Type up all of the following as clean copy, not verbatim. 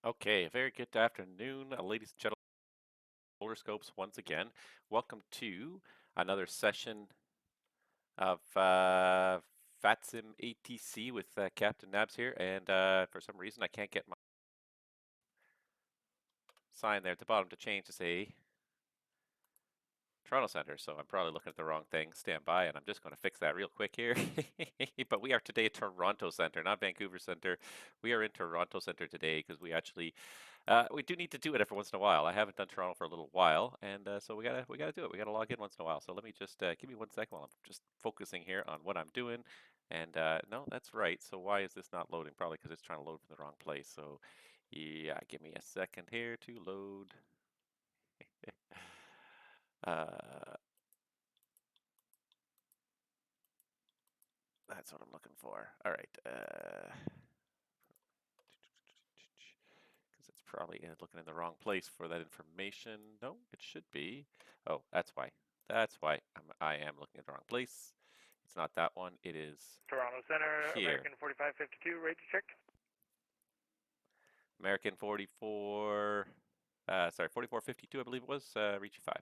Okay, very good afternoon, ladies and gentlemen, Roller Scopes once again. Welcome to another session of FATSIM ATC with Captain Nabs here, and for some reason I can't get my sign there at the bottom to change to say Toronto Center, so I'm probably looking at the wrong thing. Stand by, and I'm just going to fix that real quick here. But we are today at Toronto Center, not Vancouver Center. We are in Toronto Center today because we do need to do it every once in a while. I haven't done Toronto for a little while, and so we gotta do it. We gotta log in once in a while. So let me just give me 1 second while I'm just focusing here on what I'm doing. And no, that's right. So why is this not loading? Probably because it's trying to load from the wrong place. So yeah, give me a second here to load. uh, that's what I'm looking for. All right. Because it's probably looking in the wrong place for that information. No, it should be. Oh, that's why. That's why I am looking at the wrong place. It's not that one. It is Toronto Center, here. American 4552, ready to check. American 44, sorry, 4452, I believe it was, reach 5.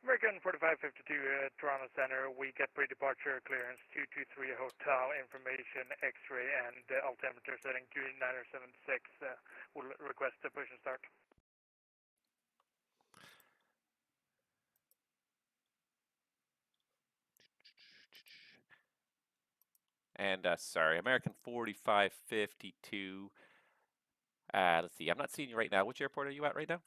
American 4552, Toronto Center, we get pre-departure clearance 223 hotel information, X-ray, and altimeter setting 2976. We'll request a push and start. And sorry, American 4552. Let's see, I'm not seeing you right now. Which airport are you at right now?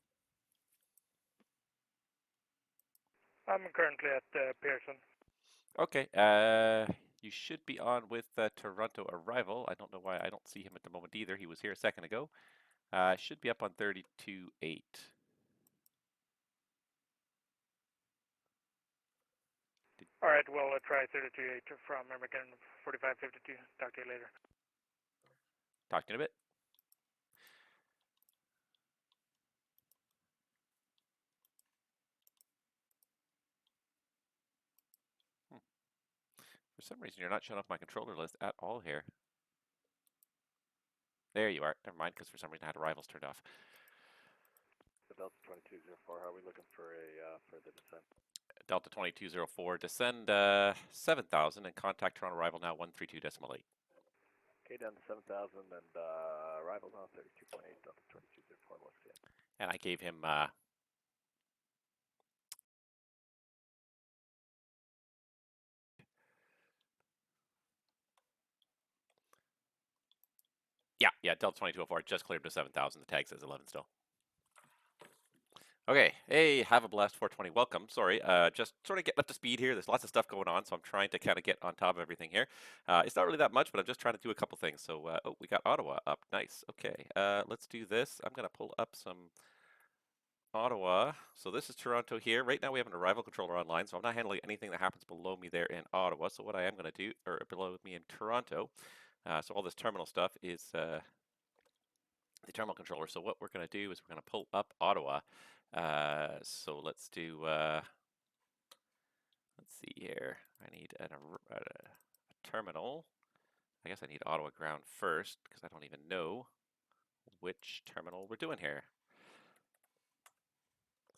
I'm currently at Pearson. Okay, you should be on with Toronto arrival. I don't know why I don't see him at the moment either. He was here a second ago. Should be up on 32.8. All right, we'll try 328 from American 4552. Talk to you later. Talk to you in a bit. For some reason, you're not showing up my controller list at all here. There you are. Never mind, because for some reason I had arrivals turned off. Delta 2204, how are we looking for the descent? Delta 2204, descend 7,000 and contact Toronto arrival now 132.8. Okay, down to 7,000 and arrival now 32.8, Delta 2204, once again. And I gave him yeah, Delta 2204 just cleared to 7,000. The tag says 11 still. Okay, hey, have a blast 420. Welcome. Sorry, just sort of getting up to speed here. There's lots of stuff going on, so I'm trying to kind of get on top of everything here. It's not really that much, but I'm just trying to do a couple things. So, oh, we got Ottawa up. Nice. Okay, let's do this. I'm gonna pull up some Ottawa. So this is Toronto here. Right now we have an arrival controller online, so I'm not handling anything that happens below me there in Ottawa. So what I am going to do, or below me in Toronto, so all this terminal stuff is the terminal controller. So what we're going to do is we're going to pull up Ottawa. So let's do, let's see here. I need a terminal. I guess I need Ottawa ground first because I don't even know which terminal we're doing here.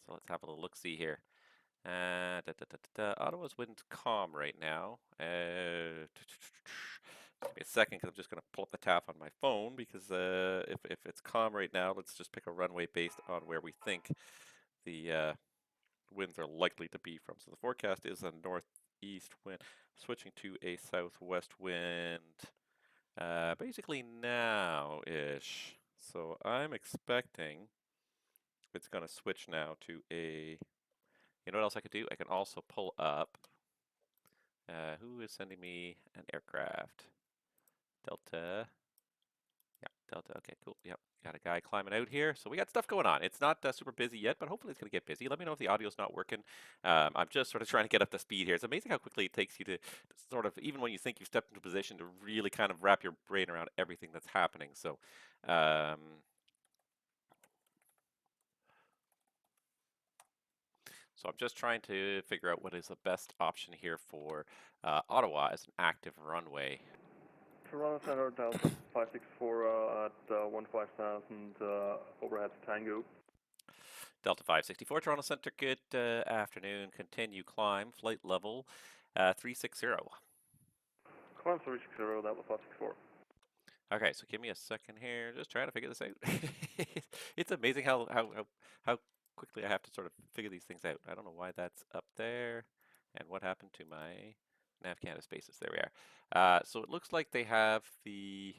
So let's have a little look-see here. Ottawa's wind's calm right now. Give me a second because I'm just going to pull up the tap on my phone because if it's calm right now, let's just pick a runway based on where we think the winds are likely to be from. So the forecast is a northeast wind switching to a southwest wind basically now-ish. So I'm expecting it's going to switch now to a... You know what else I could do? I can also pull up. Who is sending me an aircraft? Delta. Yeah, Delta. Okay, cool. Yep, got a guy climbing out here. So we got stuff going on. It's not super busy yet, but hopefully it's going to get busy. Let me know if the audio's not working. I'm just sort of trying to get up to speed here. It's amazing how quickly it takes you to sort of, even when you think you've stepped into position, to really kind of wrap your brain around everything that's happening. So, so I'm just trying to figure out what is the best option here for Ottawa as an active runway. Toronto Center, Delta 564 at 15,000 overhead Tango. Delta 564, Toronto Center, good afternoon. Continue climb, flight level 360. Climb 360, Delta 564. Okay, so give me a second here. Just trying to figure this out. It's amazing how quickly I have to sort of figure these things out. I don't know why that's up there, and what happened to my Nav Canada spaces. There we are. So it looks like they have the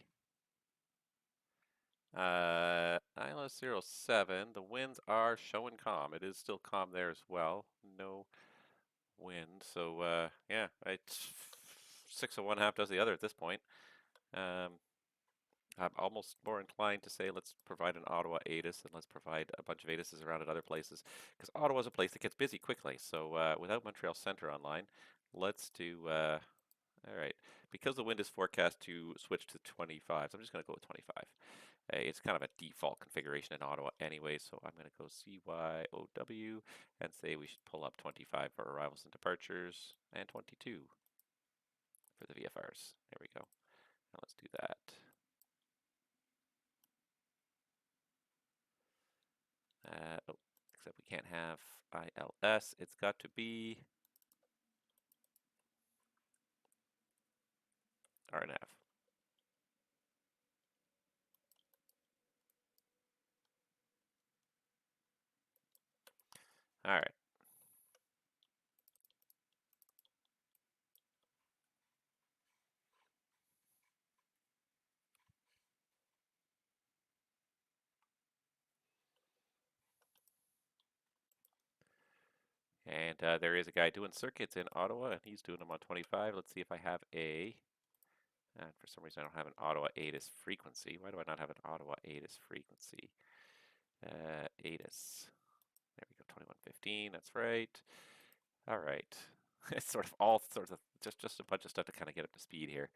ILS 07. The winds are showing calm. It is still calm there as well. No wind. So yeah, it's 6 of one, half does the other at this point. I'm almost more inclined to say let's provide an Ottawa ATIS and let's provide a bunch of ATISs around at other places, because Ottawa is a place that gets busy quickly. So without Montreal Centre online, let's do, all right, because the wind is forecast to switch to 25, so I'm just going to go with 25. It's kind of a default configuration in Ottawa anyway, so I'm going to go CYOW and say we should pull up 25 for arrivals and departures and 22 for the VFRs. There we go. Now let's do that. Oh, except we can't have ILS. It's got to be Rnav. All right. And there is a guy doing circuits in Ottawa, and he's doing them on 25. Let's see if I have a. And for some reason, I don't have an Ottawa ATIS frequency. Why do I not have an Ottawa ATIS frequency? ATIS. There we go, 2115. That's right. All right. It's sort of all sorts of just a bunch of stuff to kind of get up to speed here.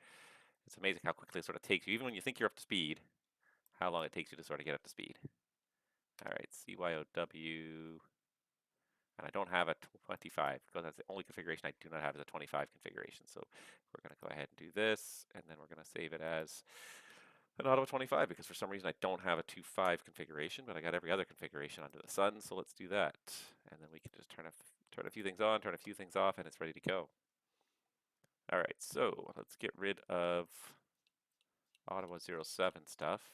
It's amazing how quickly it sort of takes you, even when you think you're up to speed, how long it takes you to sort of get up to speed. All right, CYOW. And I don't have a 25 because that's the only configuration I do not have is a 25 configuration. So we're going to go ahead and do this, and then we're going to save it as an Ottawa 25 because for some reason I don't have a 25 configuration, but I got every other configuration under the sun. So let's do that, and then we can just turn a few things on, turn a few things off, and it's ready to go. All right, so let's get rid of Ottawa 07 stuff.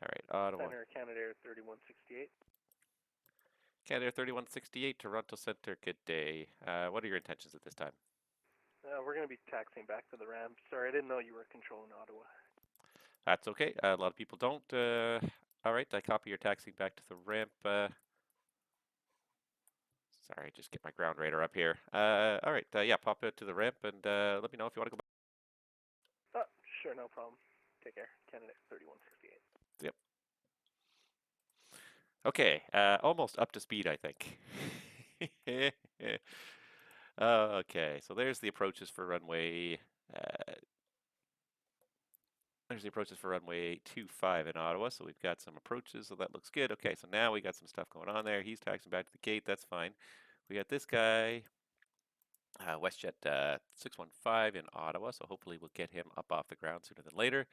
All right, Ottawa. Center, Canadair 3168. Canadair 3168, Toronto Center, good day. What are your intentions at this time? We're going to be taxiing back to the ramp. Sorry, I didn't know you were controlling Ottawa. That's okay. A lot of people don't. All right, I copy your taxiing back to the ramp. Sorry, just get my ground radar up here. All right, yeah, pop it to the ramp and let me know if you want to go back. Oh, sure, no problem. Take care. Canada 3168. Yep. Okay, almost up to speed, I think. Okay, so there's the approaches for runway. There's the approaches for runway 25 in Ottawa, so we've got some approaches, so that looks good. Okay, so now we got some stuff going on there. He's taxiing back to the gate, that's fine. We got this guy, WestJet 615 in Ottawa, so hopefully we'll get him up off the ground sooner than later.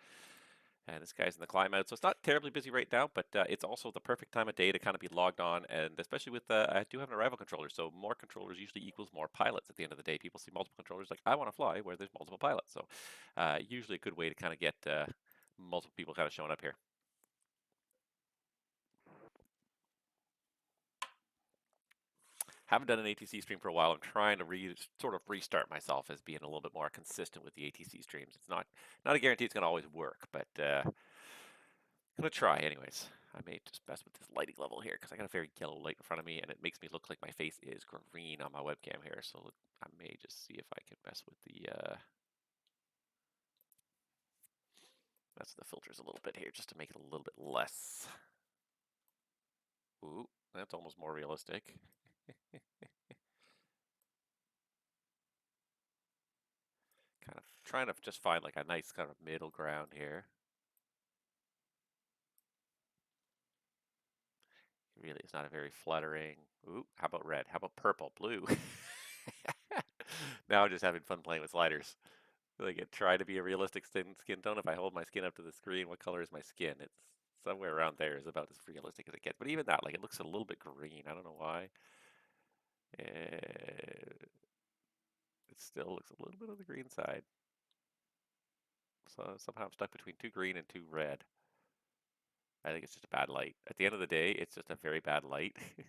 And this guy's in the climb out, so it's not terribly busy right now, but it's also the perfect time of day to kind of be logged on, and especially with, I do have an arrival controller, so more controllers usually equals more pilots at the end of the day. People see multiple controllers like, I want to fly where there's multiple pilots, so usually a good way to kind of get multiple people kind of showing up here. Haven't done an ATC stream for a while. I'm trying to sort of restart myself as being a little bit more consistent with the ATC streams. It's not a guarantee it's going to always work, but I'm going to try anyways. I may just mess with this lighting level here because I got a very yellow light in front of me and it makes me look like my face is green on my webcam here. So I may just see if I can mess with the filters a little bit here just to make it a little bit less. Ooh, that's almost more realistic. Kind of trying to just find like a nice kind of middle ground here. Really, it's not a very flattering Ooh, how about red? How about purple? Blue? Now I'm just having fun playing with sliders. Like, try to be a realistic skin tone. If I hold my skin up to the screen, what color is my skin? It's somewhere around there is about as realistic as it gets. But even that, like, it looks a little bit green. I don't know why. It still looks a little bit on the green side. So somehow I'm stuck between 2 green and 2 red. I think it's just a bad light. At the end of the day, it's just a very bad light. I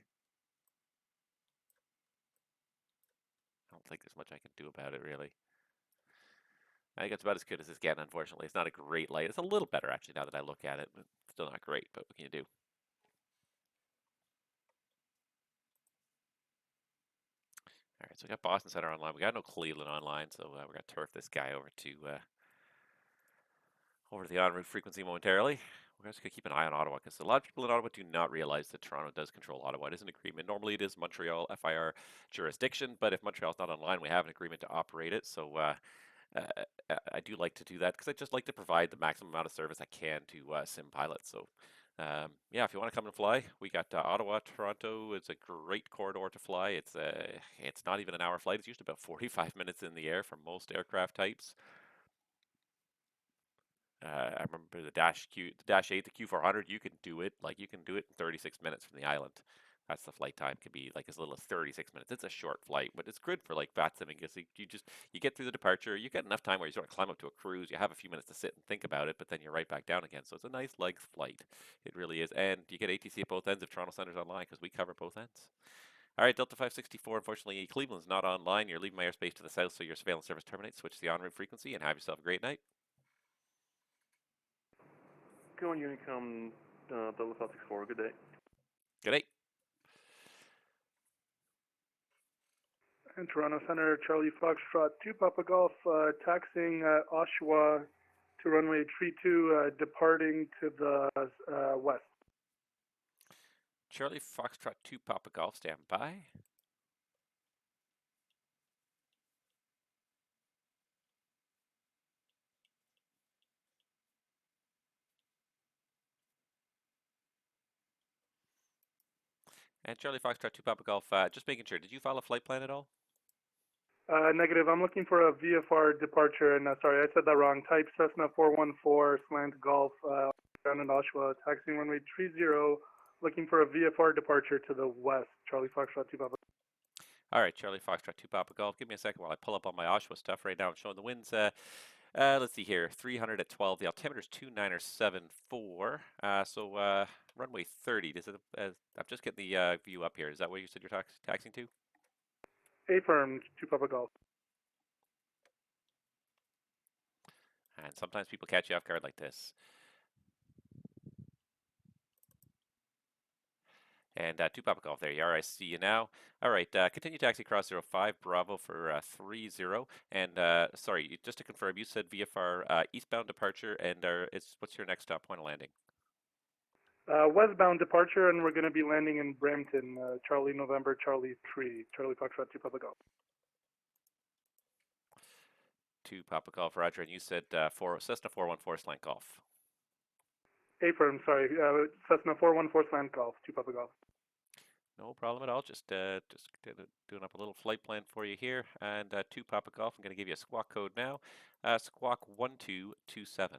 don't think there's much I can do about it, really. I think it's about as good as it's getting, unfortunately. It's not a great light. It's a little better, actually, now that I look at it. But still not great, but what can you do? All right, so we got Boston Center online. We got no Cleveland online, so we're going to turf this guy over to the en route frequency momentarily. We're just going to keep an eye on Ottawa because a lot of people in Ottawa do not realize that Toronto does control Ottawa. It is an agreement. Normally it is Montreal FIR jurisdiction, but if Montreal's not online, we have an agreement to operate it. So I do like to do that because I just like to provide the maximum amount of service I can to sim pilots. So yeah, if you want to come and fly, we got Ottawa, Toronto. It's a great corridor to fly. It's not even an hour flight. It's usually about 45 minutes in the air for most aircraft types. I remember the Dash 8, the Q400. You can do it in 36 minutes from the island. That's the flight time. Could be like as little as 36 minutes. It's a short flight, but it's good for like bat simming because you get through the departure. You get enough time where you sort of climb up to a cruise. You have a few minutes to sit and think about it, but then you're right back down again. So it's a nice length flight. It really is, and you get ATC at both ends if Toronto Center's online because we cover both ends. All right, Delta 564. Unfortunately, Cleveland's not online. You're leaving my airspace to the south, so your surveillance service terminates. Switch to the en route frequency and have yourself a great night. Go on Unicom, Delta 564. Good day. Good night. And Toronto Center, Charlie Foxtrot 2 Papa Golf, taxiing Oshawa to runway 32, departing to the west. Charlie Foxtrot 2 Papa Golf, stand by. And Charlie Foxtrot 2 Papa Golf, just making sure, did you file a flight plan at all? Negative. I'm looking for a VFR departure, and sorry, I said that wrong. Type Cessna 414 slant Golf, down in Oshawa, taxiing runway 30, looking for a VFR departure to the west. Charlie Foxtrot 2 Papa. All right, Charlie Foxtrot 2 Papa Golf. Give me a second while I pull up all my Oshawa stuff. Right now I'm showing the winds. Let's see here, 300 at 12. The altimeter's 2974. So runway 30. I'm just getting the view up here. Is that what you said you're taxiing to? Affirm 2 Papa Golf. And sometimes people catch you off guard like this. And 2 Papa Golf, there you are. I see you now. All right, continue taxi cross 05 Bravo for 30. And sorry, just to confirm, you said VFR eastbound departure, and what's your next point of landing? Westbound departure, and we're going to be landing in Brampton, Charlie November, Charlie 3, Charlie Foxtrot 2 Papa Golf. 2 Papa Golf, Roger, and you said Cessna 414 slant Golf. Affirm, sorry, Cessna 414 slant Golf, 2 Papa Golf. No problem at all. Just doing up a little flight plan for you here. And 2 Papa Golf, I'm going to give you a squawk code now. Squawk 1227.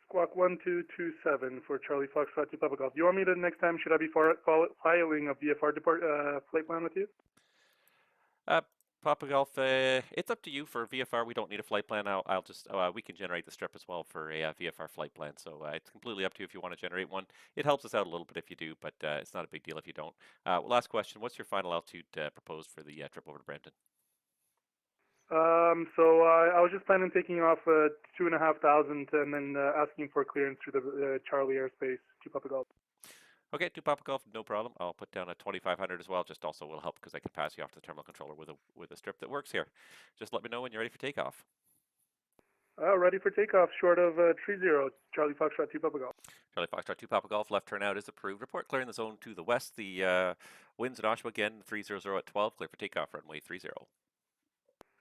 Squawk 1227 for Charlie Foxtrot 2 Papa Golf. Do you want me to next time, should I be filing a VFR flight plan with you? Papa Golf, it's up to you. For VFR, we don't need a flight plan. I'll just we can generate the strip as well for a VFR flight plan. So it's completely up to you if you want to generate one. It helps us out a little bit if you do, but it's not a big deal if you don't. Last question: what's your final altitude proposed for the trip over to Brampton? So I was just planning on taking off 2,500 and then asking for clearance through the Charlie airspace, 2 Papa Golf. Okay, 2 Papa Golf, no problem. I'll put down a 2,500 as well. Just also will help because I can pass you off to the terminal controller with a strip that works here. Just let me know when you're ready for takeoff. Ready for takeoff, short of 30, Charlie Foxtrot 2 Papa Golf. Charlie Foxtrot 2 Papa Golf, left turnout is approved. Report clearing the zone to the west. The winds in Oshawa again, 300 at 12. Clear for takeoff, runway 30.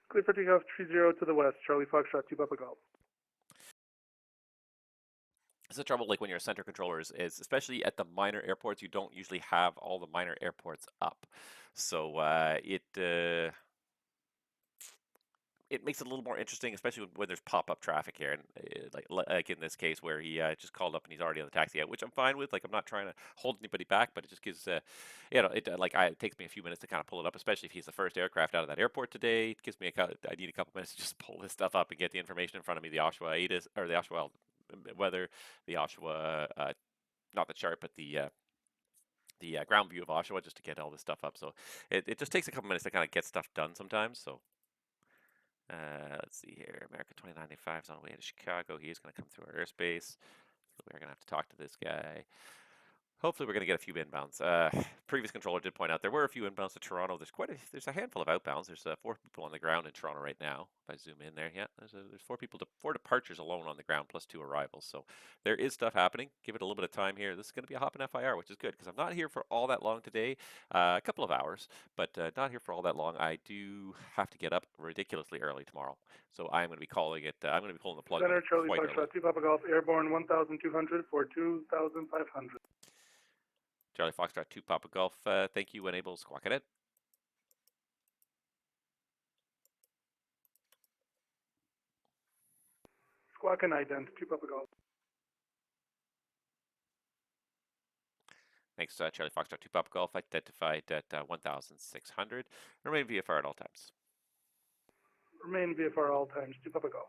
Clear for takeoff 30 to the west, Charlie Foxtrot 2 Papa Golf. It's the trouble, like when you're a center controller, is especially at the minor airports, you don't usually have all the minor airports up. So it makes it a little more interesting, especially when there's pop-up traffic here, and like in this case where he just called up and he's already on the taxi out, which I'm fine with. Like I'm not trying to hold anybody back, but it just gives, it takes me a few minutes to kind of pull it up, especially if he's the first aircraft out of that airport today. It gives me I need a couple minutes to just pull this stuff up and get the information in front of me, the Oshawa ATIS or the Oshawa weather, the Oshawa not the chart, but the ground view of Oshawa, just to get all this stuff up. So it just takes a couple minutes to kind of get stuff done sometimes. So. Let's see here. American 2095 is on the way to Chicago. He is going to come through our airspace. So we're going to have to talk to this guy. Hopefully we're going to get a few inbounds. Previous controller did point out there were a few inbounds to Toronto. There's a handful of outbounds. There's 4 people on the ground in Toronto right now. If I zoom in there, yeah, there's 4 departures alone on the ground plus 2 arrivals. So there is stuff happening. Give it a little bit of time here. This is going to be a hopping FIR, which is good because I'm not here for all that long today. A couple of hours, but not here for all that long. I do have to get up ridiculously early tomorrow, so I'm going to be calling it. I'm going to be pulling the plug Center Charlie quite early. Foxtrot 2 Papa Golf Airborne 1,200 for 2,500. Charlie Foxtrot 2 Papa Golf, thank you, enable squawk it. Squawk and ident 2 Papa Golf. Thanks, Charlie Foxtrot 2 Papa Golf, identified at 1,600. Remain VFR at all times. Remain VFR all times 2 Papa Golf.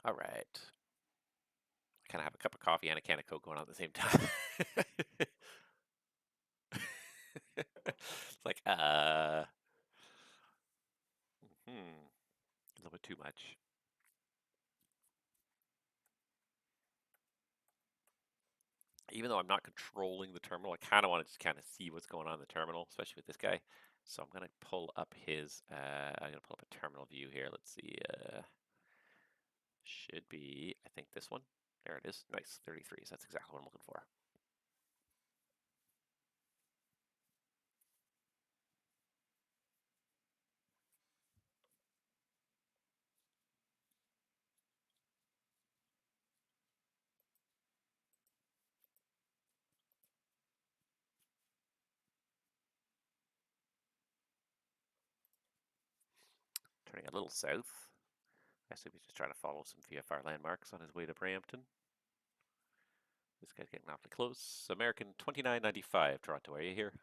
All right. I kind of have a cup of coffee and a can of Coke going on at the same time. It's like, a little bit too much. Even though I'm not controlling the terminal, I kind of want to just kind of see what's going on in the terminal, especially with this guy. So I'm going to pull up his, I'm going to pull up a terminal view here. Let's see. Should be, I think this one. There it is. Nice, 33s. That's exactly what I'm looking for. Turning a little south. I assume he's just trying to follow some VFR landmarks on his way to Brampton. This guy's getting awfully close. American 2995, Toronto, are you here?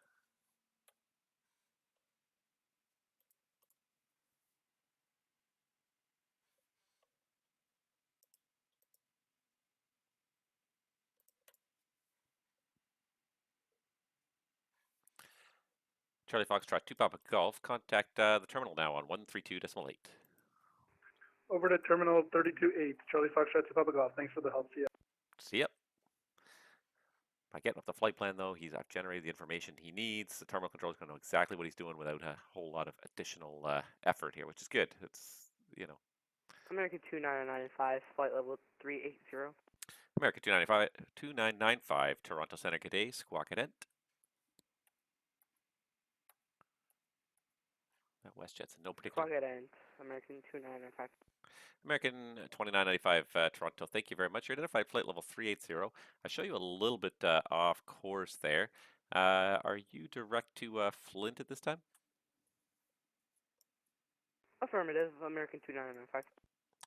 Charlie Foxtrot 2 Papa Golf, contact the terminal now on 132.8. Over to Terminal 32-8, Charlie Foxtrot 2 Papa Golf. Thanks for the help. See ya. See ya. By getting up the flight plan, though, he's generated the information he needs. The terminal controller is going to know exactly what he's doing without a whole lot of additional effort here, which is good. It's, you know. American 2995, flight level 380. American 2995, Toronto Center, good day, squawk it. WestJet's in no particular. Squawk it. American 2995. American 2995, Toronto, thank you very much. You're identified flight level 380. I'll show you a little bit off course there. Are you direct to Flint at this time? Affirmative, American 2995.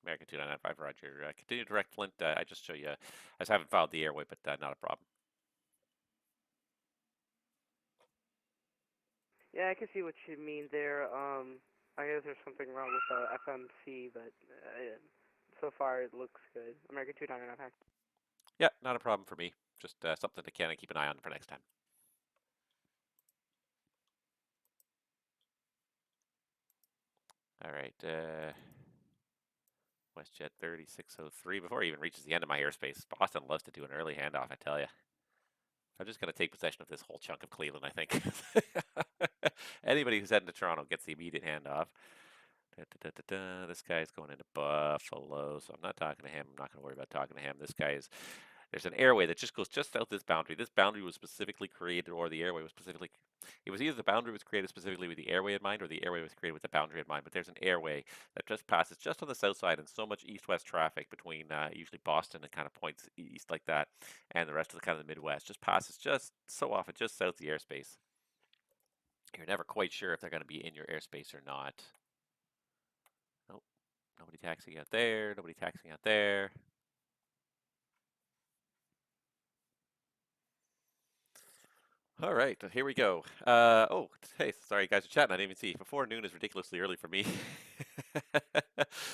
American 2995, roger. Continue direct Flint. I just show you. I just haven't filed the airway, but not a problem. Yeah, I can see what you mean there. I guess there's something wrong with the FMC, but so far it looks good. American 2995. Yeah, not a problem for me. Just something to kind of keep an eye on for next time. All right. WestJet 3603. Before he even reaches the end of my airspace, Boston loves to do an early handoff, I tell you. I'm just going to take possession of this whole chunk of Cleveland, I think. Anybody who's heading to Toronto gets the immediate handoff. This guy's going into Buffalo, so I'm not talking to him. I'm not going to worry about talking to him. This guy is... There's an airway that just goes just south this boundary. This boundary was specifically created, or the airway was specifically It was either the boundary was created specifically with the airway in mind, or the airway was created with the boundary in mind. But there's an airway that just passes just on the south side, and so much east-west traffic between usually Boston and kind of points east like that, and the rest of the kind of the Midwest just passes just so often just south of the airspace. You're never quite sure if they're going to be in your airspace or not. Nope, nobody taxiing out there. Nobody taxiing out there. All right, here we go. Oh, hey, sorry guys, are chatting. I didn't even see. Before noon is ridiculously early for me.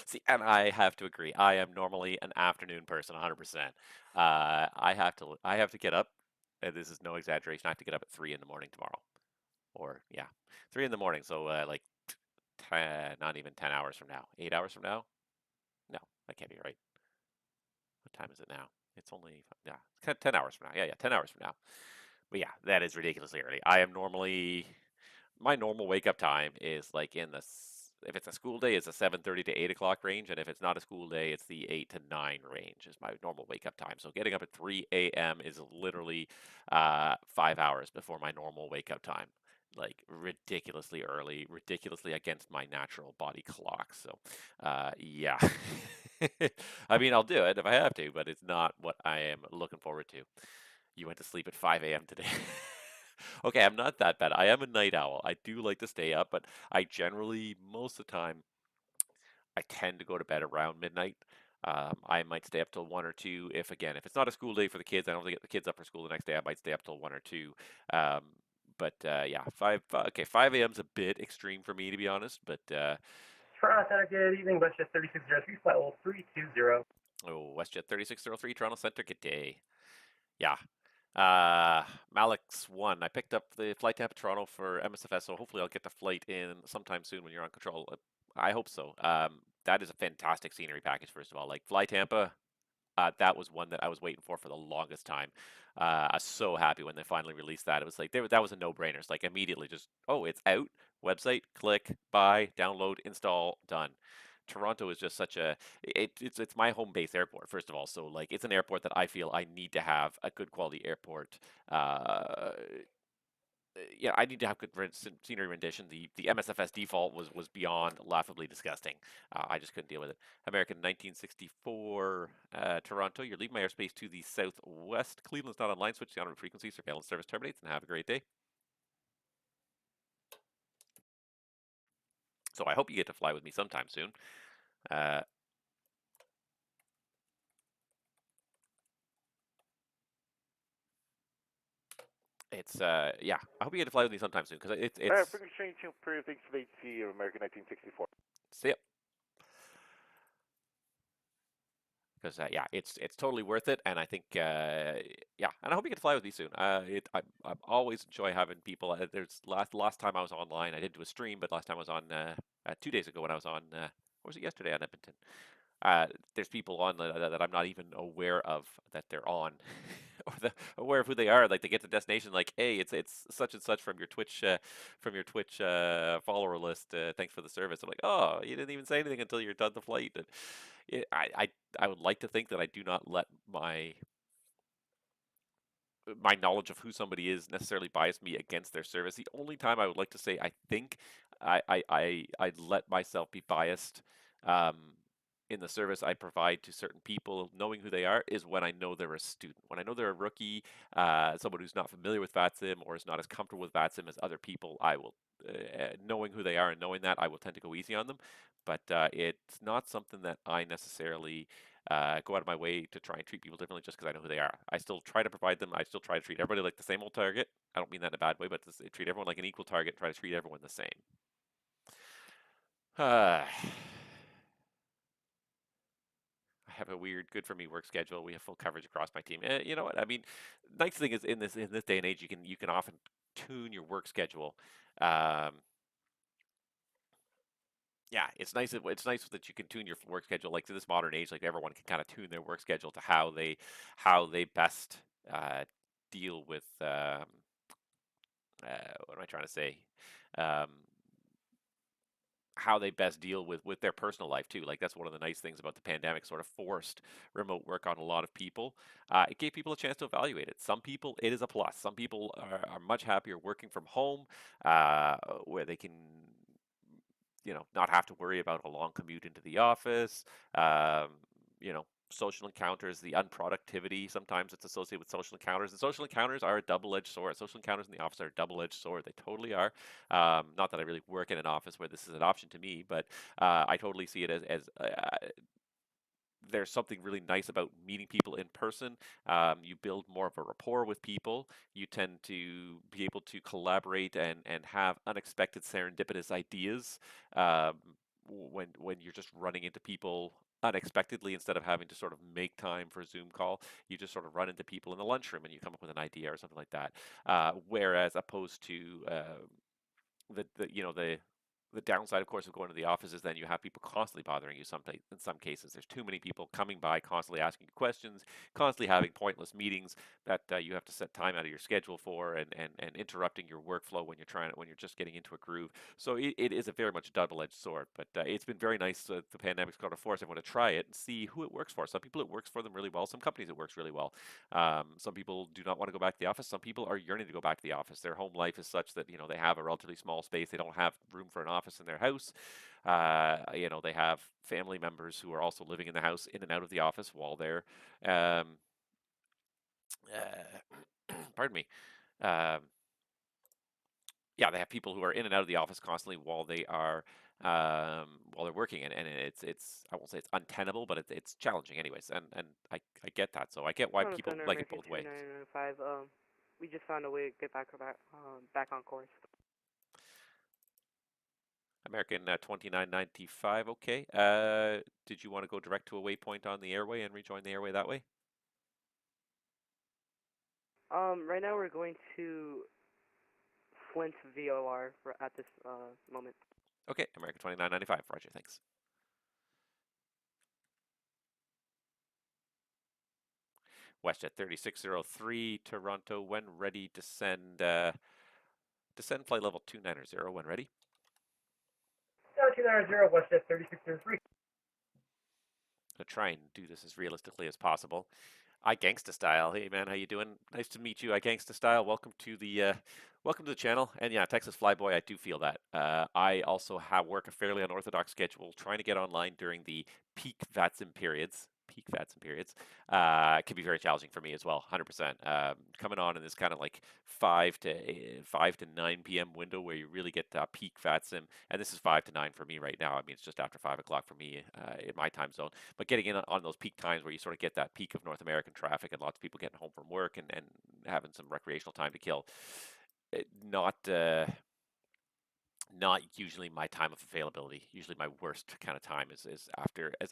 See, and I have to agree. I am normally an afternoon person, 100%. I have to get up, and this is no exaggeration. I have to get up at 3 in the morning tomorrow, or yeah, 3 in the morning. So like, not even 10 hours from now. 8 hours from now? No, that can't be right. What time is it now? It's only yeah, 10 hours from now. Yeah, 10 hours from now. But yeah, that is ridiculously early. I am normally my normal wake up time is like in the if it's a school day, it's a 7:30 to 8 o'clock range, and if it's not a school day, it's the 8 to 9 range is my normal wake up time. So getting up at 3 a.m. is literally 5 hours before my normal wake up time. Like ridiculously early, ridiculously against my natural body clock. So, yeah. I mean, I'll do it if I have to, but it's not what I am looking forward to. You went to sleep at 5 a.m. today. Okay, I'm not that bad. I am a night owl. I do like to stay up, but I generally, most of the time, I tend to go to bed around midnight. I might stay up till 1 or 2 if it's not a school day for the kids, I don't have to get the kids up for school the next day, I might stay up till 1 or 2. Um, but yeah, 5 a.m. is a bit extreme for me, to be honest, but Toronto Center, good evening, WestJet 3603, flight level 320. oh, WestJet 3603, Toronto Center, good day. Yeah. Malik's one. I picked up the flight to Toronto for MSFS, so hopefully I'll get the flight in sometime soon when you're on control. I hope so. That is a fantastic scenery package, first of all. Like Fly Tampa, that was one that I was waiting for the longest time. I was so happy when they finally released that. It was like that was a no-brainer. It's like immediately just, oh, it's out. Website, click, buy, download, install, done. Toronto is just such a it's my home base airport, first of all. So like it's an airport that I feel I need to have a good quality airport. Yeah, I need to have good scenery rendition. The MSFS default was beyond laughably disgusting. I just couldn't deal with it. American 1964, Toronto. You're leaving my airspace to the southwest. Cleveland's not online. Switch to on frequency. Surveillance service terminates, and have a great day. So I hope you get to fly with me sometime soon. It's yeah. I hope you get to fly with me sometime soon because it's Frequency change to period thanks for the HC of American 1964. see ya. Because yeah, it's totally worth it, and I think yeah, and I hope you get to fly with me soon. I always enjoy having people. There's last time I was online, I didn't do a stream, but last time I was on 2 days ago when I was on or was it yesterday on Edmonton? There's people on that I'm not even aware of that they're on, or aware of who they are. Like they get to the destination, like, hey, it's such and such from your Twitch follower list. Thanks for the service. I'm like, oh, you didn't even say anything until you're done the flight. And I would like to think that I do not let my knowledge of who somebody is necessarily bias me against their service. The only time I would like to say I think I let myself be biased in the service I provide to certain people, knowing who they are, is when I know they're a student. When I know they're a rookie, someone who's not familiar with VATSIM or is not as comfortable with VATSIM as other people, I will, knowing who they are and knowing that, I will tend to go easy on them. But it's not something that I necessarily go out of my way to try and treat people differently just because I know who they are. I still try to provide them. I still try to treat everybody like the same old target. I don't mean that in a bad way, but to treat everyone like an equal target. Try to treat everyone the same. I have a weird, good for me work schedule. We have full coverage across my team. You know what? I mean, nice thing is in this day and age, you can often tune your work schedule. Yeah, it's nice that you can tune your work schedule like to this modern age. Like everyone can kind of tune their work schedule to how they best deal with what am I trying to say? Um, how they best deal with their personal life too. Like that's one of the nice things about the pandemic. Sort of forced remote work on a lot of people. It gave people a chance to evaluate it. Some people it is a plus. Some people are much happier working from home, where they can not have to worry about a long commute into the office. Um, social encounters, the unproductivity. Sometimes it's associated with social encounters, and social encounters are a double-edged sword. Social encounters in the office are a double-edged sword. They totally are. Not that I really work in an office where this is an option to me, but I totally see it as there's something really nice about meeting people in person. You build more of a rapport with people. You tend to be able to collaborate and have unexpected serendipitous ideas when you're just running into people unexpectedly instead of having to sort of make time for a Zoom call. You just sort of run into people in the lunchroom and you come up with an idea or something like that. Whereas opposed to the downside, of course, of going to the office is then you have people constantly bothering you. In some cases, there's too many people coming by, constantly asking you questions, constantly having pointless meetings that you have to set time out of your schedule for, and interrupting your workflow when you're just getting into a groove. So it is a very much double-edged sword. But it's been very nice. The pandemic's going to force everyone to try it and see who it works for. Some people it works for them really well. Some companies it works really well. Some people do not want to go back to the office. Some people are yearning to go back to the office. Their home life is such that they have a relatively small space. They don't have room for an office in their house. They have family members who are also living in the house, in and out of the office while they're, pardon me. Um, yeah, they have people who are in and out of the office constantly while they're working, and it's I won't say it's untenable, but it's challenging anyways, and I get that, so I get why Toronto people Center, like it American both ways. 2995. We just found a way to get back on course. American 2995, okay. Did you want to go direct to a waypoint on the airway and rejoin the airway that way? Right now we're going to Flint VOR at this moment. Okay, American 2995, roger, thanks. WestJet 3603, Toronto, when ready, descend flight level 290, when ready. 290, WestJet 3603. I'll try and do this as realistically as possible. I Gangsta Style. Hey man, how you doing? Nice to meet you. I Gangsta Style. Welcome to the channel. And yeah, Texas Flyboy. I do feel that. I also work a fairly unorthodox schedule, trying to get online during the peak VATSIM periods. Can be very challenging for me as well. 100%. Coming on in this kind of like 5 to 9 p.m. window where you really get peak VATSIM, and this is 5 to 9 for me right now. I mean, it's just after 5 o'clock for me in my time zone. But getting in on those peak times where you sort of get that peak of North American traffic and lots of people getting home from work and having some recreational time to kill, not usually my time of availability. Usually my worst kind of time is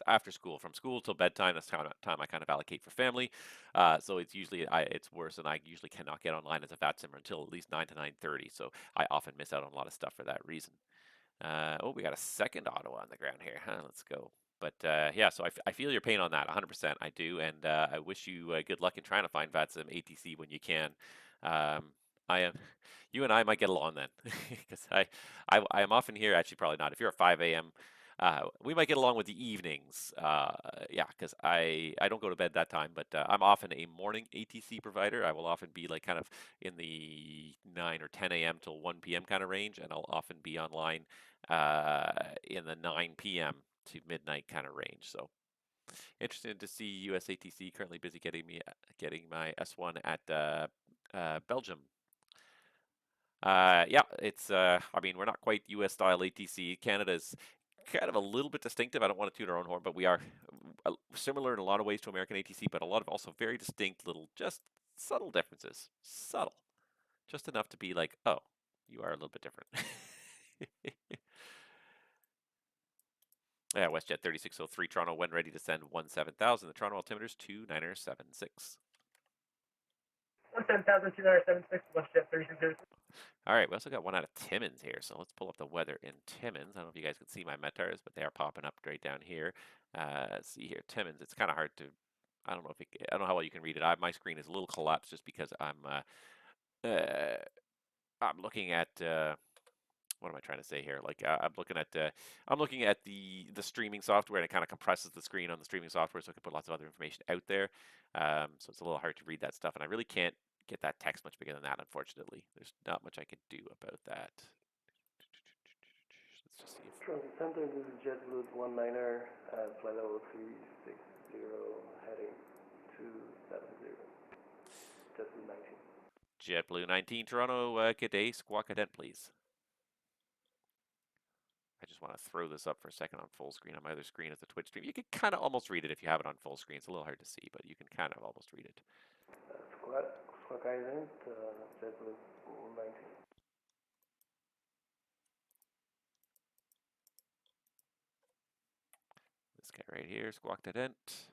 after school, from school till bedtime. That's time I kind of allocate for family. So it's usually it's worse, and I usually cannot get online as a VAT simmer until at least 9 to 9:30. So I often miss out on a lot of stuff for that reason. We got a second auto on the ground here. Huh? Let's go. But yeah, so I feel your pain on that, 100%. I do, and I wish you good luck in trying to find VATSIM ATC when you can. I am. You and I might get along then, because I am often here. Actually, probably not. If you're at 5 a.m., we might get along with the evenings. Yeah, because I don't go to bed that time, but I'm often a morning ATC provider. I will often be like kind of in the 9 or 10 a.m. till 1 p.m. kind of range, and I'll often be online in the 9 p.m. to midnight kind of range. So interested to see USATC currently busy getting my S1 at Belgium. Yeah, it's I mean, we're not quite US style ATC. Canada's kind of a little bit distinctive. I don't want to toot our own horn, but we are similar in a lot of ways to American ATC, but a lot of also very distinct little, just subtle differences. Subtle. Just enough to be like, oh, you are a little bit different. Yeah, WestJet 3603 Toronto, when ready to send 17,000. The Toronto altimeter's 2976. 17,276, WestJet 3603. All right, we also got one out of Timmins here, so let's pull up the weather in Timmins. I don't know if you guys can see my METARs, but they are popping up right down here. Let's see here, Timmins. It's kind of hard to. I don't know how well you can read it. My screen is a little collapsed just because I'm looking at what am I trying to say here? Like I'm looking at the streaming software, and it kind of compresses the screen on the streaming software, so I can put lots of other information out there. So it's a little hard to read that stuff, and I really can't get that text much bigger than that. Unfortunately, there's not much I can do about that. Let's just see. Transit Center, this is JetBlue 19er, flight level 360, heading 270. JetBlue 19. JetBlue 19 Toronto, good day. Squawk Cadent, please. I just want to throw this up for a second on full screen on my other screen as the Twitch stream. You can kind of almost read it if you have it on full screen. It's a little hard to see, but you can kind of almost read it. Squawk Island, JetBlue 19. This guy right here, Squawk Cadent.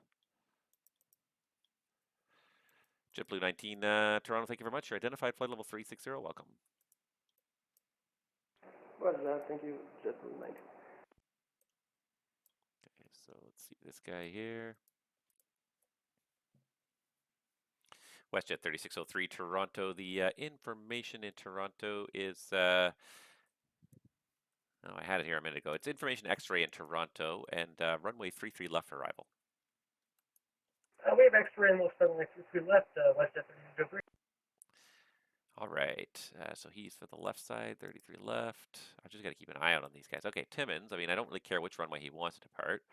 JetBlue 19 Toronto, thank you very much. You're identified flight level 360. Welcome. Roger that, thank you. JetBlue 19. Okay, so let's see this guy here. WestJet 3603 Toronto. The information in Toronto is oh, I had it here a minute ago. It's information X-ray in Toronto and runway 33 left for arrival. We have X-ray and we'll start with 3 left, WestJet 3603. All right, so he's for the left side, 33 left. I just got to keep an eye out on these guys. Okay, Timmins, I mean, I don't really care which runway he wants to depart.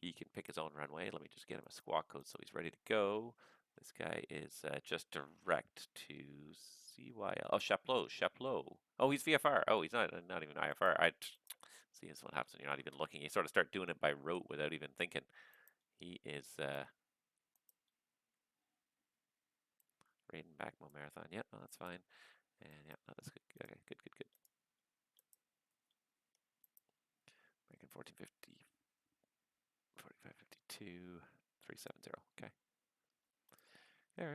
He can pick his own runway. Let me just get him a squawk code so he's ready to go. This guy is just direct to CYL. Oh, Chapleau. Oh, he's VFR. Oh, he's not even IFR. I see this one happens when you're not even looking. You sort of start doing it by rote without even thinking. He is Raiden Backmo Marathon. Yep, no, that's fine. And yeah, no, that's good. Okay, good. American 1450, 4552, 370. Okay. Yeah,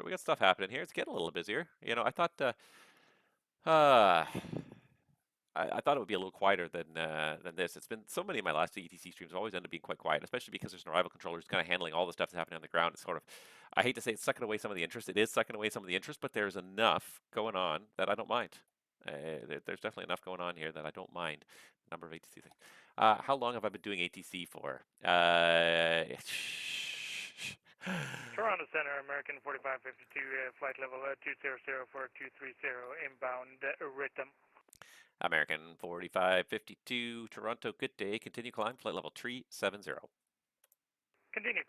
we got stuff happening here. It's getting a little busier. You know, I thought I thought it would be a little quieter than this. It's been so many of my last ETC streams always end up being quite quiet, especially because there's an arrival controller who's kind of handling all the stuff that's happening on the ground. It's sort of, I hate to say it's sucking away some of the interest. It is sucking away some of the interest, but there's enough going on that I don't mind. There's definitely enough going on here that I don't mind. Number of ATC things. How long have I been doing ATC for? Toronto Center, American 4552, flight level 200 for 230, inbound rhythm. American 4552, Toronto, good day. Continue climb, flight level 370. Continue.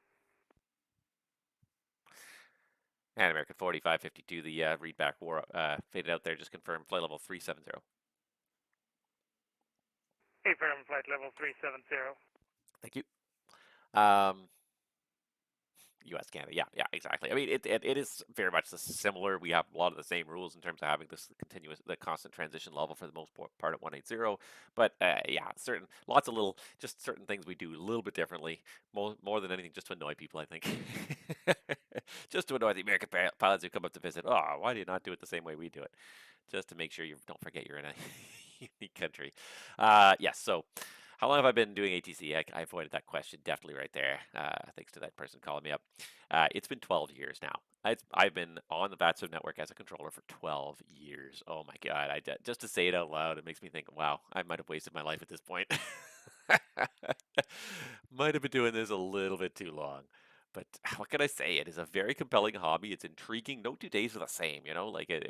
And American 4552, the readback war faded out there. Just confirm flight level 370. Affirm flight level 370. Thank you. U.S. Canada, yeah, exactly. I mean, it is very much similar. We have a lot of the same rules in terms of having this the constant transition level for the most part at 180. But yeah, lots of little, just certain things we do a little bit differently, more than anything, just to annoy people, I think. Just to annoy the American pilots who come up to visit. Oh, why do you not do it the same way we do it? Just to make sure you don't forget you're in a unique country. Yes, so. How long have I been doing ATC? I avoided that question definitely right there, thanks to that person calling me up. It's been 12 years now. I've been on the VATSIM network as a controller for 12 years. Oh my God, just to say it out loud, it makes me think, wow, I might have wasted my life at this point. Might have been doing this a little bit too long. But what can I say? It is a very compelling hobby. It's intriguing. No 2 days are the same, you know? Like you're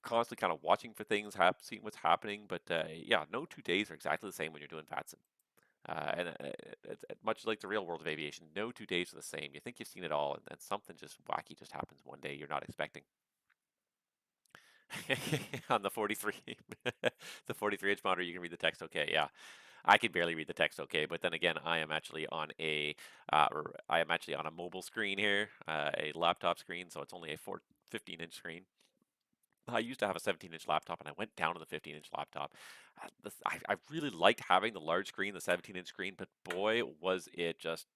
constantly kind of watching for things, seeing what's happening. But yeah, no 2 days are exactly the same when you're doing VATSIM. And it's much like the real world of aviation, no 2 days are the same. You think you've seen it all, and then something just wacky just happens one day you're not expecting. On the 43, the 43-inch monitor, you can read the text okay. Yeah, I can barely read the text okay, but then again, I am actually on a mobile screen here, a laptop screen, so it's only a 15-inch screen. I used to have a 17-inch laptop, and I went down to the 15-inch laptop. I really liked having the large screen, the 17-inch screen, but boy, was it just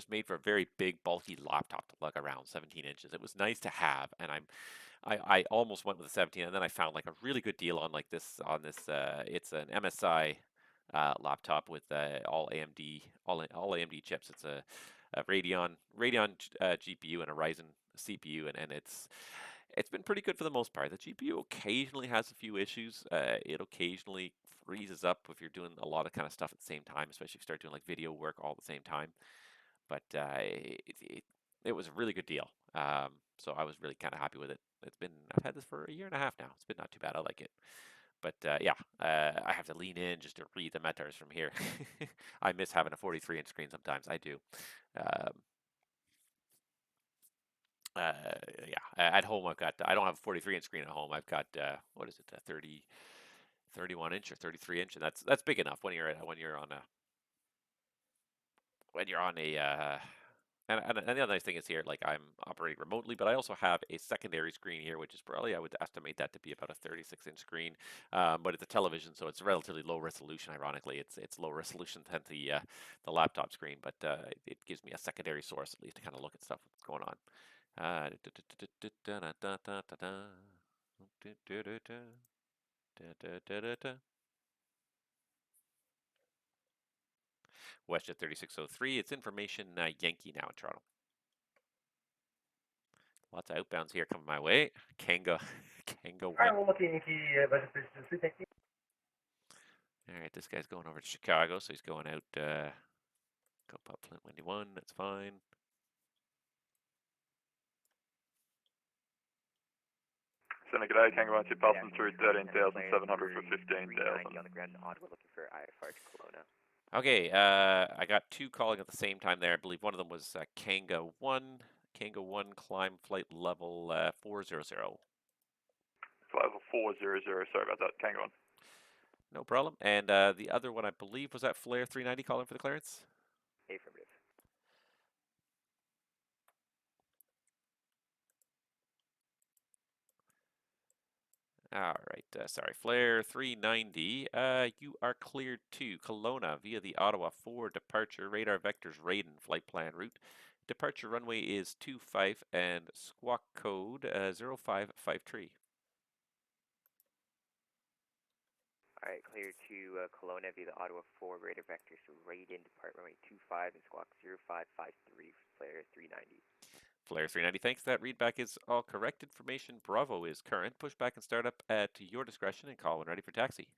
made for a very big, bulky laptop to lug around, 17 inches. It was nice to have, and I almost went with a 17, and then I found like a really good deal on this. It's an MSI laptop with all AMD chips. It's a Radeon GPU and a Ryzen CPU, and it's been pretty good for the most part. The GPU occasionally has a few issues. It occasionally freezes up if you're doing a lot of kind of stuff at the same time, especially if you start doing like video work all at the same time. But it was a really good deal. So I was really kind of happy with it. I've had this for a year and a half now. It's been not too bad. I like it. But yeah, I have to lean in just to read the metars from here. I miss having a 43-inch screen sometimes. I do. Yeah, at home I don't have a 43-inch screen at home. I've got what is it, a 31-inch or 33-inch, and that's big enough when you're on a and the other nice thing is here, like I'm operating remotely, but I also have a secondary screen here, which is probably, I would estimate that to be about a 36-inch screen, but it's a television, so it's relatively low resolution. Ironically, it's low resolution than the laptop screen, but it gives me a secondary source at least to kind of look at stuff that's going on. WestJet 3603, it's information Yankee now in Toronto. Lots of outbounds here coming my way. Kanga 1. Alright, we'll look at Yankee, budget 363, thank you. Alright, this guy's going over to Chicago, so he's going out, go pop Flint Windy 1, that's fine. Senegal, Kango 1, passing through 13,700 for 15,000. On the ground in Ottawa, looking for IFR to Kelowna. Okay, I got two calling at the same time there. I believe one of them was Kanga 1. Kanga 1, climb flight level 400. Flight level 400, sorry about that, Kango 1. No problem. And the other one, I believe, was that Flare 390 calling for the clearance? Affirmative. All right, sorry, Flare 390, you are cleared to Kelowna via the Ottawa 4 departure, radar vectors Raiden flight plan route. Departure runway is 25 and squawk code 0553. Alright, clear to Kelowna via the Ottawa 4 radar vectors Raiden depart runway 25 and squawk 0553 Flare 390. Flare 390, thanks. That readback is all correct. Information Bravo is current. Pushback and startup at your discretion and call when ready for taxi.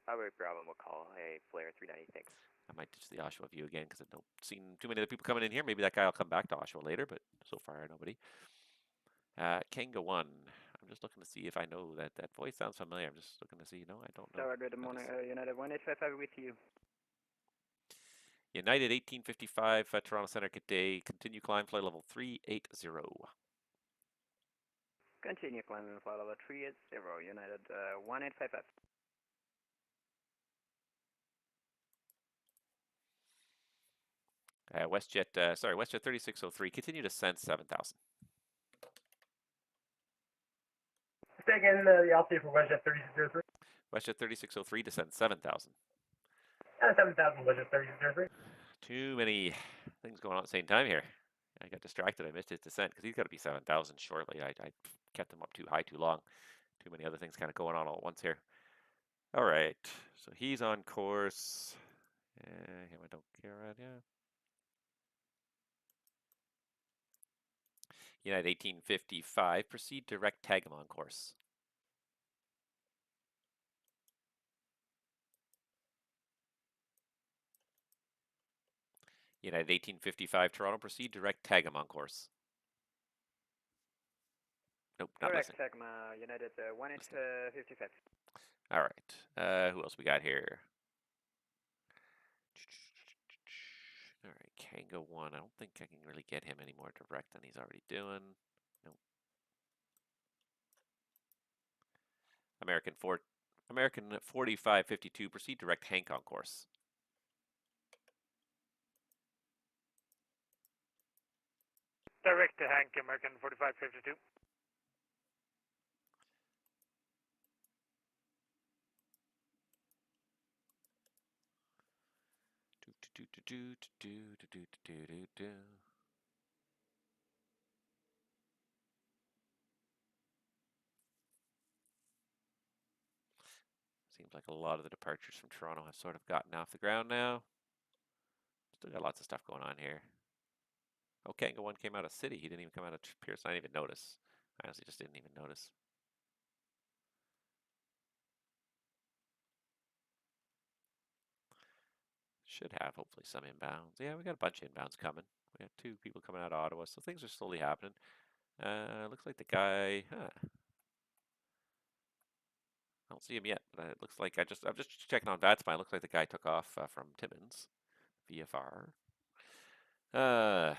Alright, Bravo, we'll call. Hey, Flare 390, thanks. I might ditch the Oshawa view again because I don't see too many other people coming in here. Maybe that guy will come back to Oshawa later, but so far nobody. Kanga 1. I'm just looking to see if I know that voice sounds familiar. I'm just looking to see. No, I don't know. Tower, good morning. United 1855 with you. United 1855, Toronto Center, good day. Continue climb, flight level 380. Continue climbing flight level 380, United 1855. WestJet 3603, continue to send 7,000. Say again, the altitude for WestJet 3603. WestJet 3603 to send 7,000. 7,000, WestJet 3603. Too many things going on at the same time here. I got distracted. I missed his descent because he's got to be 7,000 shortly. I kept him up too high too long. Too many other things kind of going on all at once here. All right, so he's on course. Him I don't care about, yeah. United 1855, proceed direct, tag him on course. United 1855, Toronto, proceed direct, tag him on course. Nope, not Correct, listening. Tagma, United 1855. All right, who else we got here? All right, Kanga 1. I don't think I can really get him any more direct than he's already doing. Nope. American 4552, proceed direct, Hank on course. Direct to Hank, American 4552. Seems like a lot of the departures from Toronto have sort of gotten off the ground now. Still got lots of stuff going on here. Oh, Kanga 1 came out of City. He didn't even come out of Pearson. I didn't even notice. I honestly just didn't even notice. Should have hopefully some inbounds. Yeah, we got a bunch of inbounds coming. We have 2 people coming out of Ottawa, so things are slowly happening. Looks like the guy. I don't see him yet, but it looks like I'm just checking on VATSMI. It looks like the guy took off from Timmins, VFR. 12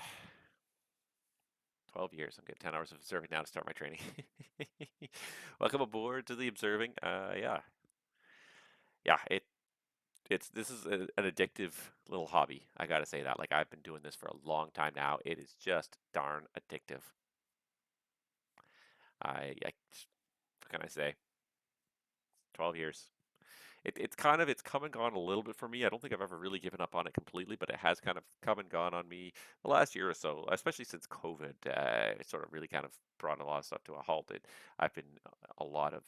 years. I'm getting 10 hours of observing now to start my training. Welcome aboard to the observing. Yeah. This is an addictive little hobby. I gotta say that. Like, I've been doing this for a long time now. It is just darn addictive. What can I say? 12 years. It's come and gone a little bit for me. I don't think I've ever really given up on it completely, but it has kind of come and gone on me the last year or so, especially since COVID. It sort of really kind of brought a lot of stuff to a halt. I've been a lot of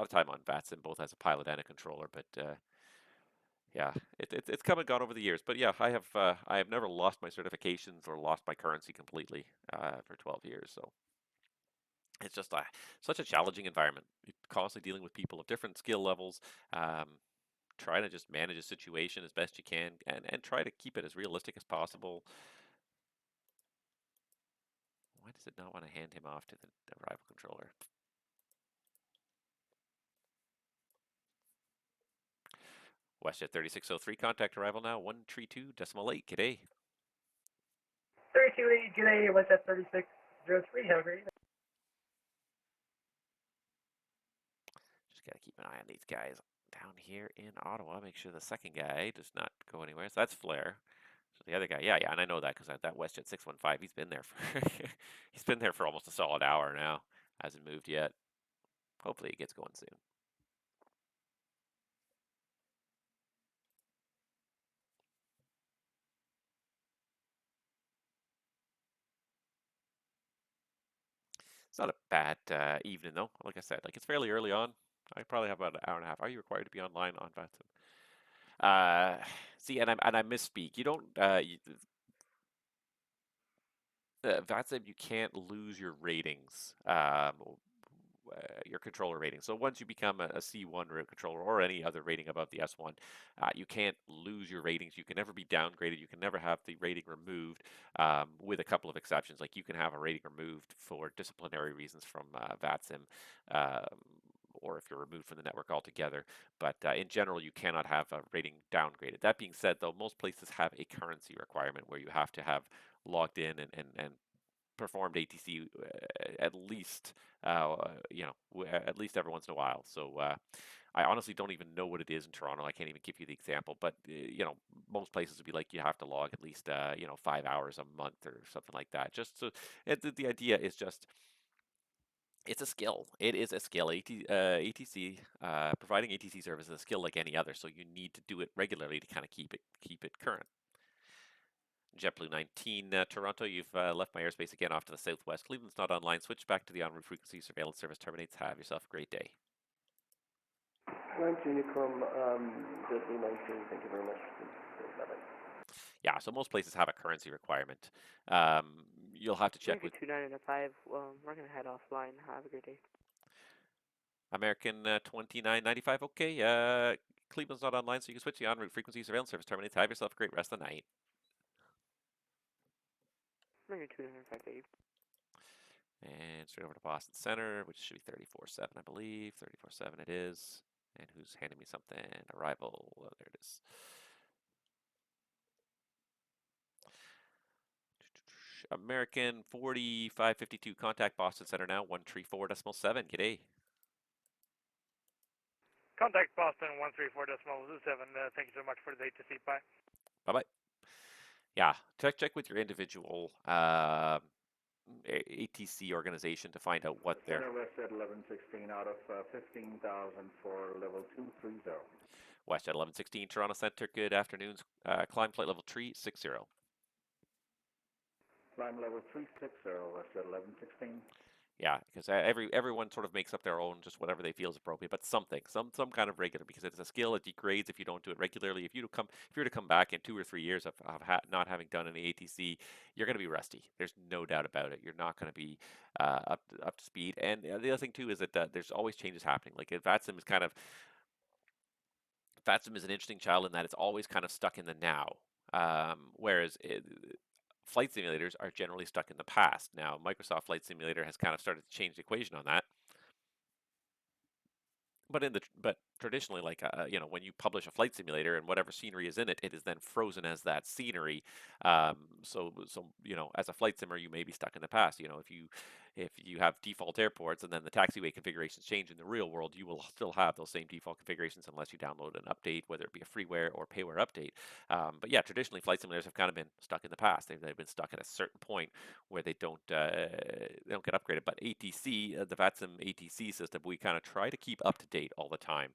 time on VATSIM, both as a pilot and a controller, but yeah, it's come and gone over the years. But yeah, I have never lost my certifications or lost my currency completely for 12 years. So it's just such a challenging environment. You're constantly dealing with people of different skill levels, trying to just manage a situation as best you can, and try to keep it as realistic as possible. Why does it not want to hand him off to the arrival controller? WestJet 3603, contact arrival now, 132.8, g'day. 328, g'day, WestJet 3603, have a great evening. Just gotta keep an eye on these guys down here in Ottawa. Make sure the second guy does not go anywhere. So that's Flair. So the other guy, yeah, and I know that because that WestJet 615, he's been there for almost a solid hour now. Hasn't moved yet. Hopefully it gets going soon. It's not a bad evening though. Like I said, like it's fairly early on. I probably have about an hour and a half. Are you required to be online on VATSIM? See, and I misspeak. You don't. VATSIM, you can't lose your ratings. Your controller rating. So once you become a C1 controller or any other rating above the S1, you can't lose your ratings. You can never be downgraded. You can never have the rating removed, with a couple of exceptions. Like you can have a rating removed for disciplinary reasons from VATSIM, or if you're removed from the network altogether. But in general, you cannot have a rating downgraded. That being said, though, most places have a currency requirement where you have to have logged in and performed ATC at least at least every once in a while. So I honestly don't even know what it is in Toronto. I can't even give you the example, but most places would be like you have to log at least 5 hours a month or something like that. Just so the idea is just. It's a skill. It is a skill. ATC, providing ATC service is a skill like any other, so you need to do it regularly to kind of keep it current. JetBlue 19, Toronto, you've left my airspace again off to the southwest. Cleveland's not online. Switch back to the en route frequency. Surveillance service terminates. Have yourself a great day. 19 Unicom, JetBlue 19, thank you very much. Bye-bye. Yeah, so most places have a currency requirement. You'll have to check with 29 and a 5. We're gonna head offline. Have a great day. American 2995. Okay, Cleveland's not online, so you can switch the en route frequency. Surveillance service terminates. Have yourself a great rest of the night. American 2905, Dave. And straight over to Boston Center, which should be 34-7, I believe. 34-7 it is. And who's handing me something? Arrival. Oh, there it is. American 4552, contact Boston Center now, 134.7. G'day. Contact Boston 134.7. Thank you so much for the ATC. Bye. Bye-bye. Yeah, check with your individual ATC organization to find out what their... WestJet 1116 out of 15,000 for level 230. WestJet 1116, Toronto Center, good afternoon. Climb flight level 360. Climb level 360, WestJet 1116. Yeah, because everyone sort of makes up their own, just whatever they feel is appropriate, but something, some kind of regular, because it's a skill that degrades if you don't do it regularly. If you were to come back in 2 or 3 years of not having done any ATC, you're going to be rusty. There's no doubt about it. You're not going to be up to speed. And the other thing too is that there's always changes happening. Like VATSIM is an interesting child in that it's always kind of stuck in the now, whereas flight simulators are generally stuck in the past. Now, Microsoft Flight Simulator has kind of started to change the equation on that. But traditionally, like when you publish a flight simulator and whatever scenery is in it, it is then frozen as that scenery. So as a flight simmer, you may be stuck in the past. If you have default airports and then the taxiway configurations change in the real world, you will still have those same default configurations unless you download an update, whether it be a freeware or payware update. But yeah, traditionally, flight simulators have kind of been stuck in the past. They've been stuck at a certain point where they don't get upgraded. But ATC, the VATSIM ATC system, we kind of try to keep up to date all the time.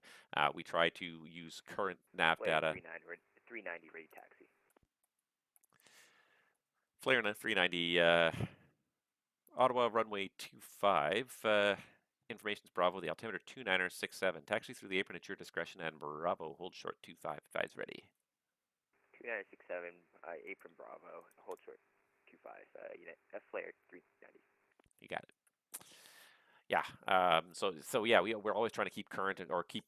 We try to use current nav data. 390 ready taxi. Flare 390, Ottawa runway 25. Information's Bravo, the altimeter 2967. Taxi through the apron at your discretion, and Bravo, hold short 25, advise ready. 2967, apron Bravo, hold short 25, unit Flare 390. You got it. Yeah. So yeah, we're always trying to keep current or keep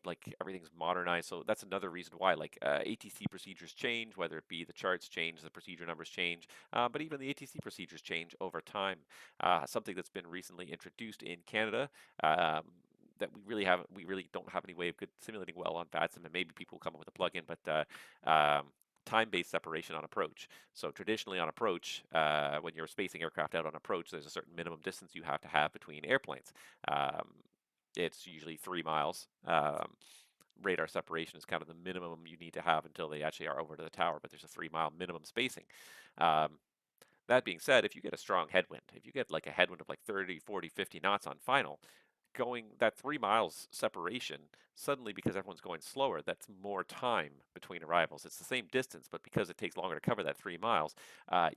like everything's modernized. So that's another reason why like ATC procedures change, whether it be the charts change, the procedure numbers change, but even the ATC procedures change over time. Something that's been recently introduced in Canada. That we really don't have any way of simulating well on VATSIM, and maybe people will come up with a plugin, but time-based separation on approach. So traditionally on approach, when you're spacing aircraft out on approach, there's a certain minimum distance you have to have between airplanes. It's usually 3 miles. Radar separation is kind of the minimum you need to have until they actually are over to the tower, but there's a 3-mile minimum spacing. That being said, if you get a strong headwind, if you get like a headwind of like 30, 40, 50 knots on final, going that 3 miles separation, suddenly because everyone's going slower, that's more time between arrivals. It's the same distance, but because it takes longer to cover that 3 miles,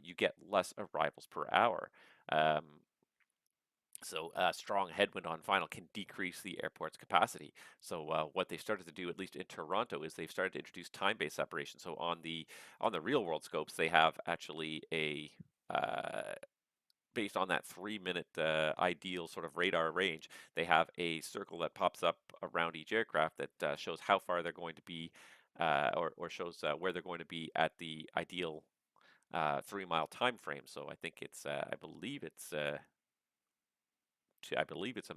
you get less arrivals per hour. So strong headwind on final can decrease the airport's capacity. So what they started to do, at least in Toronto, is they've started to introduce time-based separation. So on the real-world scopes, they have actually a based on that 3-minute ideal sort of radar range, they have a circle that pops up around each aircraft that shows how far they're going to be, or shows where they're going to be at the ideal 3-mile time frame. So I think it's, I believe it's a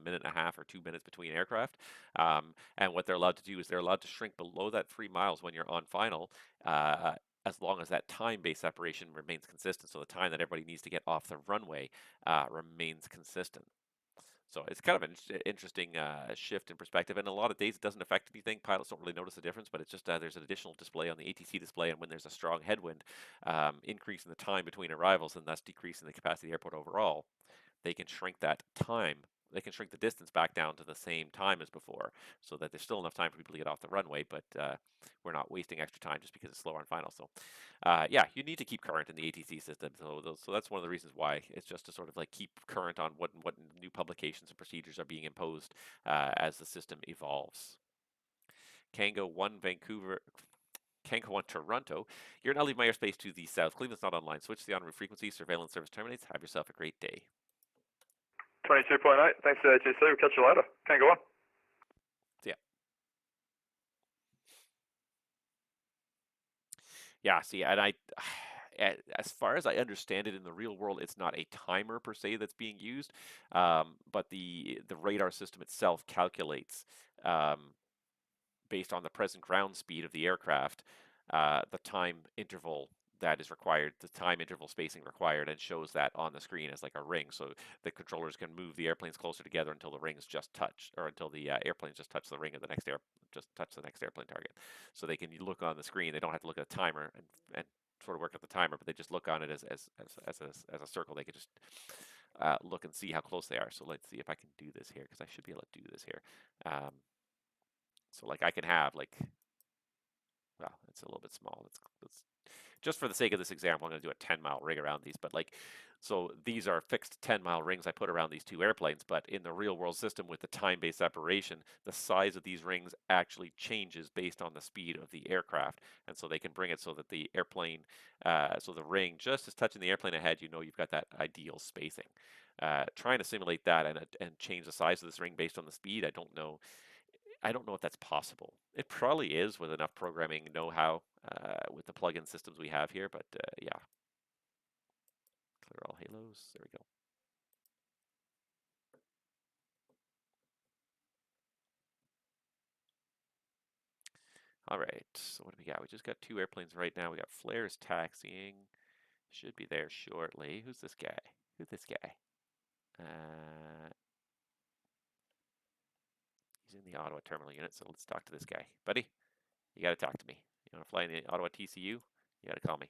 minute and a half or 2 minutes between aircraft. And what they're allowed to do is they're allowed to shrink below that 3 miles when you're on final, as long as that time-based separation remains consistent. So the time that everybody needs to get off the runway remains consistent. So it's kind of an interesting shift in perspective. And a lot of days it doesn't affect anything. Pilots don't really notice the difference, but it's just there's an additional display on the ATC display, and when there's a strong headwind, increasing the time between arrivals and thus decreasing the capacity of the airport overall, they can shrink that time. They can shrink the distance back down to the same time as before, so that there's still enough time for people to get off the runway, but we're not wasting extra time just because it's slower on final. So, yeah, you need to keep current in the ATC system. So that's one of the reasons why. It's just to sort of like keep current on what new publications and procedures are being imposed as the system evolves. Kango 1 Vancouver. Kango 1 Toronto. You're now leaving my airspace to the south. Cleveland's not online. Switch to the en route frequency. Surveillance service terminates. Have yourself a great day. 22.8. Thanks, JC. We'll catch you later. Can't go on. Yeah. Yeah, see, and as far as I understand it in the real world, it's not a timer per se that's being used, but the radar system itself calculates, based on the present ground speed of the aircraft, the time interval that is required, the time interval spacing required, and shows that on the screen as like a ring. So the controllers can move the airplanes closer together until the rings just touch, or until the airplanes just touch the ring of the next airplane target. So they can look on the screen. They don't have to look at a timer and sort of work at the timer, but they just look on it as a circle. They can just look and see how close they are. So let's see if I can do this here, because I should be able to do this here. So like I can have like, well, it's a little bit small. Let's just for the sake of this example, I'm going to do a 10-mile ring around these, but like, so these are fixed 10-mile rings I put around these two airplanes, but in the real world system with the time-based separation, the size of these rings actually changes based on the speed of the aircraft. And so they can bring it so that the airplane, so the ring just is touching the airplane ahead, you know you've got that ideal spacing. Trying to simulate that and change the size of this ring based on the speed, I don't know if that's possible. It probably is with enough programming know-how with the plug-in systems we have here, but yeah. Clear all halos. There we go. All right, so what do we got? We just got two airplanes right now. We got flares taxiing. Should be there shortly. Who's this guy? Who's this guy? He's in the Ottawa terminal unit, so let's talk to this guy. Buddy, you got to talk to me. You want to fly in the Ottawa TCU? You got to call me.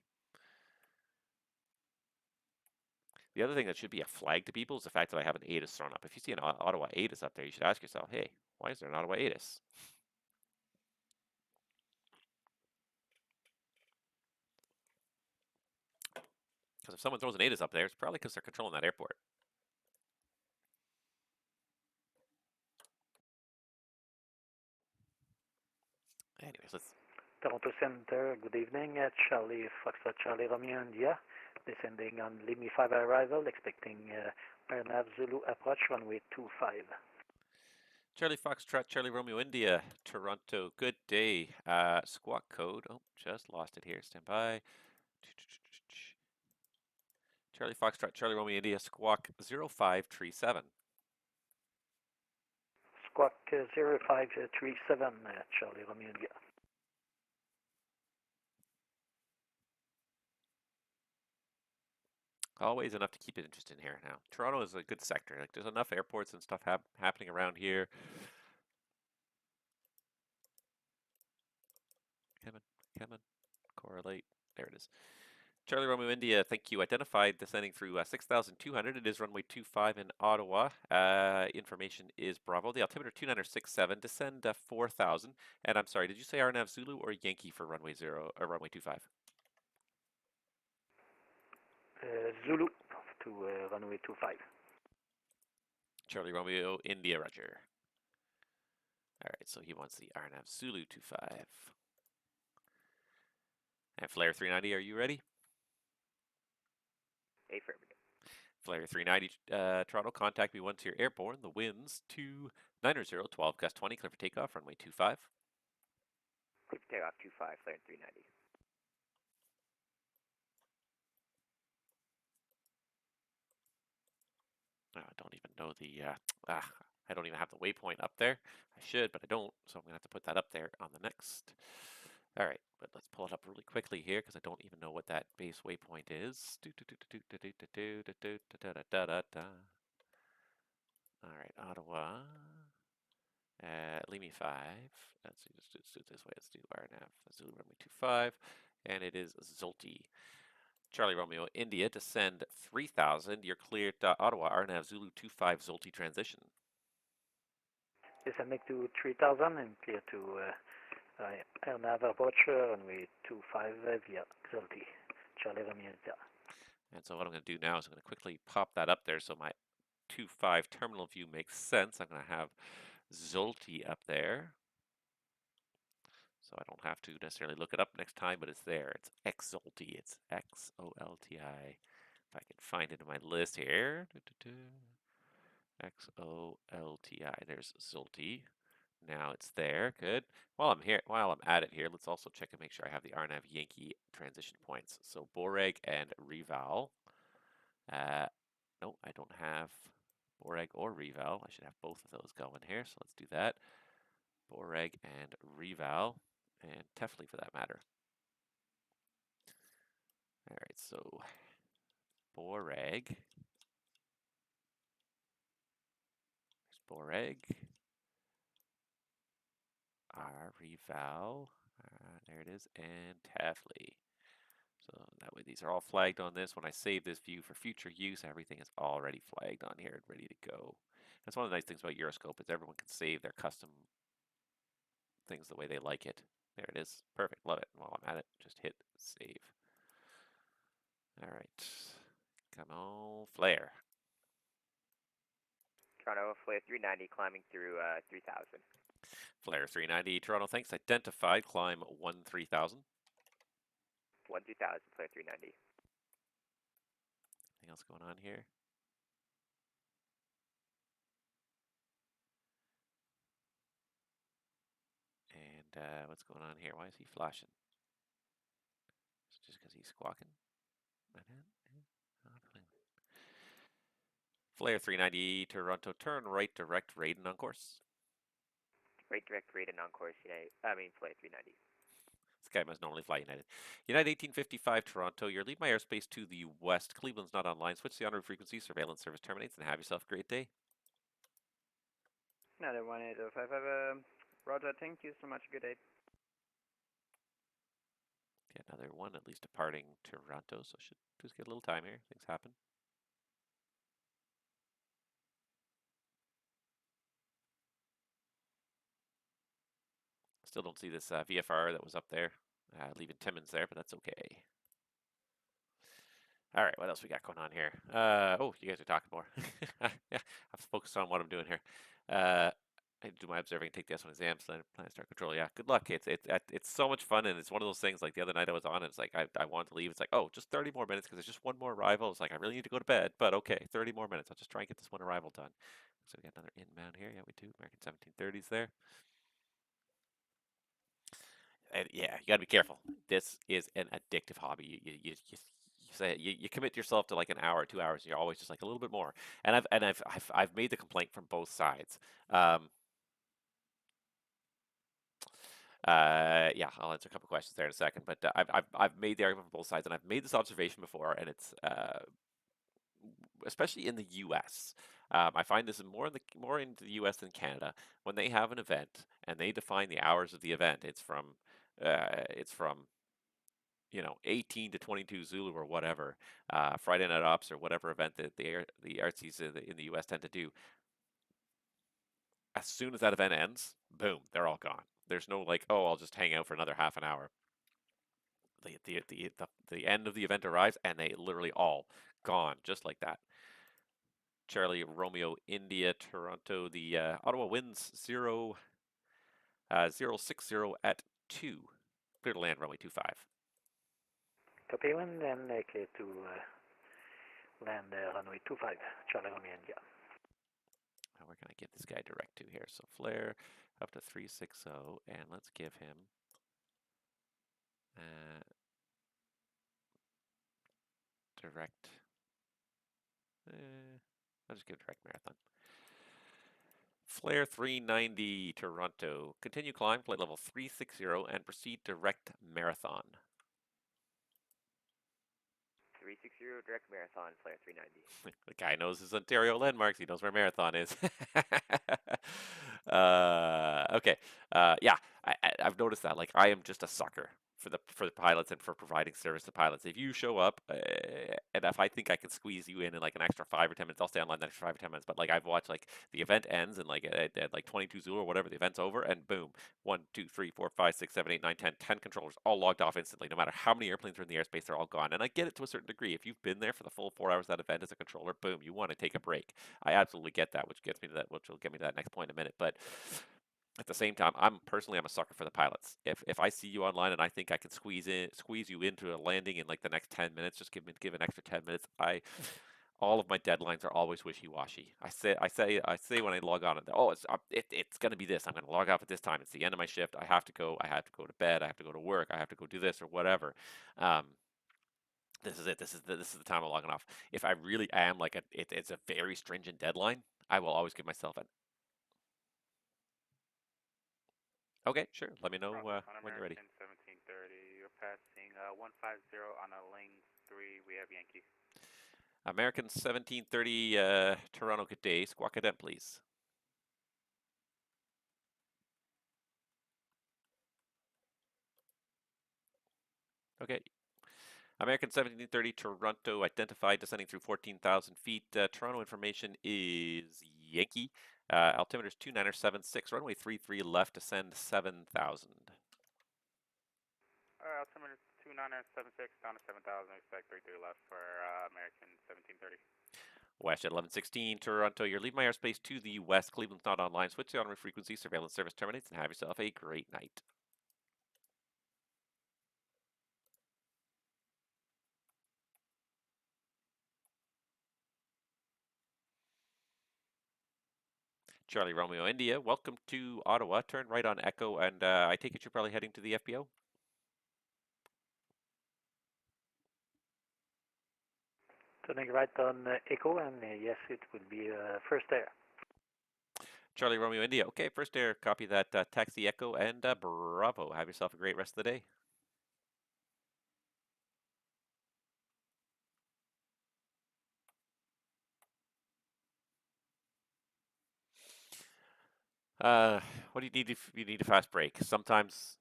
The other thing that should be a flag to people is the fact that I have an ATIS thrown up. If you see an Ottawa ATIS up there, you should ask yourself, hey, why is there an Ottawa ATIS? Because if someone throws an ATIS up there, it's probably because they're controlling that airport. Anyways, let's... Toronto Center, good evening. Charlie Foxtrot, Charlie Romeo India, descending on Lima 5 arrival, expecting Rnav Zulu approach, runway 25. Charlie Foxtrot, Charlie Romeo India, Toronto, good day. Squawk code, oh, just lost it here, stand by. Charlie Foxtrot, Charlie Romeo India, squawk 0537. Squawk 0537, Charlie Romeo India. Always enough to keep it interesting here now. Toronto is a good sector. Like, there's enough airports and stuff happening around here. Come on, correlate. There it is. Charlie Romeo India, thank you. Identified descending through 6,200. It is runway 25 in Ottawa. Information is Bravo. The altimeter 2967. Descend 4,000. And I'm sorry, did you say Rnav Zulu or Yankee for runway 0 or runway 25? Zulu to runway 25. Charlie Romeo India, roger. All right, so he wants the Rnav Zulu 25. And Flare 390, are you ready? Affirmative. Flare 390, Toronto, contact me once you're airborne. The winds 290, 12 gust 20, clear for takeoff, runway 25. Clear for takeoff 25, Flare 390. I don't even know the, I don't even have the waypoint up there. I should, but I don't, so I'm going to have to put that up there on the next. All right, but let's pull it up really quickly here because I don't even know what that base waypoint is. All right, Ottawa, Lima 5. Let's do it this way. Let's do Rnav Zulu runway 25, and it is Zolti. Charlie Romeo India, descend 3,000. You're cleared Ottawa, Rnav Zulu 25 Zolti transition. Descending to 3,000 and clear to Rnav approach, runway 25 via Zolti, Charlie Romeo India. And so what I'm going to do now is I'm going to quickly pop that up there so my 25 terminal view makes sense. I'm going to have Zolti up there. So I don't have to necessarily look it up next time, but it's there. It's X-Zolti. It's X-O-L-T-I. If I can find it in my list here. X-O-L-T-I. There's Zolti. Now it's there. Good. While I'm at it here, let's also check and make sure I have the Rnav Yankee transition points. So Boreg and Reval. No, I don't have Boreg or Reval. I should have both of those going here. So let's do that. Boreg and Reval, and Tefley for that matter. All right, so Boreg. There's Boreg. Reval. There it is, and Tefley. So that way these are all flagged on this. When I save this view for future use, everything is already flagged on here and ready to go. That's one of the nice things about Euroscope is everyone can save their custom things the way they like it. There it is. Perfect. Love it. While I'm at it, just hit save. All right. Come on, flare. Toronto, flare 390, climbing through 3000. Flare 390, Toronto, thanks. Identified, climb 3000. 3000, flare 390. Anything else going on here? And what's going on here? Why is he flashing? It's just because he's squawking. Flare 390, Toronto, turn right, direct, Raiden on course. Right direct, Raiden on course, United. Flare 390. This guy must normally fly United. United 1855, Toronto, you're leaving my airspace to the west. Cleveland's not online. Switch the en route frequency. Surveillance service terminates, and have yourself a great day. Another 18055. Roger, thank you so much. Good day. Yeah, another one at least departing Toronto, so should just get a little time here. Things happen. Still don't see this VFR that was up there, leaving Timmins there, but that's okay. All right, what else we got going on here? Oh, you guys are talking more. Yeah, I'm focused on what I'm doing here. I do my observing, take the S1 exams, then plan to start control. Yeah, good luck. It's so much fun, and it's one of those things. Like the other night I was on, and it's like I wanted to leave. It's like, oh, just 30 more minutes because there's just one more arrival. It's like I really need to go to bed, but okay, 30 more minutes. I'll just try and get this one arrival done. So we got another inbound here. Yeah, we do. American 1730s there. And yeah, you got to be careful. This is an addictive hobby. You commit yourself to like an hour, 2 hours, and you're always just like a little bit more. And I've made the complaint from both sides. Yeah, I'll answer a couple questions there in a second. But I've made the argument from both sides, and I've made this observation before, and it's especially in the U.S. I find this more in the U.S. than Canada. When they have an event and they define the hours of the event, it's from 18 to 22 Zulu or whatever, Friday Night Ops or whatever event that the artsies in the U.S. tend to do. As soon as that event ends, boom, they're all gone. There's no like, oh, I'll just hang out for another half an hour. The end of the event arrives and they literally all gone just like that. Charlie Romeo India Toronto. The Ottawa wins 060 at 2. Clear to land runway 25. Copy one, and clear to land runway 25, Charlie Romeo India. Now we're going to get this guy direct to here. So flare up to 360, and let's give him direct. I'll just give direct marathon. Flare 390 Toronto. Continue climb, flight level 360, and proceed direct marathon. 360 direct marathon, flare 390. The guy knows his Ontario landmarks. He knows where marathon is. Okay. Yeah, I've noticed that. Like, I am just a sucker for the pilots and for providing service to pilots. If you show up, and if I think I can squeeze you in like an extra 5 or 10 minutes, I'll stay online an extra 5 or 10 minutes. But like I've watched like the event ends and like at like 22 Zulu or whatever, the event's over, and boom, 1, 2, 3, 4, 5, 6, 7, 8, 9, 10 controllers all logged off instantly. No matter how many airplanes are in the airspace, they're all gone. And I get it to a certain degree. If you've been there for the full 4 hours of that event as a controller, boom, you want to take a break. I absolutely get that, which will get me to that next point in a minute. But at the same time, I'm a sucker for the pilots. If I see you online and I think I can squeeze you into a landing in like the next 10 minutes, just give an extra 10 minutes. All of my deadlines are always wishy-washy. I say when I log on, it's going to be this. I'm going to log off at this time. It's the end of my shift. I have to go to bed. I have to go to work. I have to go do this or whatever. This is it. This is the time I'm logging off. If I really am like it's a very stringent deadline, I will always give myself an. Okay, sure. Let me know when you're ready. 1730, you're passing 150 on a lane 3. We have Yankee. American 1730, Toronto, good day. Squawk cadet, please. Okay. American 1730, Toronto, identified, descending through 14,000 feet. Toronto information is Yankee. Altimeter is 2976, runway 33 left, descend 7,000. altimeter 2976 down to 7,000. Expect 33 left for American 1730. West at 1116, Toronto. You're leaving my airspace to the west. Cleveland's not online. Switch on frequency. Surveillance service terminates, and have yourself a great night. Charlie Romeo India, welcome to Ottawa. Turn right on Echo, and I take it you're probably heading to the FBO? Turning right on Echo, and yes, it will be first air. Charlie Romeo India. Okay, first air, copy that. Taxi Echo, and bravo. Have yourself a great rest of the day. What do you need if you need a fast break? Sometimes,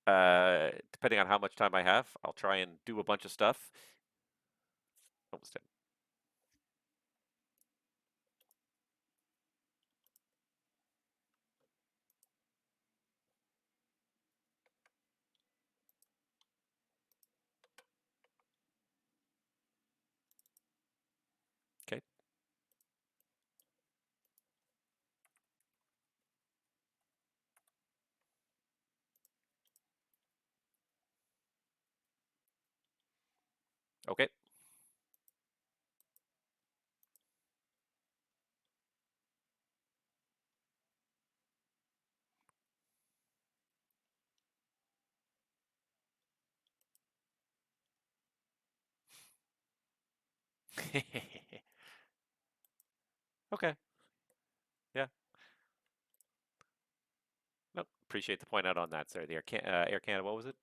depending on how much time I have, I'll try and do a bunch of stuff. Almost done. Okay. Okay. Okay. Yeah. No, appreciate the point out on that, sir. The Air Canada, what was it?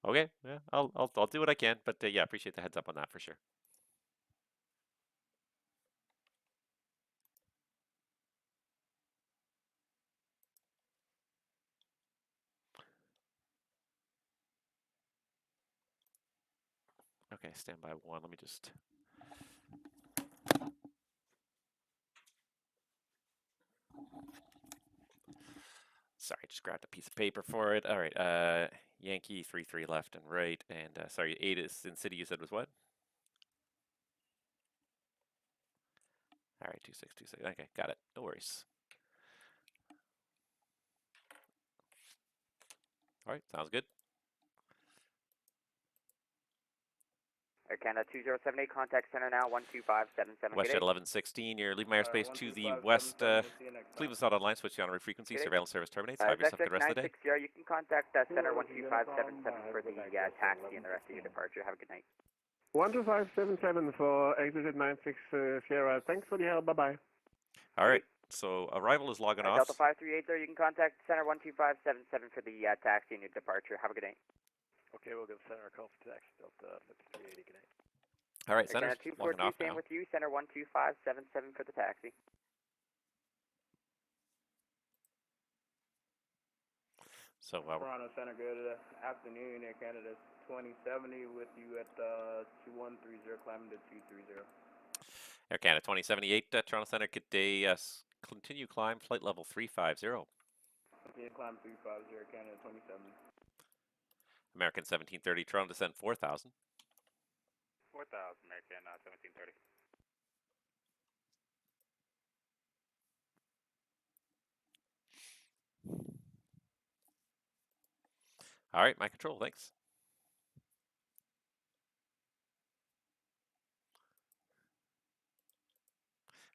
Okay, yeah, I'll do what I can, but yeah, appreciate the heads up on that for sure. Okay, standby one. Let me just. Sorry, just grabbed a piece of paper for it. All right, Yankee 3-3 left and right, and sorry, 8 is in city. You said was what? All right, 2626. Okay, got it. No worries. All right, sounds good. Air Canada 2078, contact center now 12577. West at 1116. You're leaving my airspace to the west. Cleveland's not online. Switch on frequency. Surveillance service terminates. Have yourself a good rest of the day. You can contact center 12577 for the taxi and the rest of your departure. Have a good night. 12577 for exit 96 Sierra. Thanks for the help. Bye-bye. All right. So arrival is logging off. Delta 538 there. You can contact center 12577 for the taxi and your departure. Have a good night. Okay, we'll give center a call for taxi, Delta 5380, good night. All right, center logging off same now. with you, center 12577 for the taxi. So, Toronto Center, good afternoon. Air Canada 2070 with you at 2130, climbing to 230. Air Canada 2078, Toronto Center, good day. Continue climb, flight level 350. Okay, climb 350, Air Canada 2070. American 1730, Toronto descend 4000. 4,000 American 1730. All right, my control, thanks.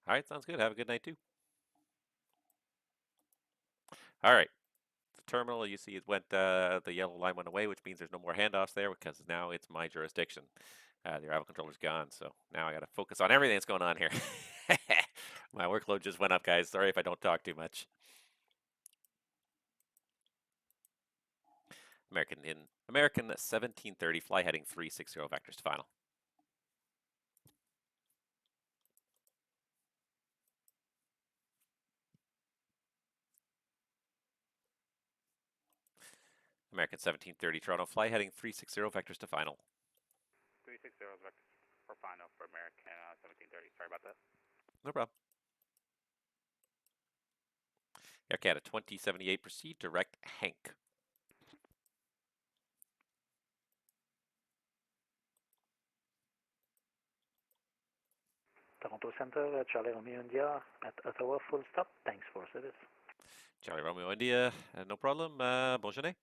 All right, sounds good. Have a good night too. All right. The terminal, you see it went, the yellow line went away, which means there's no more handoffs there because now it's my jurisdiction. The arrival controller's gone, so now I got to focus on everything that's going on here. My workload just went up, guys. Sorry if I don't talk too much. American 1730, fly heading 360 vectors to final. American 1730 Toronto, fly heading 360 vectors to final. 360 vectors for final for American 1730. Sorry about that. No problem. Air Canada 2078, proceed direct Hank. Toronto Center, Charlie Romeo India at Ottawa, full stop. Thanks for service. Charlie Romeo India, no problem. Bon journée.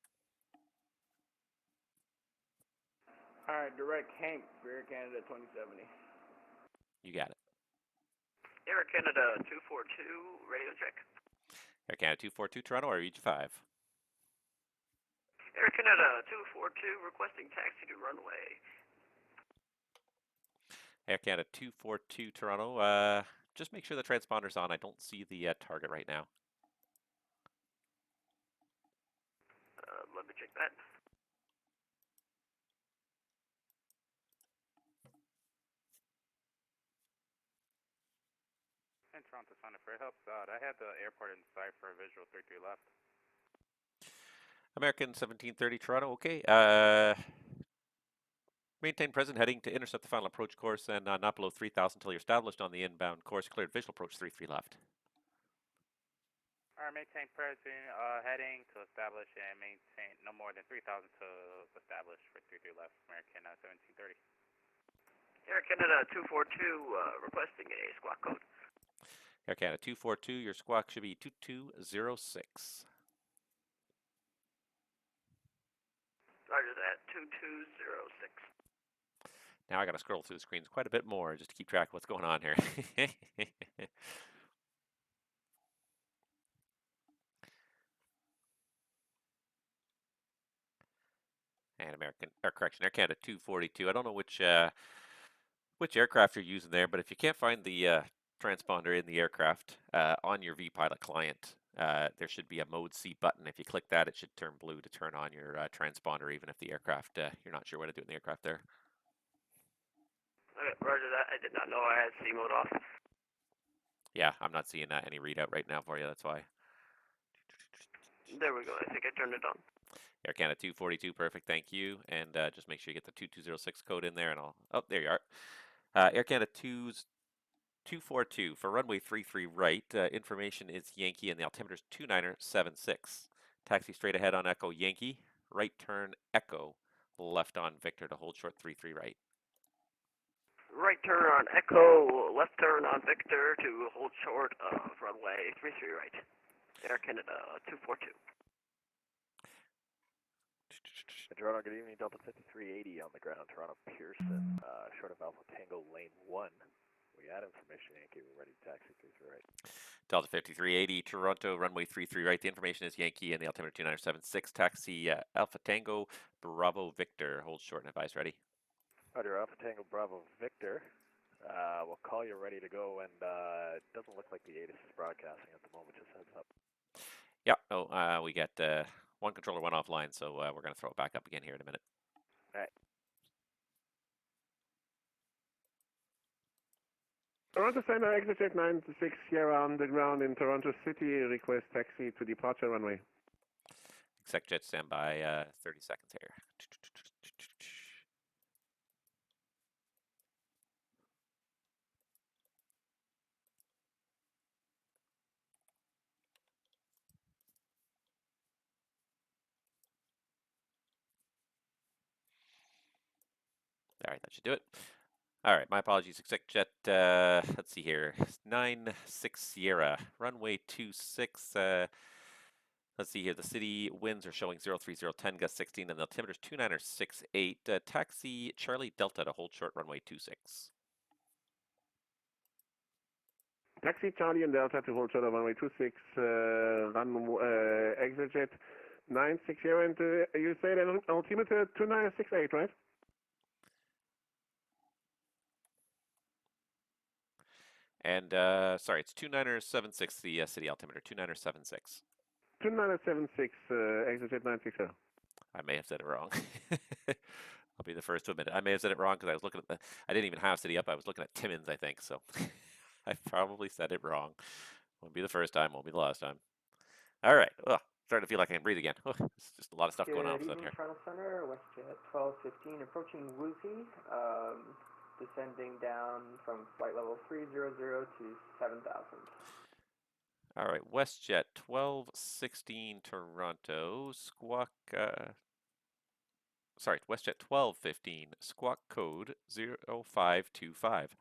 Alright, direct Hank for Air Canada 2070. You got it. Air Canada 242, radio check. Air Canada 242 Toronto, I reach 5. Air Canada 242, requesting taxi to runway. Air Canada 242 Toronto, just make sure the transponder's on. I don't see the target right now. Let me check that. And Toronto Center for helps out. I had the airport in sight for a visual 33 left. American 1730 Toronto, okay. Maintain present heading to intercept the final approach course and not below 3,000 until you're established on the inbound course. Cleared visual approach 33 left. Alright, maintain present heading to establish and maintain no more than 3,000 to establish for 33 left. American 1730. Air Canada 242, requesting a squawk code. Air Canada 242, your squawk should be 2206. Roger that, 2206. Now I got to scroll through the screens quite a bit more just to keep track of what's going on here. And Air Canada 242. I don't know which aircraft you're using there, but if you can't find the transponder in the aircraft on your vPilot client, there should be a Mode C button. If you click that, it should turn blue to turn on your transponder, even if the aircraft, you're not sure what to do in the aircraft there. Okay, roger that. I did not know I had C mode off. Yeah, I'm not seeing any readout right now for you, that's why. There we go. I think I turned it on. Air Canada 242, perfect, thank you. And just make sure you get the 2206 code in there, and oh, there you are. Air Canada 242 for runway 33 right. Information is Yankee, and the altimeter is 2976. Taxi straight ahead on Echo Yankee. Right turn Echo. Left on Victor to hold short 33 right. Right turn on Echo, left turn on Victor to hold short of runway 33 right. Air Canada 242. Toronto, good evening, Delta 5380 on the ground, Toronto Pearson, short of Alpha Tango Lane 1. We had information, Yankee, we're ready to taxi 33 right. Delta 5380, Toronto, runway 33 right. The information is Yankee and the altimeter 2976. Taxi Alpha Tango, Bravo Victor. Hold short and advise ready. Roger, Alpha Tango Bravo Victor. We'll call you ready to go, and it doesn't look like the ATIS is broadcasting at the moment, just heads up. Yeah, we got one controller, one offline, so we're going to throw it back up again here in a minute. All right. Toronto Center, exit jet 96 Sierra on the ground in Toronto City. Request taxi to departure runway. Exec jet standby, 30 seconds here. All right, that should do it. All right, my apologies. Exec jet, let's see here. 96 Sierra, runway 26. Let's see here. The city winds are showing 03010, gust 16, and the altimeter is 2968. Taxi Charlie Delta to hold short runway 26. Taxi Charlie and Delta to hold short of runway 26, exit jet 96 Sierra, and you say that altimeter 2968, right? And, sorry, it's 2976, the city altimeter, 2976. 2976, exit jet 960. I may have said it wrong. I'll be the first to admit it. I may have said it wrong because I was looking at I didn't even have city up. I was looking at Timmins, I think, so I probably said it wrong. Won't be the first time, won't be the last time. All right. Ugh. Starting to feel like I can breathe again. It's just a lot of stuff going on Good out evening, here. Toronto Center, WestJet 1215, approaching Woozy, descending down from flight level 300 to 7,000. All right, WestJet 1216 Toronto, squawk. Sorry, WestJet 1215, squawk code 0525.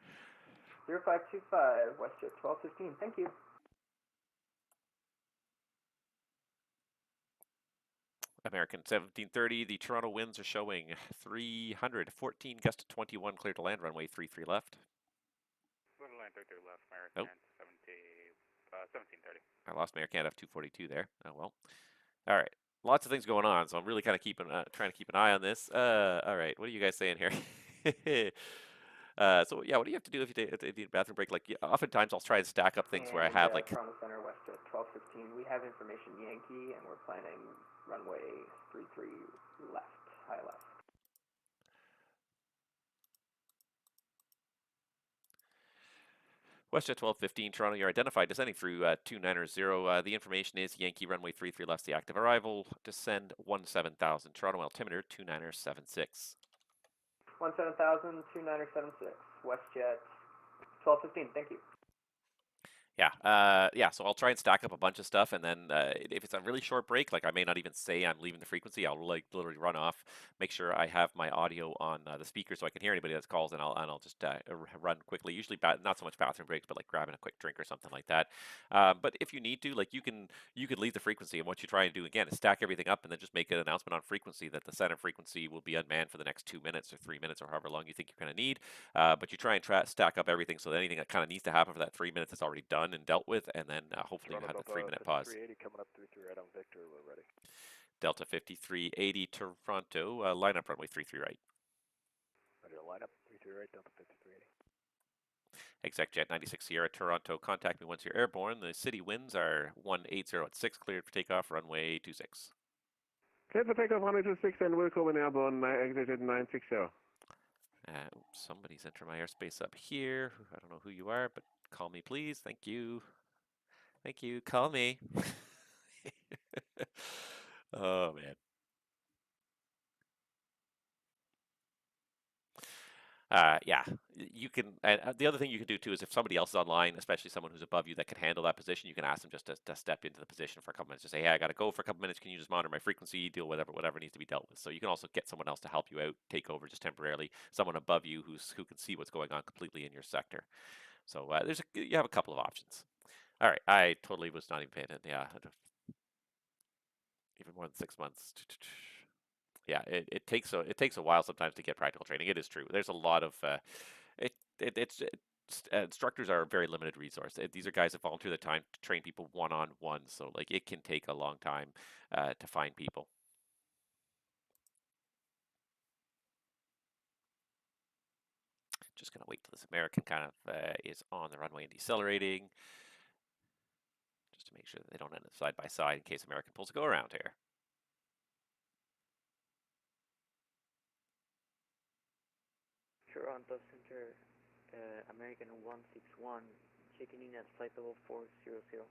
0525, WestJet 1215, thank you. American 1730, the Toronto winds are showing 314, gust to 21, clear to land, runway 33 left. Clear to land 33 left, American 1730. I lost my Air Canada F242 there. Oh well. All right. Lots of things going on, so I'm really kind of trying to keep an eye on this. All right. What are you guys saying here? So yeah, what do you have to do if you need a bathroom break? Like, oftentimes I'll try and stack up things where I have like. Toronto Center, WestJet 1215, we have information Yankee, and we're planning runway 33 left, high left. WestJet 1215, Toronto, you're identified descending through 290. The information is Yankee runway 33 left's the active arrival. Descend 17,000. Toronto altimeter 2976. 17,000, 2976, WestJet 1215, thank you. Yeah, so I'll try and stack up a bunch of stuff, and then if it's a really short break, like I may not even say I'm leaving the frequency. I'll like literally run off, make sure I have my audio on the speaker so I can hear anybody that calls, and I'll just run quickly. Usually, not so much bathroom breaks, but like grabbing a quick drink or something like that. But if you need to, like you can leave the frequency, and what you try and do again is stack everything up, and then just make an announcement on frequency that the center frequency will be unmanned for the next 2 minutes or 3 minutes or however long you think you're going to need. But you try and stack up everything so that anything that kind of needs to happen for that 3 minutes is already done and dealt with, and then hopefully you have the 3 minute pause. 5380 coming up 33 right on Victor, we're ready. Delta 5380 Toronto, line up runway 33 right. Ready to line up 33 right, Delta 5380. ExecJet 96 Sierra Toronto, contact me once you're airborne. The city winds are 180 at 6, cleared for takeoff, runway 26. Cleared for takeoff, runway 26, and welcome when airborne, ExecJet 960. Somebody's entering my airspace up here. I don't know who you are, but call me, please. Thank you. Thank you. Call me. Oh, man. Yeah, you can. And the other thing you can do too is if somebody else is online, especially someone who's above you that can handle that position, you can ask them just to step into the position for a couple minutes. Just say, hey, I got to go for a couple minutes. Can you just monitor my frequency, deal with whatever needs to be dealt with? So you can also get someone else to help you out, take over just temporarily. Someone above you who can see what's going on completely in your sector. So you have a couple of options. All right, I totally was not even paying attention. Yeah, even more than 6 months. Yeah, it takes a while sometimes to get practical training. It is true. There's a lot of instructors are a very limited resource. These are guys that volunteer the time to train people one-on-one, so like it can take a long time to find people. Just gonna wait till this American kind of is on the runway and decelerating, just to make sure that they don't end up side by side in case American pulls a go around here. Toronto Center, American 161, checking in at flight level 400.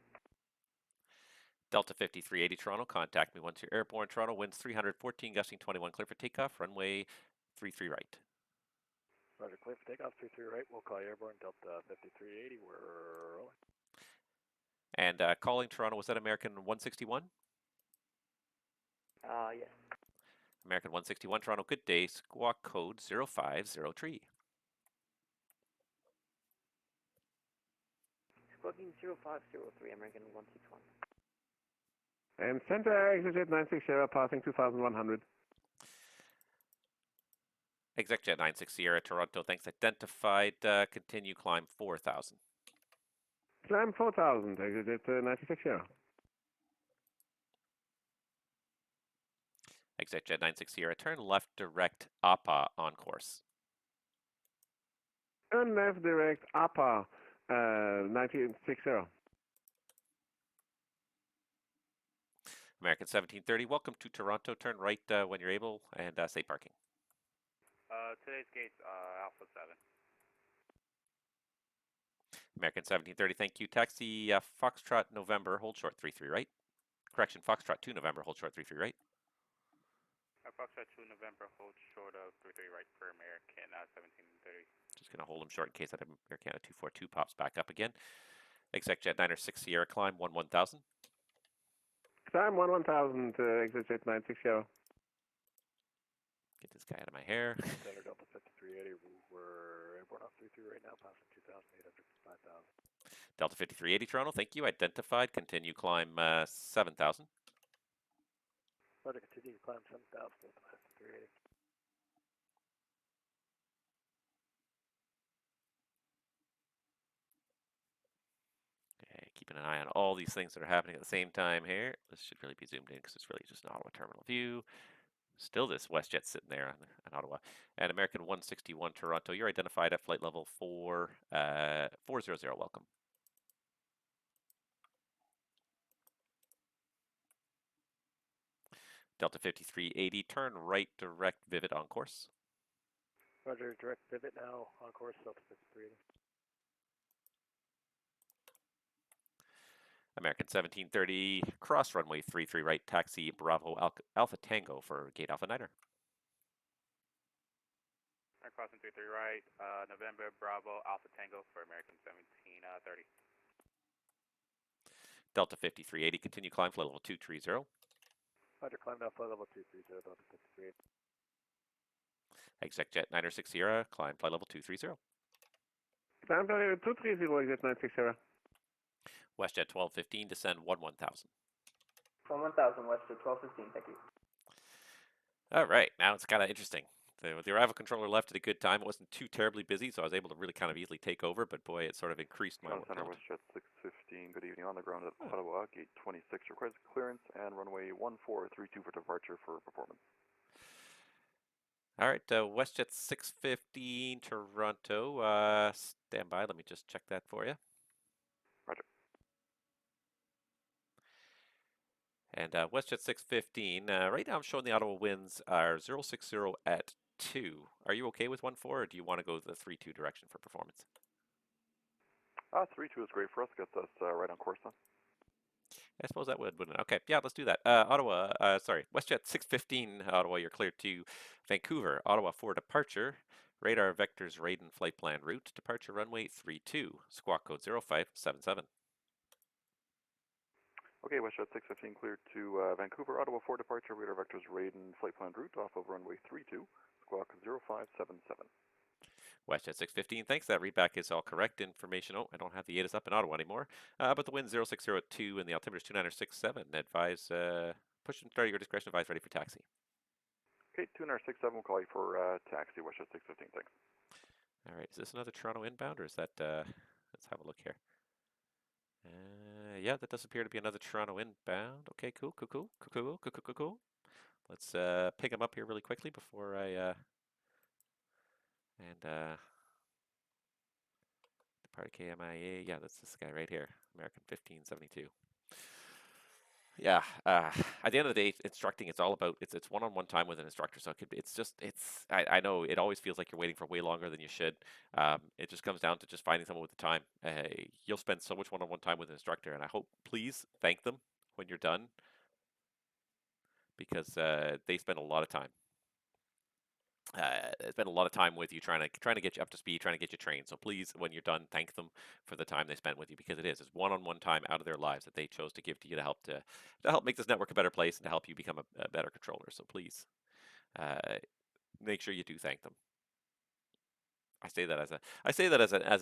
Delta 5380 Toronto, contact me once you're airborne. Toronto, winds 314, gusting 21, clear for takeoff, runway 33 right. Roger, clear for takeoff 33 right. We'll call you airborne, Delta 5380. We're rolling. And calling Toronto, was that American 161? Yes. American 161 Toronto, good day. Squawk code 0503. Squawking 0503, American 161. And center, ExecJet 960, passing 2,100. ExecJet 96 Sierra Toronto, thanks. Identified. Continue climb 4,000. Climb 4,000, ExecJet 96 Sierra. ExecJet 96 Sierra, turn left direct APA on course. Turn left direct APA 960. American 1730, welcome to Toronto. Turn right when you're able, and safe parking. Today's gate's Alpha 7. American 1730, thank you. Taxi Foxtrot November, hold short 33 right. Correction, Foxtrot 2 November, hold short 33 right. Foxtrot 2 November, hold short of 33 right for American 1730. Just going to hold him short in case that American 242 pops back up again. Exec Jet 906 Sierra, climb 1000. Climb 1000, exit jet 960. Get this guy out of my hair. Center Delta 5380, we're airborne off 33 right now, passing 2,800 to 5,000. Delta 5380 Toronto, thank you. Identified. Continue climb 7,000. Roger, continue to climb 7,000, Delta 5380. Okay, keeping an eye on all these things that are happening at the same time here. This should really be zoomed in because it's really just an Ottawa terminal view. Still this WestJet sitting there on Ottawa. And American 161 Toronto, you're identified at flight level 400, welcome. Delta 5380, turn right, direct, Vivid on course. Roger, direct pivot now, on course, Delta 5380. American 1730, cross runway 33 right, taxi Bravo Alpha Tango for gate Alpha Niner. Crossing 33 right, November Bravo Alpha Tango for American 1730. Delta 5380, continue climb flight level 230. Roger, climb now, flight level 230, Delta 5380. Exec Jet 906 Sierra, climb flight level 230. Climb flight level 230, exit 960. WestJet 1215, descend 1000. 1000, WestJet 1215, thank you. All right, now it's kind of interesting. The arrival controller left at a good time. It wasn't too terribly busy, so I was able to really kind of easily take over, but boy, it sort of increased my workload. Center WestJet 615, good evening. On the ground at Ottawa, gate 26 requires clearance and runway 1432 for departure for performance. All right, WestJet 615 Toronto, stand by. Let me just check that for you. Roger. And WestJet 615, right now I'm showing the Ottawa winds are 060 at 2. Are you okay with 14, or do you want to go the 32 direction for performance? 32 is great for us. Gets us right on course then. I suppose that would, wouldn't it? Okay, yeah, let's do that. WestJet 615, Ottawa, you're cleared to Vancouver. Ottawa for departure. Radar vectors Raiden flight plan route. Departure runway 32. Squawk code 0577. Okay, WestJet 615 cleared to Vancouver. Ottawa for departure. Radar vectors Raiden flight plan route off of runway 32. Squawk 0577. WestJet 615, thanks. That readback is all correct. Information, I don't have the ATIS up in Ottawa anymore. But the wind 060 at 2 and the altimeter is 2967. Advise, push and start at your discretion. Advise ready for taxi. Okay, 2967 will call you for taxi, WestJet 615, thanks. All right, is this another Toronto inbound, or is that, let's have a look here. Yeah, that does appear to be another Toronto inbound. Okay, cool. Let's pick him up here really quickly before I, depart KMIA. Yeah, that's this guy right here, American 1572. Yeah, at the end of the day, instructing, it's all about, it's one-on-one time with an instructor, so it could be, I know it always feels like you're waiting for way longer than you should. It just comes down to just finding someone with the time. You'll spend so much one-on-one time with an instructor, and I hope, please thank them when you're done, because they spend a lot of time. Spend a lot of time with you, trying to get you up to speed, trying to get you trained. So please, when you're done, thank them for the time they spent with you, because it's one-on-one time out of their lives that they chose to give to you to help make this network a better place and to help you become a better controller. So please, make sure you do thank them. I say that as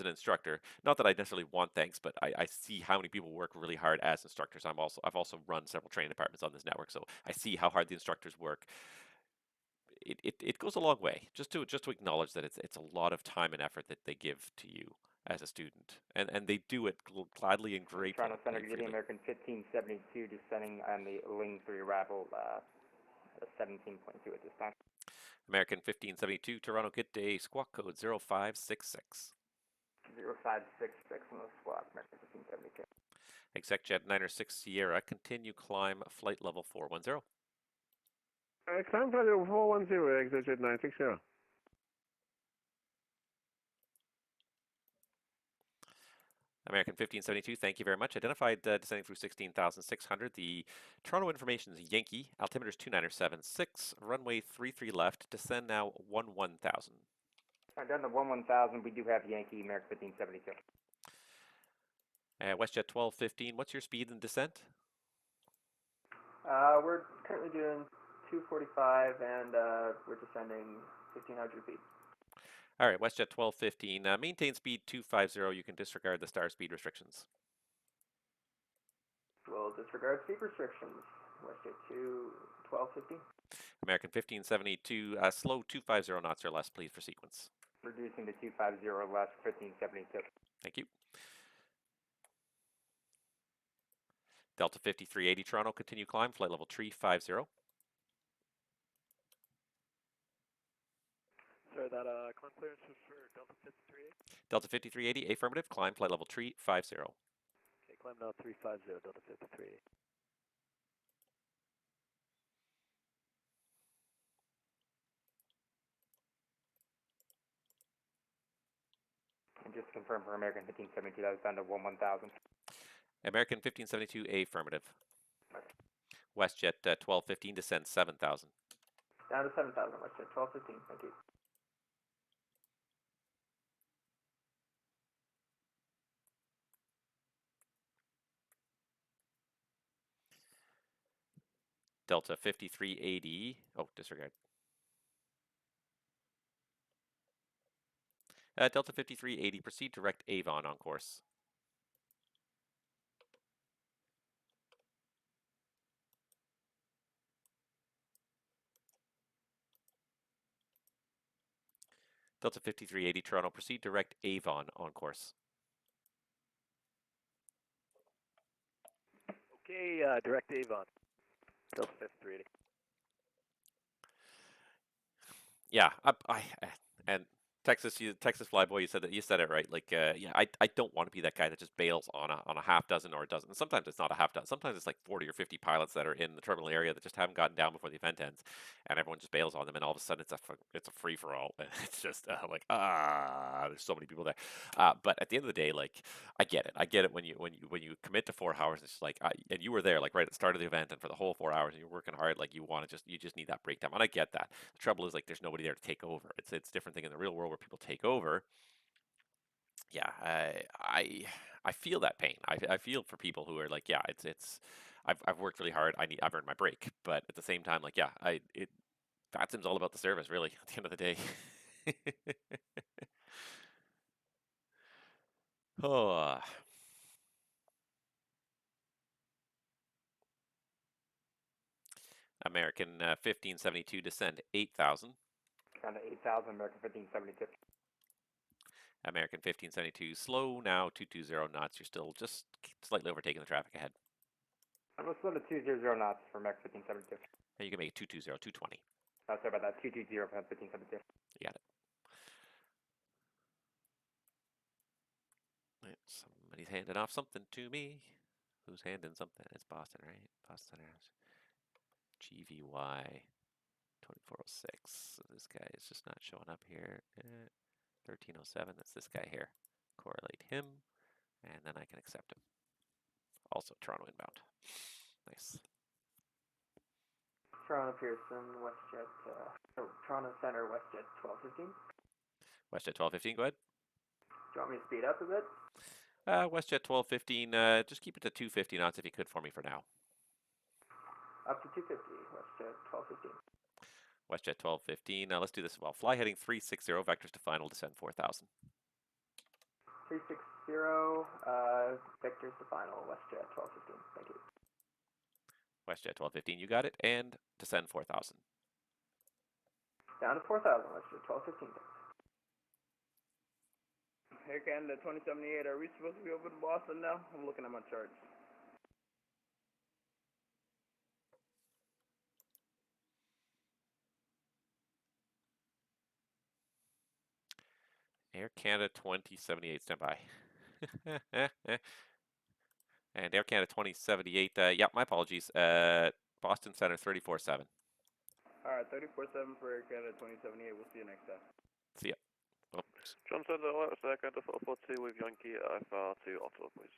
an instructor. Not that I necessarily want thanks, but I see how many people work really hard as instructors. I've also run several training departments on this network, so I see how hard the instructors work. It goes a long way just to acknowledge that it's a lot of time and effort that they give to you as a student, and they do it gladly and gratefully. Toronto Center, good evening, American 1572, descending on the Ling 3 arrival, 17.2 at this time. American 1572, Toronto, good day, squawk code 0566. 0566 on the squawk, American 1572. Exec Jet 906 Sierra, continue climb flight level 410. Climb flight level 410, exit jet 960. American 1572, thank you very much. Identified descending through 16,600. The Toronto information is Yankee. Altimeter is 2976. Runway 33 left. Descend now 11,000. Down to 11,000. We do have Yankee, American 1572. WestJet 1215. What's your speed and descent? We're currently doing 245 and we're descending 1,500 feet. All right, WestJet 1215. Maintain speed 250. You can disregard the star speed restrictions. We'll disregard speed restrictions. WestJet 1215. American 1572. Slow 250 knots or less, please, for sequence. Reducing to 250 or less, 1572. Thank you. Delta 5380 Toronto, continue climb, flight level 350. Sorry, that climb clearance is for Delta 5380? Delta 5380, affirmative, climb, flight level 350. Okay, climb now 350, Delta 5380. And just to confirm for American 1572, that was down to 11,000. American 1572, affirmative. WestJet 1215, descend 7,000. Down to 7,000, WestJet 1215, thank you. Delta 5380, oh, disregard. Delta 5380, proceed direct Avon on course. Delta 5380, Toronto, proceed direct Avon on course. Okay, direct Avon, Delta 5380. Yeah, and Texas Flyboy, you said it right. Like, yeah, I don't want to be that guy that just bails on a half dozen or a dozen. And sometimes it's not a half dozen. Sometimes it's like 40 or 50 pilots that are in the terminal area that just haven't gotten down before the event ends, and everyone just bails on them, and all of a sudden it's a free for all. It's just like there's so many people there. But at the end of the day, like I get it. I get it when you commit to 4 hours. It's like and you were there like right at the start of the event and for the whole 4 hours, and you're working hard. Like you just need that break time, and I get that. The trouble is like there's nobody there to take over. It's a different thing in the real world where people take over. Yeah, I feel that pain. I feel for people who are like, yeah, it's I've worked really hard. I've earned my break, but at the same time, like, yeah, FATSIM's all about the service, really. At the end of the day. Oh. American 1572, descend 8,000. Down to 8,000, American 1572. American 1572, slow now 220 knots. You're still just slightly overtaking the traffic ahead. I'm going to slow to 200 knots for American 1572. And you can make it 220, 220. Oh, sorry about that, 220 for 1572. You got it. Right, somebody's handing off something to me. Who's handing something? It's Boston, right? Boston Center. GVY 2406. So this guy is just not showing up here. 1307. That's this guy here. Correlate him, and then I can accept him. Also Toronto inbound. Nice. Toronto Pearson, WestJet, Toronto Center, WestJet 1215. WestJet 1215, go ahead. Do you want me to speed up a bit? WestJet 1215, just keep it to 250 knots if you could for me for now. Up to 250, WestJet 1215. WestJet 1215, let's do this as well. Fly heading 360, vectors to final, descend 4,000. 360, vectors to final, WestJet 1215, thank you. WestJet 1215, you got it, and descend 4,000. Down to 4,000, WestJet 1215, thanks. Air Canada 2078, are we supposed to be over to Boston now? I'm looking at my charts. Air Canada 2078, stand by. And Air Canada 2078, yeah, my apologies. Boston Center 347. Alright, 347 for Air Canada 2078. We'll see you next time. See ya. Oops. John said that last second to 442 with Yankee IFR to Ottawa, please.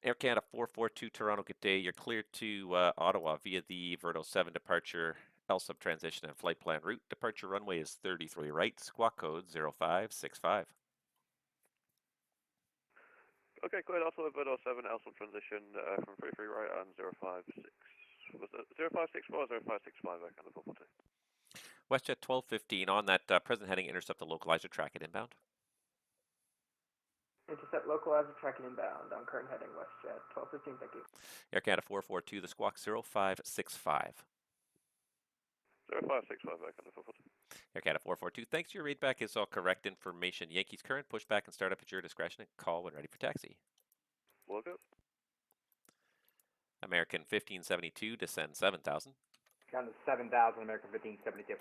Air Canada 442 Toronto, good day. You're cleared to Ottawa via the Verto 7 departure, LSUB transition and flight plan route. Departure runway is 33 right, squawk code 0565. Okay, cleared Ottawa Verto 7 LSUB transition from 33 right and 056. Was it 0564 or 0565 Air Canada 442? WestJet 1215 on that present heading, intercept the localizer, track it inbound. Intercept localizer, tracking inbound on current heading WestJet 1215, thank you. Air Canada 442, the squawk 0565. 0565 Air Canada 442. Air Canada 442, thanks to your readback is all correct information. Yankees current, pushback and startup at your discretion and call when ready for taxi. Look up. American 1572, descend 7000. Down to 7,000, American 1572.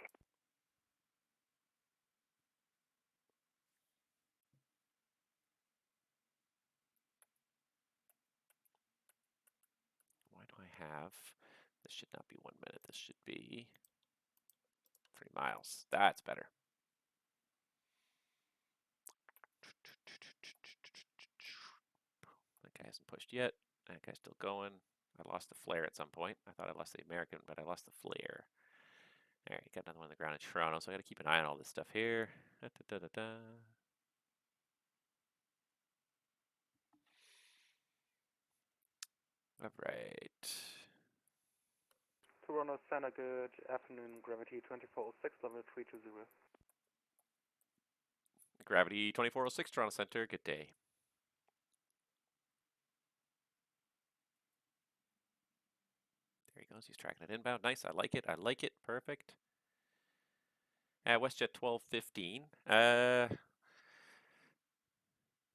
Why do I have, this should not be 1 minute, this should be 3 miles. That's better. That guy hasn't pushed yet. That guy's still going. I lost the flare at some point. I thought I lost the American, but I lost the flare. All right, got another one on the ground in Toronto, so I got to keep an eye on all this stuff here. Da, da, da, da. All right. Toronto Center, good afternoon. Gravity 2406, level 320. Gravity 2406, Toronto Center, good day. There he goes, he's tracking it inbound. Nice, I like it, perfect. WestJet 1215.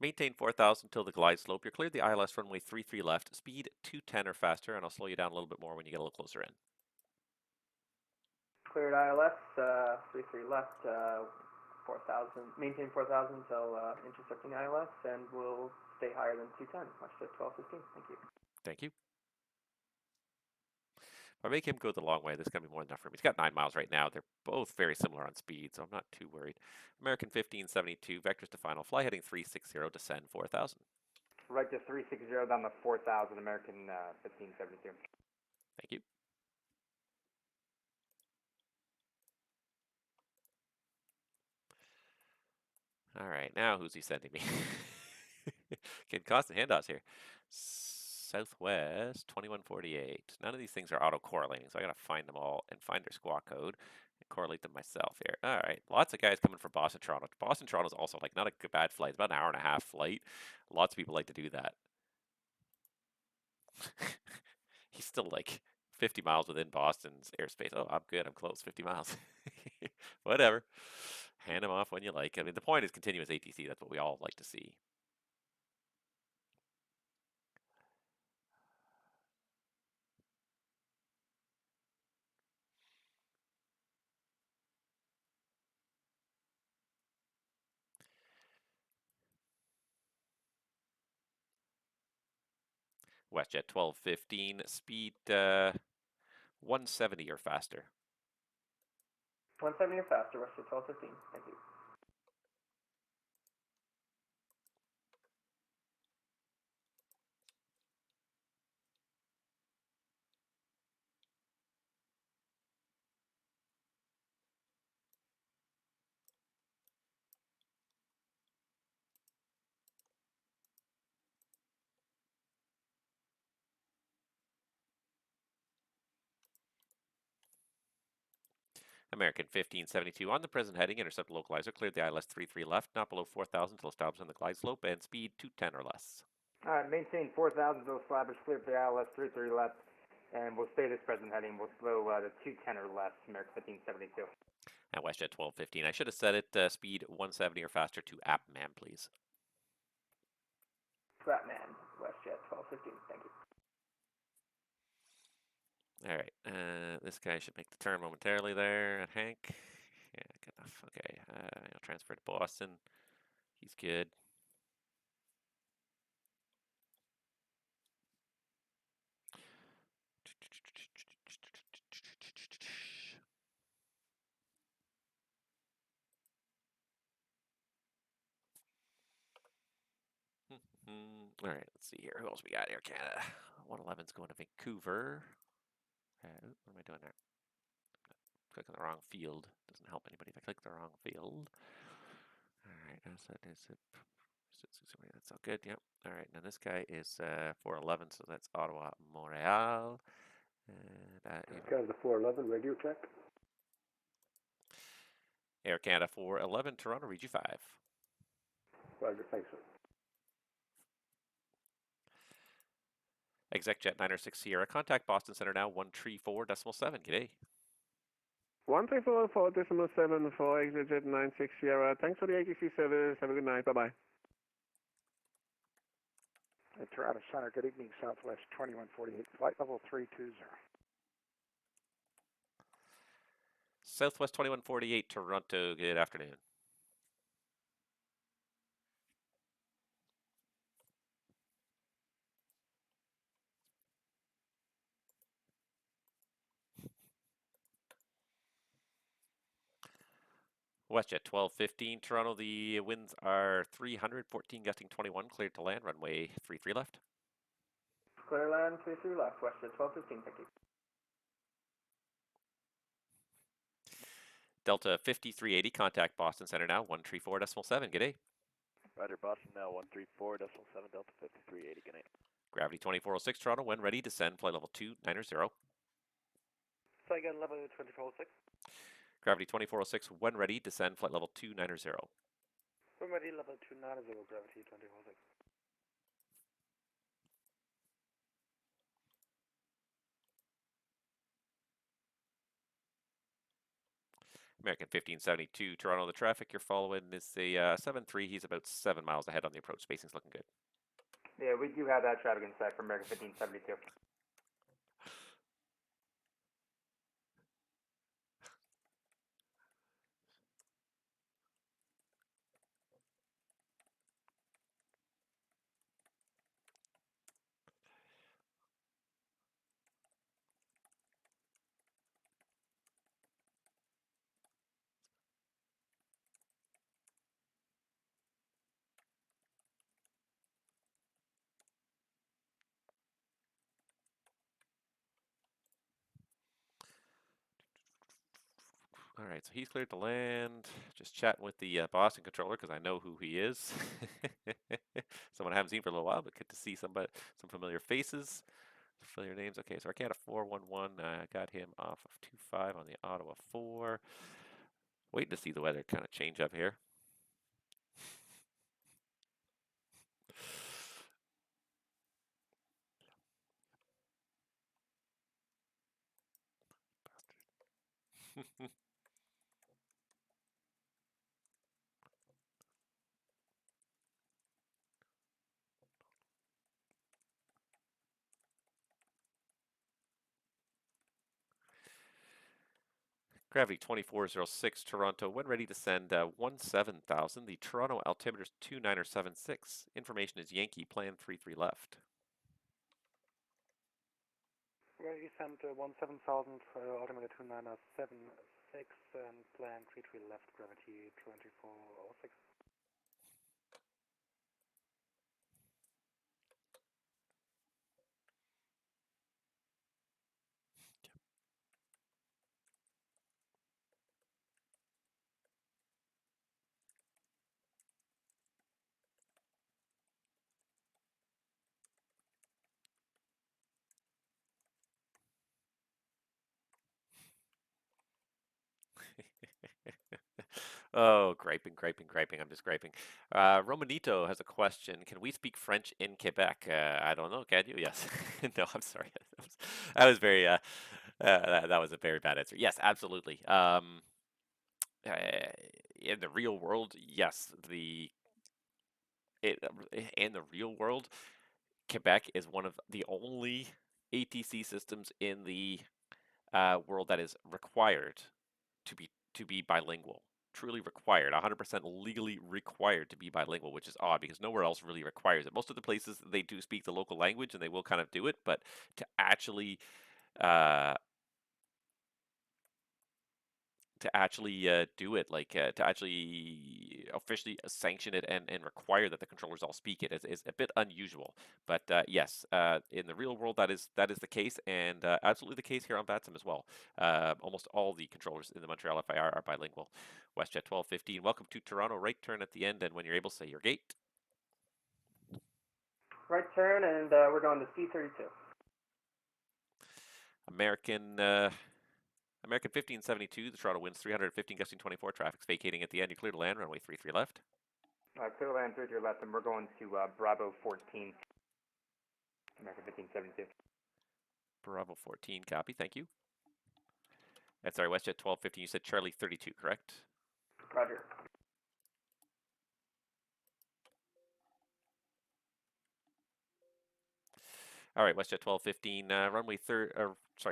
Maintain 4,000 till the glide slope. You're cleared the ILS runway 33 left, speed 210 or faster, and I'll slow you down a little bit more when you get a little closer in. Cleared ILS, 33 left, 4,000, maintain 4,000 until intercepting ILS, and we'll stay higher than 210, WestJet 1215, thank you. Thank you. If I make him go the long way, this is going to be more than enough for him. He's got 9 miles right now. They're both very similar on speed, so I'm not too worried. American 1572, vectors to final, fly heading 360, descend 4,000. Right to 360, down to 4,000, American 1572. Thank you. All right, now who's he sending me? Getting constant handoffs here. Southwest 2148. None of these things are auto-correlating, so I gotta find them all and find their squawk code and correlate them myself here. All right, lots of guys coming from Boston, Toronto. Boston, Toronto is also like not a bad flight. It's about an hour and a half flight. Lots of people like to do that. He's still like 50 miles within Boston's airspace. Oh, I'm good. I'm close. 50 miles. Whatever. Hand them off when you like. I mean, the point is continuous ATC. That's what we all like to see. WestJet 1215, speed 170 or faster. 170 or faster, WestJet 1215, thank you. American 1572 on the present heading, intercept localizer, cleared the ILS 33 left, not below 4,000 till established on the glide slope, and speed 210 or less. Alright, maintain 4,000 till established, clear for the ILS 33 left, and we'll stay this present heading. We'll slow to 210 or less, American 1572. And WestJet 1215, I should have said it, speed 170 or faster to AppMan, please. Flatman, WestJet 1215, thank you. All right, this guy should make the turn momentarily there. Hank, yeah, good enough. Okay, I'll transfer to Boston. He's good. All right, let's see here. Who else we got? Air Canada. 111's going to Vancouver. What am I doing there? Clicking the wrong field. Doesn't help anybody if I click the wrong field. All right, that's all good. Yep. All right, now this guy is 411, so that's Ottawa, Montreal. Air Canada 411, radio check. Air Canada 411, Toronto, read you 5. Roger, thanks, sir. ExecJet 906 Sierra, contact Boston Center now, 134.7. G'day. 134.7 for ExecJet 96 Sierra. Thanks for the ATC service. Have a good night. Bye-bye. Toronto Center, good evening, Southwest 2148, flight level 320. Southwest 2148, Toronto, good afternoon. WestJet 1215, Toronto, the winds are 300, 14 gusting 21, cleared to land, runway 33 left. Clear land, 33 left, WestJet 1215, thank you. Delta 5380, contact Boston Center now, 134.7. G'day. Roger, Boston now, 134.7, Delta 5380, good night. Gravity 2406, Toronto, when ready, descend, flight level 290. Saigon level 2406. Gravity 2406, when ready, descend, flight level 290. When ready, level 290, gravity 2406. American 1572, Toronto, the traffic you're following is a 7-3. He's about 7 miles ahead on the approach. Spacing's looking good. Yeah, we do have that traffic in sight for American 1572. All right, so he's cleared to land. Just chatting with the Boston controller because I know who he is. Someone I haven't seen for a little while, but good to see some familiar faces, familiar names. Okay, so Arcana 411, got him off of 25 on the Ottawa 4. Waiting to see the weather kind of change up here. Gravity 2406, Toronto, when ready to send 17,000. The Toronto altimeter is 2976. Information is Yankee, plan 33 left. Ready, send 17,000 for altimeter 2976 and plan 33 left, gravity 2406. Oh, griping. I'm just griping. Romanito has a question. Can we speak French in Quebec? I don't know. Can you? Yes. No, I'm sorry. That was very. That was a very bad answer. Yes, absolutely. In the real world, yes. In the real world, Quebec is one of the only ATC systems in the world that is required to be bilingual. Truly required, 100% legally required to be bilingual, which is odd because nowhere else really requires it. Most of the places they do speak the local language and they will kind of do it, but to actually to actually do it, like to actually officially sanction it and require that the controllers all speak it is a bit unusual. But yes, in the real world that is the case, and absolutely the case here on Batsum as well. Almost all the controllers in the Montreal FIR are bilingual. WestJet 1215, welcome to Toronto. Right turn at the end, and when you're able, say your gate. Right turn, and we're going to C32. American 1572, the Toronto winds 315, gusting 24, traffic's vacating at the end. You clear to land, runway 33 left. Clear land 33 left, and we're going to Bravo 14. American 1572. Bravo 14, copy, thank you. And sorry, WestJet 1215, you said Charlie 32, correct? Roger. All right, WestJet 1215,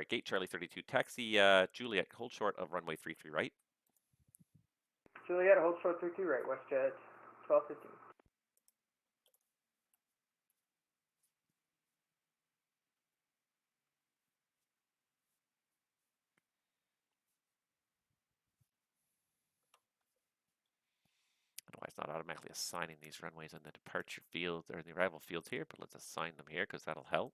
gate Charlie 32, taxi Juliet, hold short of runway 33 right. Juliet, hold short 32 right, WestJet 1215. I don't know why it's not automatically assigning these runways in the departure fields or in the arrival fields here, but let's assign them here because that'll help.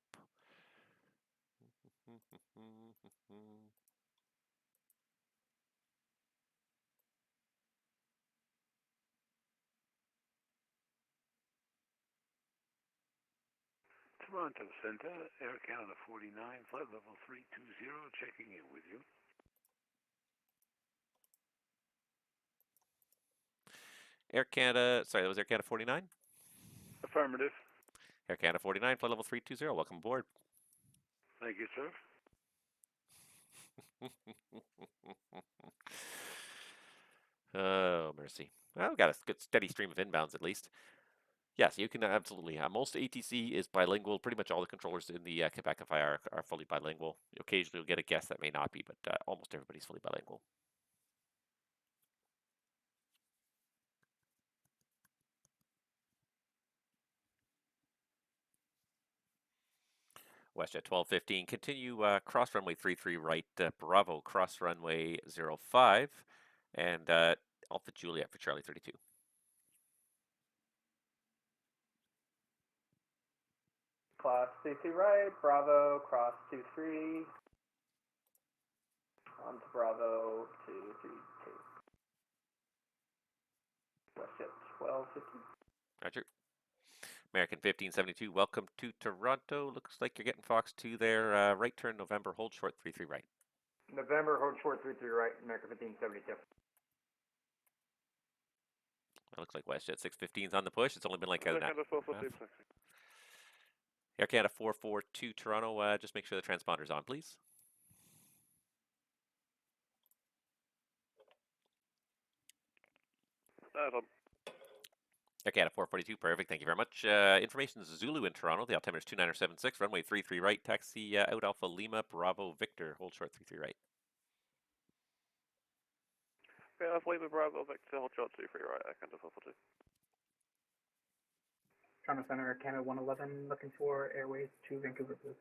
Toronto Center, Air Canada 49, flight level 320, checking in with you. Air Canada, sorry, that was Air Canada 49? Affirmative. Air Canada 49, flight level 320, welcome aboard. Thank you, sir. Oh, mercy. Well, we've got a good steady stream of inbounds at least. Yes, you can absolutely. Most ATC is bilingual. Pretty much all the controllers in the Quebec FIR are fully bilingual. Occasionally you'll get a guest that may not be, but almost everybody's fully bilingual. WestJet 1215, continue cross runway 33 right, Bravo, cross runway 05, and Alpha Juliet for Charlie 32. Class 23 right, Bravo, cross 23. On to Bravo 232. WestJet 1215. Roger. American 1572, welcome to Toronto. Looks like you're getting Fox 2 there. Right turn November, hold short 33 right. November, hold short 33 right, American 1572. It looks like WestJet 615's on the push. It's only been like Air a Canada 442, taxi. Air Canada 442 Toronto, just make sure the transponder's on, please. Air Canada 442, perfect, thank you very much. Information is Zulu in Toronto, the altimeter is 2976, runway 33 right, taxi out Alpha Lima, Bravo Victor, hold short 33 right. Okay, Alpha Lima, Bravo Victor, hold short 23 right, Air Canada 442. Toronto Center, Air Canada 111, looking for Airways to Vancouver, please.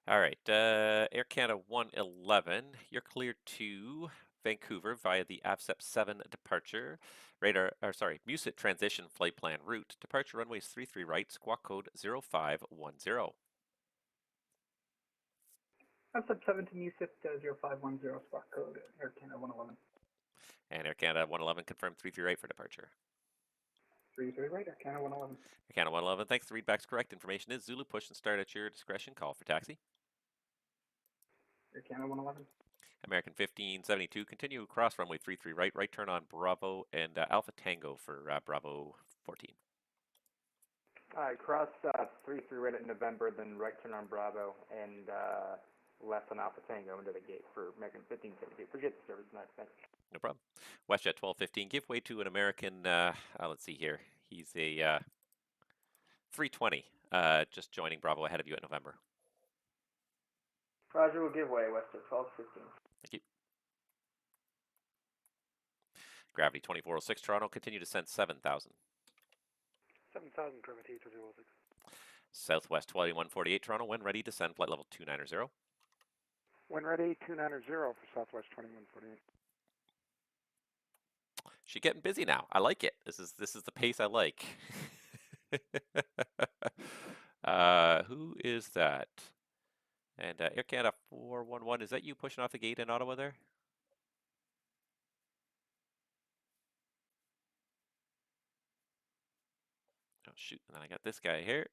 All right, Air Canada 111, you're cleared to Vancouver via the AFSEP 7 departure. MUSIT transition flight plan route. Departure runways 33 right, squawk code 0510. AFSEP 7 to MUSIT 0510, squawk code Air Canada 111. And Air Canada 111 confirmed 33 right for departure. 33 right, Air Canada 111. Air Canada 111, thanks. The readback's correct. Information is Zulu, push and start at your discretion. Call for taxi. Air Canada 111. American 1572, continue across runway 33 right, right turn on Bravo and Alpha Tango for Bravo 14. Alright, cross 33 right at November, then right turn on Bravo, and left on Alpha Tango into the gate for American 1572. Appreciate the service tonight, thanks. No problem. WestJet 1215, give way to an American, let's see here. He's a 320, just joining Bravo ahead of you at November. Roger, will give way, WestJet 1215. Thank you. Gravity 2406 Toronto, continue to descent 7,000. 7,000, Gravity 2406. Southwest 2148 Toronto, when ready, descend flight level 290. When ready, 290 for Southwest 2148. She's getting busy now. I like it. This is the pace I like. Who is that? And Air Canada 411, is that you pushing off the gate in Ottawa there? Oh shoot! And then I got this guy here.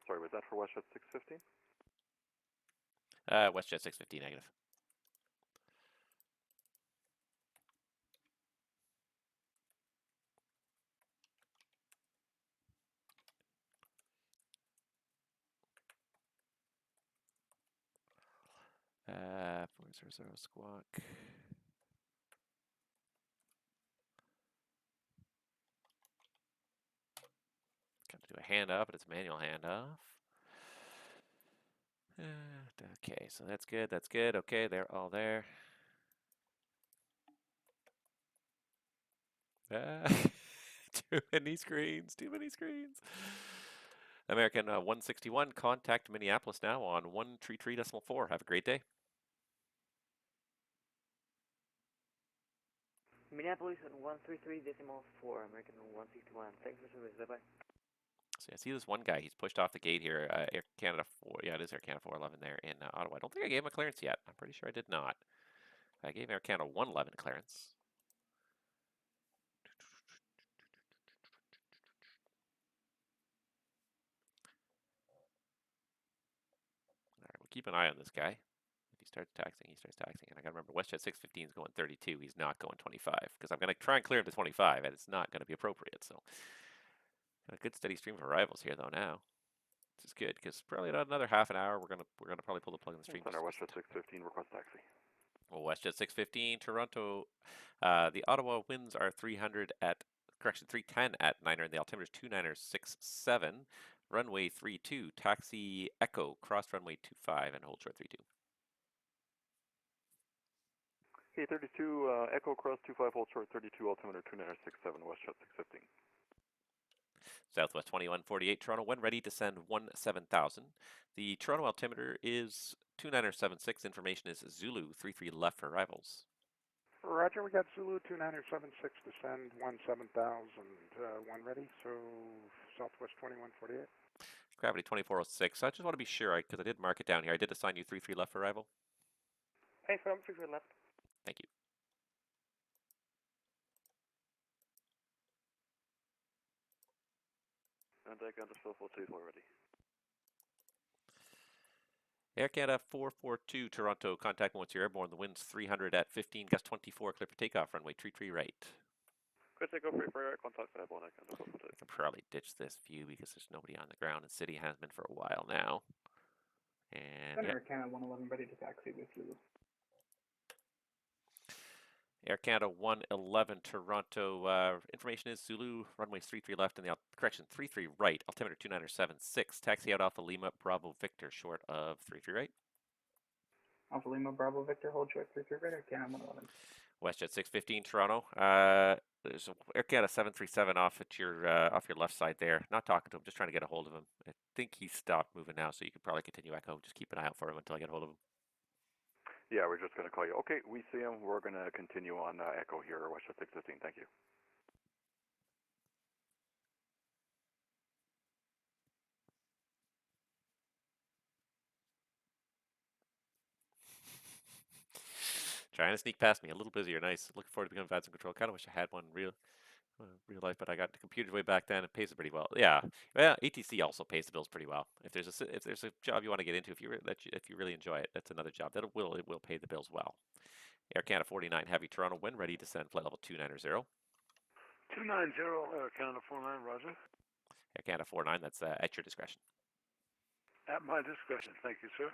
Sorry, was that for WestJet 615? WestJet 615 negative. Uh, 400 squawk. Got to do a handoff, but it's a manual handoff. Okay, so that's good. That's good. Okay, they're all there. Too many screens. Too many screens. American 161, contact Minneapolis now on 133.4. Have a great day. Minneapolis at 133.4, American 161. Thanks for service. Bye bye. So I see this one guy. He's pushed off the gate here. Air Canada 4. Yeah, it is Air Canada 411 there in Ottawa. I don't think I gave him a clearance yet. I'm pretty sure I did not. I gave Air Canada 111 clearance. All right, we'll keep an eye on this guy. If he starts taxing, he starts taxing. And I got to remember, WestJet 615 is going 32. He's not going 25 because I'm going to try and clear him to 25, and it's not going to be appropriate. So, a good steady stream of arrivals here though now. This is good because probably about another half an hour we're gonna probably pull the plug in the stream. Center WestJet 615, request taxi. Well, WestJet 615, Toronto. The Ottawa winds are 310 at 9er, and the altimeter is 29067. Runway 32, taxi Echo, cross runway 25, and hold short 32. Okay, 32, Echo cross 25, hold short 32, altimeter 29067, WestJet 615. Southwest 2148, Toronto, when ready, descend 17,000. The Toronto altimeter is 29076. Information is Zulu 33 left for arrivals. Roger, we got Zulu 29076, descend 17,000. When ready, so Southwest 2148. Gravity 2406. I just want to be sure, because I did mark it down here. I did assign you 33 left for arrival. Hey, from 33 left. Thank you. And I got the 442 already. Air Canada 442, Toronto, contact once you're airborne. The wind's 300 at 15, gust 24, clear for takeoff, runway 33 right. Chris, I go for air contact airborne, I can probably ditch this view because there's nobody on the ground, and City has been for a while now. And Center Canada 111 ready to taxi with Zulu. Air Canada 111, Toronto. Information is Zulu, runways 33 left, and the correction 33 right, altimeter 29076. Taxi out Alpha Lima, Bravo Victor, short of 33 right. Alpha Lima, Bravo Victor, hold short 33 right, Air Canada 111. WestJet 615, Toronto. There's Air Canada 737 off at your left side there. Not talking to him, just trying to get a hold of him. I think he's stopped moving now, so you could probably continue Echo. Just keep an eye out for him until I get a hold of him. Yeah, we're just going to call you. Okay, we see him. We're going to continue on Echo here, WestJet 615. Thank you. Trying to sneak past me. A little busier. Nice. Looking forward to becoming VADS in control. Kind of wish I had one real life, but I got the computer way back then. It pays it pretty well. Yeah. Well, ATC also pays the bills pretty well. If there's a job you want to get into, if you really enjoy it, that's another job that it will pay the bills well. Air Canada 49 Heavy, Toronto, when ready, descend flight level 290. 290, Air Canada 49, roger. Air Canada 49, that's at your discretion. At my discretion, thank you, sir.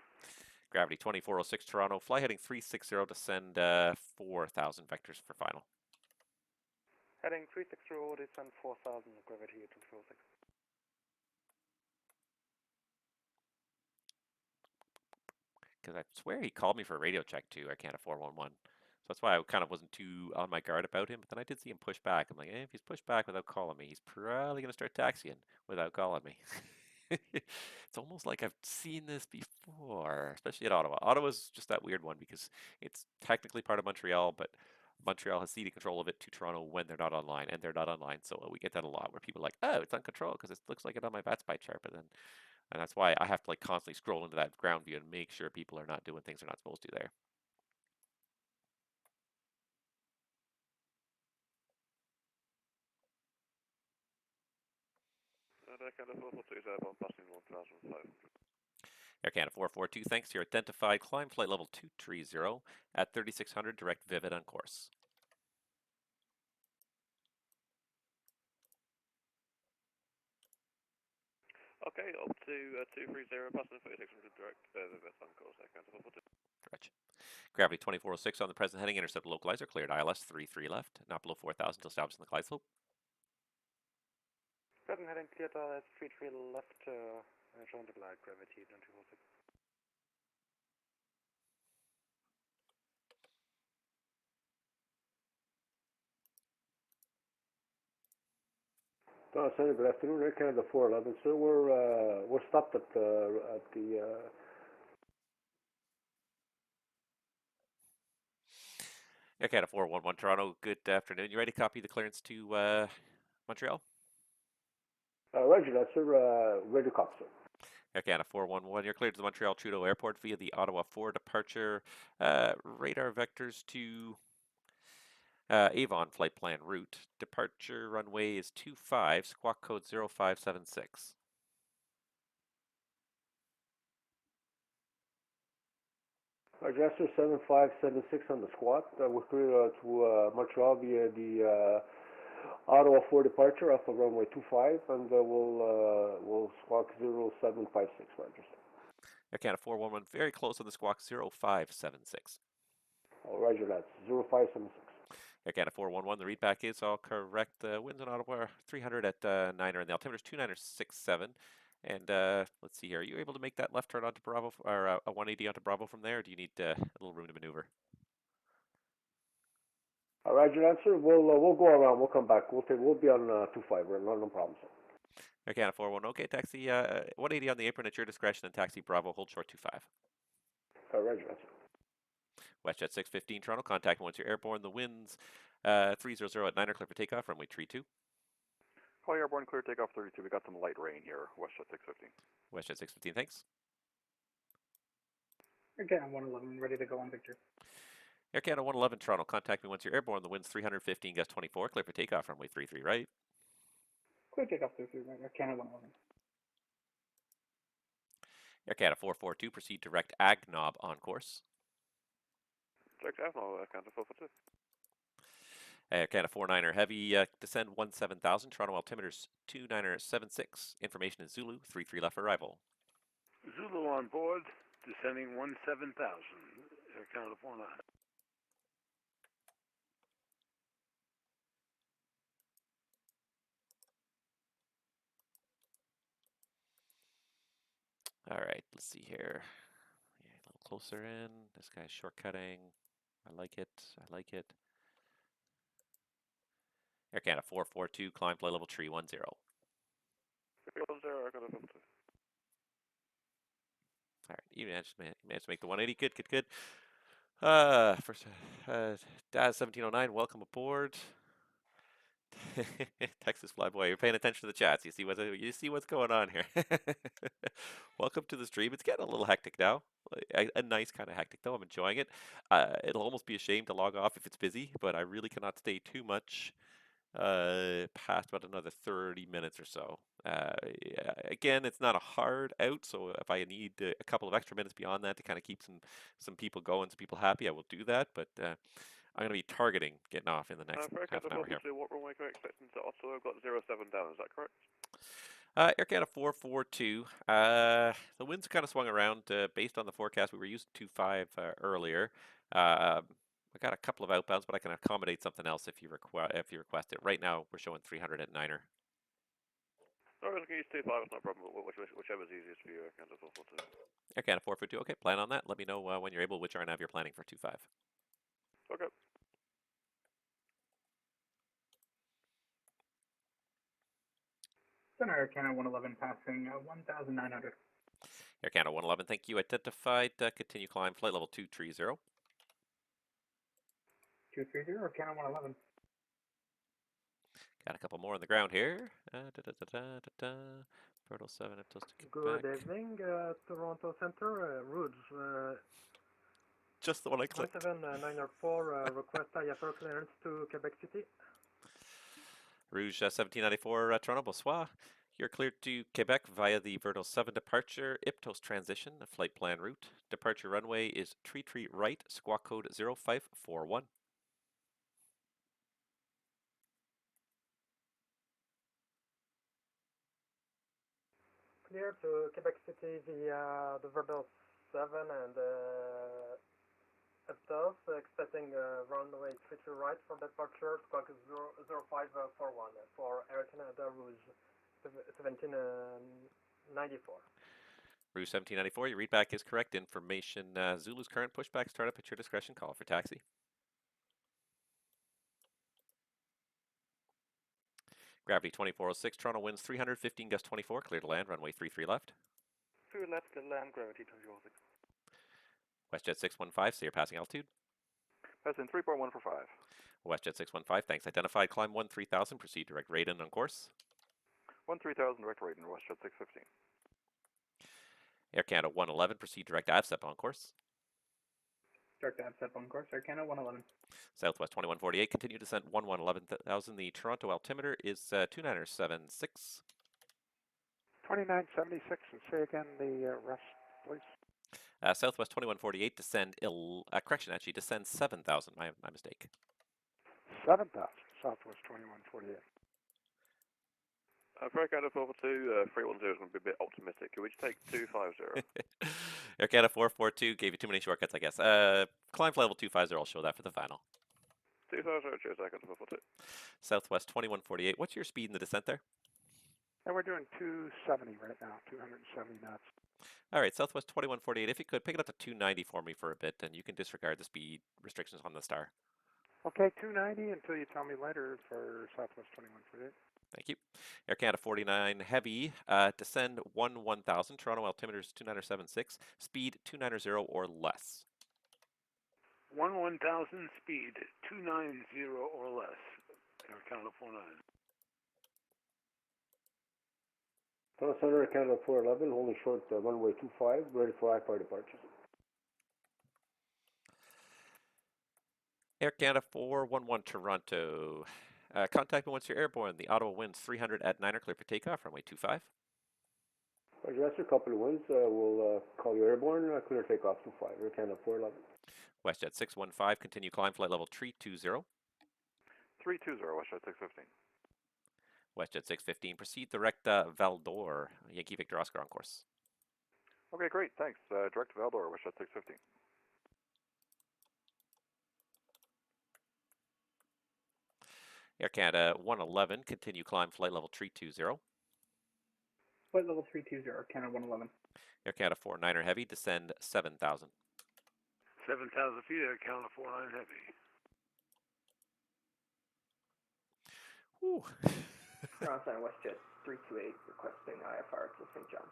Gravity 2406, Toronto, fly heading 360, descend 4,000 vectors for final. Heading 360, descend 4,000, gravity 2406. Because I swear he called me for a radio check too, Air Canada 411. So that's why I kind of wasn't too on my guard about him. But then I did see him push back. I'm like, if he's pushed back without calling me, he's probably going to start taxiing without calling me. It's almost like I've seen this before, especially at Ottawa. Ottawa's just that weird one because it's technically part of Montreal, but Montreal has ceded control of it to Toronto when they're not online, and they're not online. So we get that a lot where people are like, oh, it's uncontrolled because it looks like it on my bat spy chart, but then, and that's why I have to like constantly scroll into that ground view and make sure people are not doing things they're not supposed to there. Air Canada 442 is airborne, passing 1,500. Air Canada 442, thanks to your identified climb flight level 230 at 3600 direct Vivid on course. Okay, up to 230, passing 3600 direct Vivid on course, Air Canada 442. Roger. Gravity 2406 on the present heading, intercept localizer, cleared ILS 33 left, not below 4000 until established in the glide slope. Present heading cleared ILS 33 left, join the glide, gravity 2406. Senator, good afternoon. Air Canada 411, sir. We're stopped at the Air Canada 411 Toronto, good afternoon. You ready to copy the clearance to Montreal? Roger that, sir. Ready to copy, sir. Air Canada 411, you're cleared to the Montreal Trudeau Airport via the Ottawa 4 departure. Radar vectors to Avon flight plan route. Departure runway is 25, squawk code 0576. Roger, sir. 7576 on the squat. We're clear to Montreal via the Ottawa 4 departure off of runway 25, and we'll squawk 0756, Roger. Air Canada 411, very close on the squawk 0576. Oh, Roger that. 0576. Air Canada 411, the readback is all correct. The winds in Ottawa are 300 at 9er, and the altimeter is 2967. And let's see here. Are you able to make that left turn onto Bravo, or a 180 onto Bravo from there, or do you need a little room to maneuver? Roger that, sir. We'll go around. We'll come back. We'll be on 25. No problem, sir. Air Canada 411, okay, taxi 180 on the apron at your discretion, and taxi Bravo, hold short 25. Roger that, sir. WestJet 615 Toronto, contact once you're airborne. The winds 300 at 9er, clear for takeoff, runway 32. Call airborne, clear takeoff 32. We got some light rain here, WestJet 615. WestJet 615, thanks. Okay, I'm 111, ready to go on Victor. Air Canada 111 Toronto, contact me once you're airborne. The wind's 315, gust 24, clear for takeoff, runway 33 right. Clear takeoff 33 right, Air Canada 111. Air Canada 442, proceed direct Agnob on course. Direct Agnob, Air Canada 442. Air Canada 49er heavy, descend 17,000, Toronto altimeters 2976. Information is Zulu, 33 left arrival. Zulu on board, descending 17,000. Air Canada 49. All right, let's see here. Yeah, a little closer in. This guy's shortcutting. I like it. I like it. Air Canada 442, climb flight level 310. 310, Air Canada 442. All right, you managed to make the 180. Good, good, good. First, Daz 1709, welcome aboard. Texas Flyboy, you're paying attention to the chats. You see what's going on here. Welcome to the stream. It's getting a little hectic now. A nice kind of hectic though. I'm enjoying it. It'll almost be a shame to log off if it's busy, but I really cannot stay too much past about another 30 minutes or so. Again, it's not a hard out, so if I need a couple of extra minutes beyond that to kind of keep some people going, some people happy, I will do that. But I'm going to be targeting getting off in the next half an hour here. What runway are we expecting to Ottawa? I've got 07 down, is that correct? Air Canada 442. The winds kind of swung around based on the forecast. We were using 25 earlier. I got a couple of outbounds, but I can accommodate something else if you request it. Right now, we're showing 300 at 9er. No, we can use 25, it's no problem. Whichever's easiest for you, Air Canada 442. Air Canada 442. Okay, plan on that. Let me know when you're able, which Rnav you're planning for 25. Okay. Center Air Canada 111 passing 1,900. Air Canada 111, thank you. Identified. Continue climb. Flight level 230. 230 Air Canada 111. Got a couple more on the ground here. Bertle 7 up to Quebec. Good evening, Toronto Center, Rouge. Just the one I clicked. 17904, request IFR clearance to Quebec City. Rouge 1794, Toronto, bonsoir. You're cleared to Quebec via the Vertel 7 departure, Iptos transition, flight plan route. Departure runway is tree right, squawk code 0541. Clear to Quebec City via the Vertel 7 and Iptos, expecting runway 33 right for departure, squawk 0541 for Air Canada Rouge 1794. Rouge 1794, your readback is correct. Information, Zulu's current pushback startup at your discretion. Call for taxi. Gravity 2406, Toronto winds 315, gust 24, clear to land, runway 33 left. Through left to land, gravity 2406. WestJet 615, so you're passing altitude. Passing 3.1 for 5. WestJet 615, thanks. Identified, climb 13,000, proceed direct radin on course. 13,000 direct radin, WestJet 615. Air Canada 111, proceed direct AVSEP on course. Direct AVSEP on course, Air Canada 111. Southwest 2148, continue descent 11,000. The Toronto altimeter is 2976. 2976, and say again the rest, please. Southwest 2148, descend, descend 7,000. My mistake. 7,000, Southwest 2148. For Air Canada 442, 310 is going to be a bit optimistic. Could we just take 250? Air Canada 442, gave you too many shortcuts, I guess. Climb flight level 250, I'll show that for the final. 250, cheers, Air Canada 442. Southwest 2148, what's your speed in the descent there? And we're doing 270 right now, 270 knots. All right, Southwest 2148, if you could, pick it up to 290 for me for a bit, and you can disregard the speed restrictions on the star. Okay, 290 until you tell me later for Southwest 2148. Thank you. Air Canada 49 Heavy, descend 1000, Toronto altimeter is 2976, speed 290 or less. 1000 speed, 290 or less. Air Canada 49. Toronto Center, Air Canada 411, holding short runway 25, ready for IFR departure. Air Canada 411 Toronto. Contact me once you're airborne. The Ottawa winds 300 at 9er, clear for takeoff, runway 25. Roger, that's a couple of winds. We'll call you airborne, clear takeoff 25, Air Canada 411. WestJet 615, continue climb flight level 320. 320, WestJet 615. WestJet 615, proceed direct Val d'Or, Yankee Victor Oscar on course. Okay, great, thanks. Direct to Valdor, WestJet 615. Air Canada 111, continue climb flight level 320. Flight level 320, Air Canada 111. Air Canada 49er Heavy, descend 7,000. 7,000 feet, Air Canada 49 Heavy. Whew. Toronto WestJet 328, requesting IFR to St. John.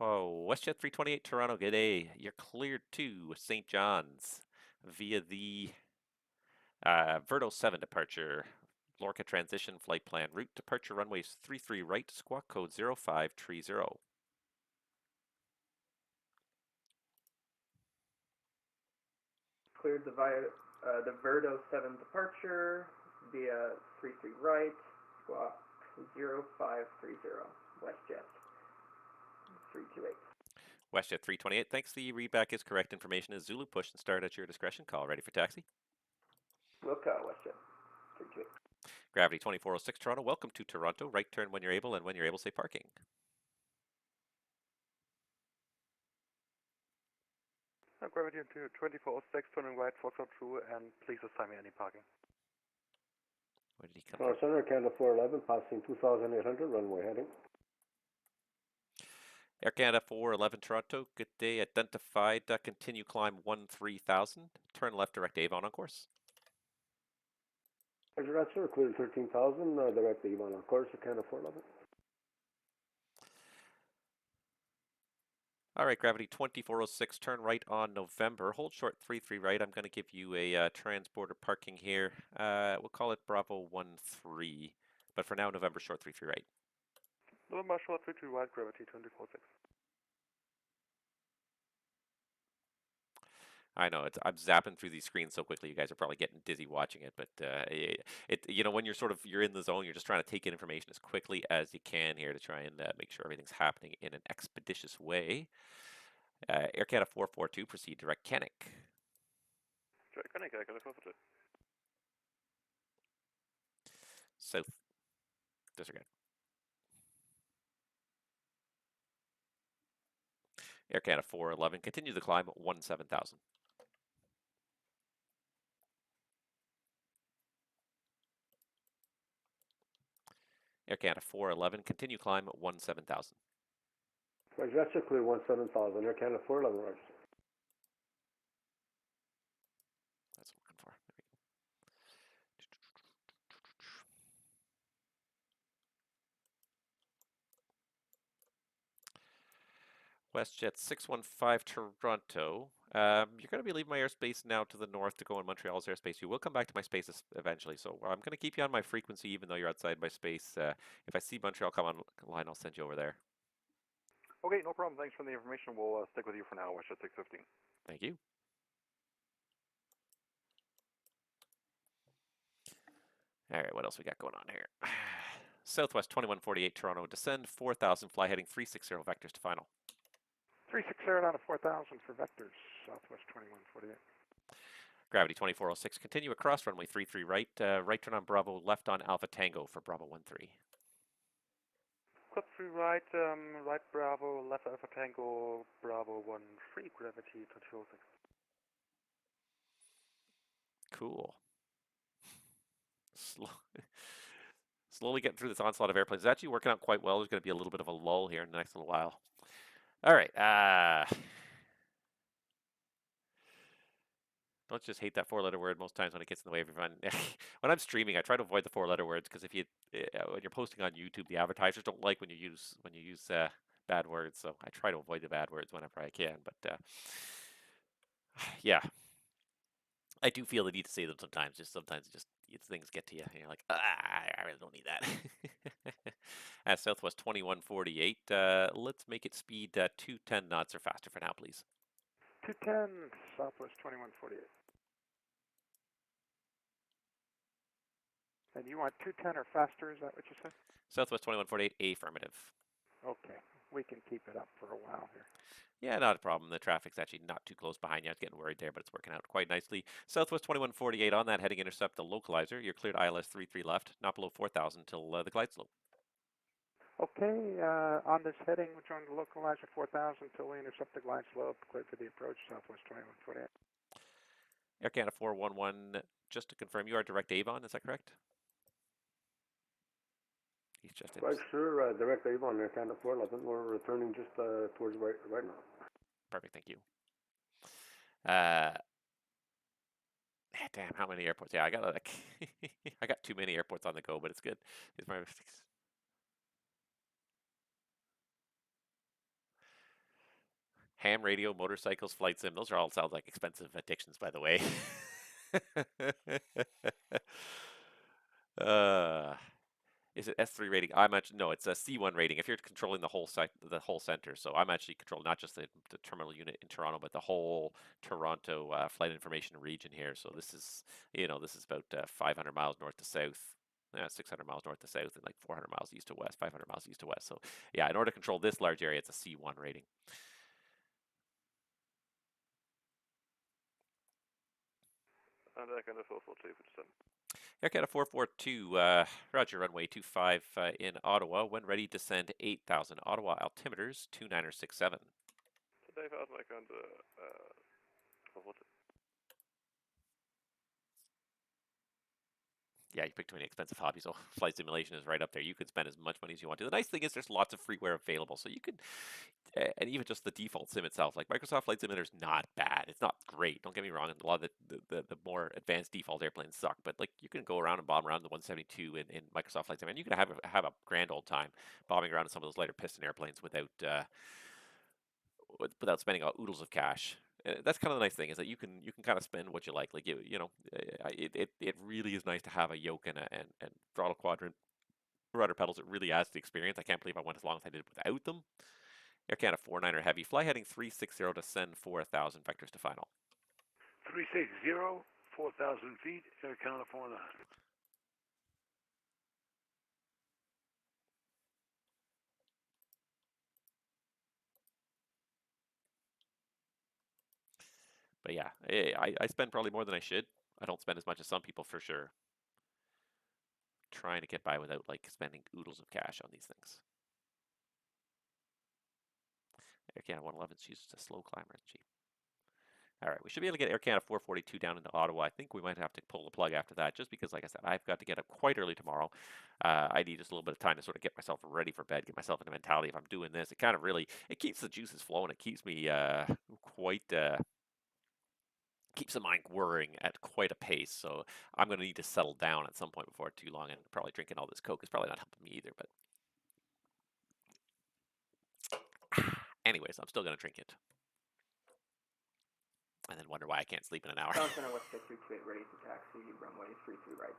Oh, WestJet 328 Toronto, good day. You're cleared to St. John's via the Verto 7 departure. Lorca transition flight plan route. Departure runways 33 right, squawk code 0530. Cleared the Verto 7 departure via 33 right, squawk 0530, WestJet 328. WestJet 328, thanks. The readback is correct. Information is Zulu, push and start at your discretion. Call ready for taxi. Wilco, WestJet 328. Gravity 2406 Toronto, welcome to Toronto. Right turn when you're able, and when you're able, say parking. Gravity into 2406, turning right, Foxtrot through, and please assign me any parking. Where did he come Toronto Center, Canada 411, passing 2,800, runway heading. Air Canada 411 Toronto, good day. Identified, continue climb 13,000. Turn left direct Avon on course. Roger that, sir. Clear 13,000, direct Avon. Of course, Canada 411. All right, Gravity 2406, turn right on November. Hold short 33 right. I'm going to give you a transporter parking here. We'll call it Bravo 13. But for now, November short 33 right. November short 33 right, Gravity 2406. I know I'm zapping through these screens so quickly. You guys are probably getting dizzy watching it, but you know, when you're in the zone, you're just trying to take in information as quickly as you can here to try and make sure everything's happening in an expeditious way. Air Canada 442, proceed direct Kennick. Direct Kennick, Air Canada 442. South. Disregard. Air Canada 411, continue the climb at 17,000. Air Canada 411, continue climb at 17,000. Roger that, sir. Clear 17,000. Air Canada 411, Roger. That's what I'm looking for. WestJet 615 Toronto. You're going to be leaving my airspace now to the north to go in Montreal's airspace. You will come back to my space eventually, so I'm going to keep you on my frequency even though you're outside my space. If I see Montreal come online, I'll send you over there. Okay, no problem. Thanks for the information. We'll stick with you for now, WestJet 615. Thank you. All right, what else we got going on here? Southwest 2148 Toronto, descend 4,000, fly heading 360 vectors to final. 360 down to 4,000 for vectors, Southwest 2148. Gravity 2406, continue across runway 33 right, right turn on Bravo, left on Alpha Tango for Bravo 13. Clip 3 right, right Bravo, left Alpha Tango, Bravo 13, Gravity 2406. Cool. Slowly getting through this onslaught of airplanes. It's actually working out quite well. There's going to be a little bit of a lull here in the next little while. All right. Don't just hate that four-letter word most times when it gets in the way of everyone. When I'm streaming, I try to avoid the four-letter words because if you when you're posting on YouTube, the advertisers don't like when you use bad words. So I try to avoid the bad words whenever I can. But yeah, I do feel the need to say them sometimes. Sometimes things get to you, and you're like, I really don't need that. At Southwest 2148, let's make it speed 210 knots or faster for now, please. 210, Southwest 2148. And you want 210 or faster, is that what you said? Southwest 2148, affirmative. Okay, we can keep it up for a while here. Yeah, not a problem. The traffic's actually not too close behind you. I was getting worried there, but it's working out quite nicely. Southwest 2148 on that heading intercept the localizer. You're cleared ILS 33 left, not below 4,000 until the glide slope. Okay, on this heading, we're join the localizer 4,000 until we intercept the glide slope, clear for the approach, Southwest 2148. Air Canada 411, just to confirm, you are direct Avon, is that correct? He's just Right, sure. Direct Avon, Air Canada 411. We're returning just towards right now. Perfect, thank you. Damn, how many airports? Yeah, I got like I got too many airports on the go, but it's good. It's my mistakes. Ham radio, motorcycles, flight sim. Those are all sound like expensive addictions, by the way. Is it S3 rating? No, it's a C1 rating. If you're controlling the whole site, the whole center, so I'm actually controlling not just the terminal unit in Toronto, but the whole Toronto flight information region here. So this is, this is about 500 miles north to south, 600 miles north to south, and like 400 miles east to west, 500 miles east to west. So yeah, in order to control this large area, it's a C1 rating. And Air Canada 442 for descent. Air Canada 442, Roger, runway 25 in Ottawa. When ready, descend 8,000. Ottawa altimeters 2967. Today, I was making Yeah, you picked too many expensive hobbies. So flight simulation is right up there. You could spend as much money as you want to. The nice thing is there's lots of freeware available, so you could. and even just the default sim itself, like Microsoft Flight Simulator is not bad. It's not great. Don't get me wrong. A lot of the more advanced default airplanes suck, but like you can go around and bomb around the 172 in Microsoft Flight Simulator, and you can have a grand old time bombing around in some of those lighter piston airplanes without spending oodles of cash. That's kind of the nice thing is that you can kind of spend what you like. Like it really is nice to have a yoke and throttle quadrant, rudder pedals. It really adds to the experience. I can't believe I went as long as I did without them. Air Canada 49er Heavy, fly heading 360 to send 4,000 vectors to final. 360, 4,000 feet, Air Canada 49. But yeah, I spend probably more than I should. I don't spend as much as some people for sure. Trying to get by without like spending oodles of cash on these things. Air Canada 111, she's just a slow climber, isn't she? All right, we should be able to get Air Canada 442 down into Ottawa. I think we might have to pull the plug after that, just because, like I said, I've got to get up quite early tomorrow. I need just a little bit of time to sort of get myself ready for bed, get myself in the mentality. If I'm doing this, it kind of really it keeps the juices flowing. It keeps me keeps the mind whirring at quite a pace. So I'm going to need to settle down at some point before too long, and probably drinking all this Coke is probably not helping me either. But anyways, I'm still going to drink it. And then wonder why I can't sleep in an hour. Ground Center Westjet 328 ready to taxi, runway 33 right.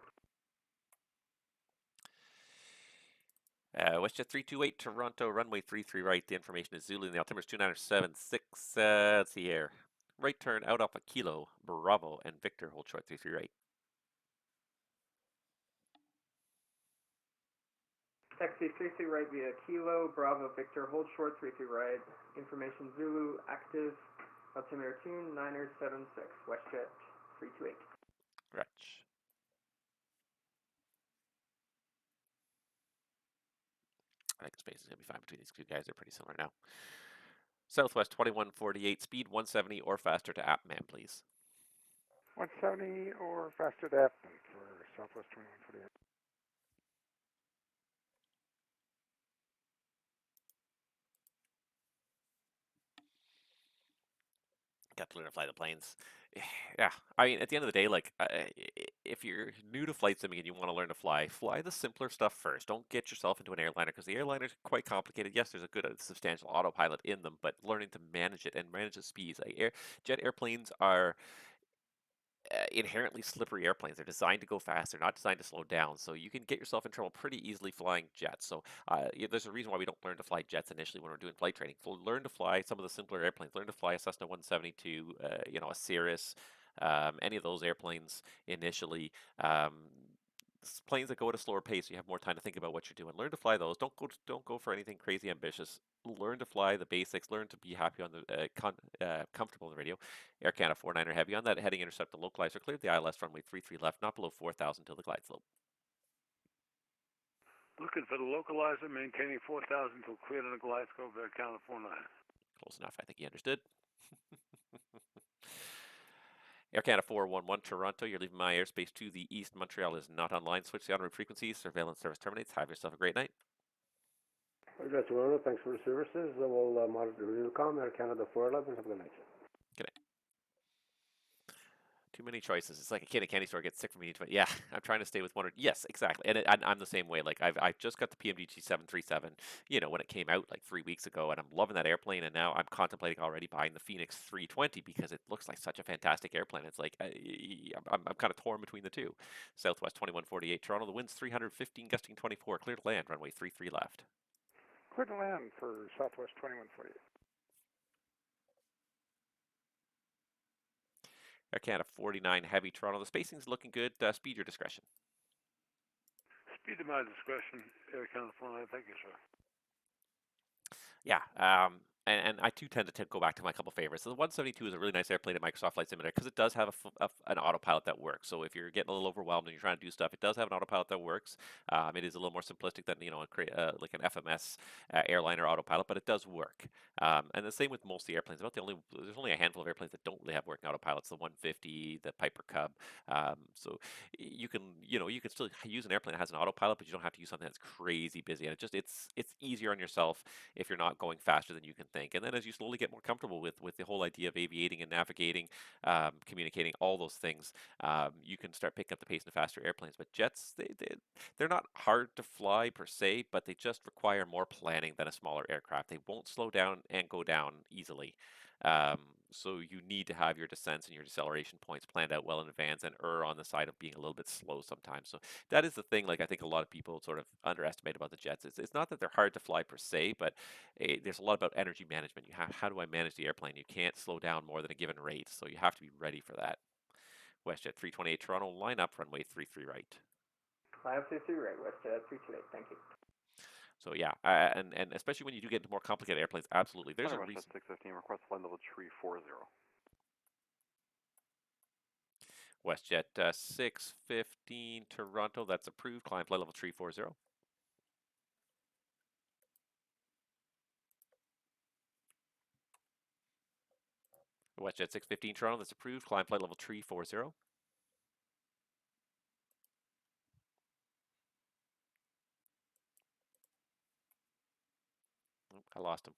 Westjet 328 Toronto, runway 33 right. The information is Zulu, and the altimeter is 2976. Let's see here. Right turn out off a Kilo, Bravo, and Victor, hold short 33 right. Taxi 33 right via Kilo, Bravo, Victor, hold short 33 right. Information Zulu, active. Altimeter tune 976, Westjet 328. Gretch. I think the space is going to be fine between these two guys. They're pretty similar now. Southwest 2148, speed 170 or faster to Appman, please. 170 or faster to Appman for Southwest 2148. Got to learn to fly the planes. Yeah, I mean, at the end of the day, like, if you're new to flight simming and you want to learn to fly the simpler stuff first. Don't get yourself into an airliner because the airliners are quite complicated. Yes, there's a good, substantial autopilot in them, but learning to manage it and manage the speeds. Jet airplanes are inherently slippery airplanes. They're designed to go fast. They're not designed to slow down. So you can get yourself in trouble pretty easily flying jets. So there's a reason why we don't learn to fly jets initially when we're doing flight training. Learn to fly some of the simpler airplanes. Learn to fly a Cessna 172, a Cirrus, any of those airplanes initially. Planes that go at a slower pace, so you have more time to think about what you're doing. Learn to fly those. Don't go for anything crazy ambitious. Learn to fly the basics. Learn to be happy on the comfortable on the radio. Air Canada 49er Heavy on that heading intercept the localizer. Clear the ILS runway 33 left, not below 4,000 till the glide slope. Looking for the localizer, maintaining 4,000 till clear to the glide slope, Air Canada 49. Close enough. I think you understood. Air Canada 411 Toronto, you're leaving my airspace to the east. Montreal is not online. Switch the en route frequency. Surveillance service terminates. Have yourself a great night. Roger, Toronto, thanks for the services. We'll monitor the com. Air Canada 411, have a good night. Good night. Too many choices. It's like a kid at a candy store gets sick from eating too much. Yeah, I'm trying to stay with one or yes, exactly. And I'm the same way. Like I've just got the PMDG 737. When it came out like 3 weeks ago, and I'm loving that airplane. And now I'm contemplating already buying the Phoenix 320 because it looks like such a fantastic airplane. It's like I'm kind of torn between the two. Southwest 2148 Toronto. The wind's 315, gusting 24. Clear to land. Runway 33 left. Clear to land for Southwest 2148. Air Canada 49 Heavy Toronto. The spacing's looking good. Speed your discretion. Speed at my discretion, Air Canada 49. Thank you, sir. Yeah, and I too tend to go back to my couple favorites. So the 172 is a really nice airplane at Microsoft Flight Simulator because it does have an autopilot that works. So if you're getting a little overwhelmed and you're trying to do stuff, it does have an autopilot that works. It is a little more simplistic than like an FMS airliner autopilot, but it does work. And the same with most of the airplanes. There's only a handful of airplanes that don't really have working autopilots. The 150, the Piper Cub. So you can still use an airplane that has an autopilot, but you don't have to use something that's crazy busy. And it's easier on yourself if you're not going faster than you can think. And then as you slowly get more comfortable with the whole idea of aviating and navigating, communicating, all those things, you can start picking up the pace in faster airplanes. But jets, they're not hard to fly per se, but they just require more planning than a smaller aircraft. They won't slow down and go down easily. So you need to have your descents and your deceleration points planned out well in advance and err on the side of being a little bit slow sometimes. So that is the thing, like I think a lot of people sort of underestimate about the jets. It's not that they're hard to fly per se, but there's a lot about energy management. How do I manage the airplane? You can't slow down more than a given rate, so you have to be ready for that. WestJet 328 Toronto, line up, runway 33 right. Climb 33 right, WestJet 328, thank you. So yeah, and especially when you do get into more complicated airplanes, absolutely. There's a reason. 615, request flight level 340. WestJet 615 Toronto, that's approved. Climb flight level 340. WestJet 615 Toronto, that's approved. Climb flight level 340. I lost him.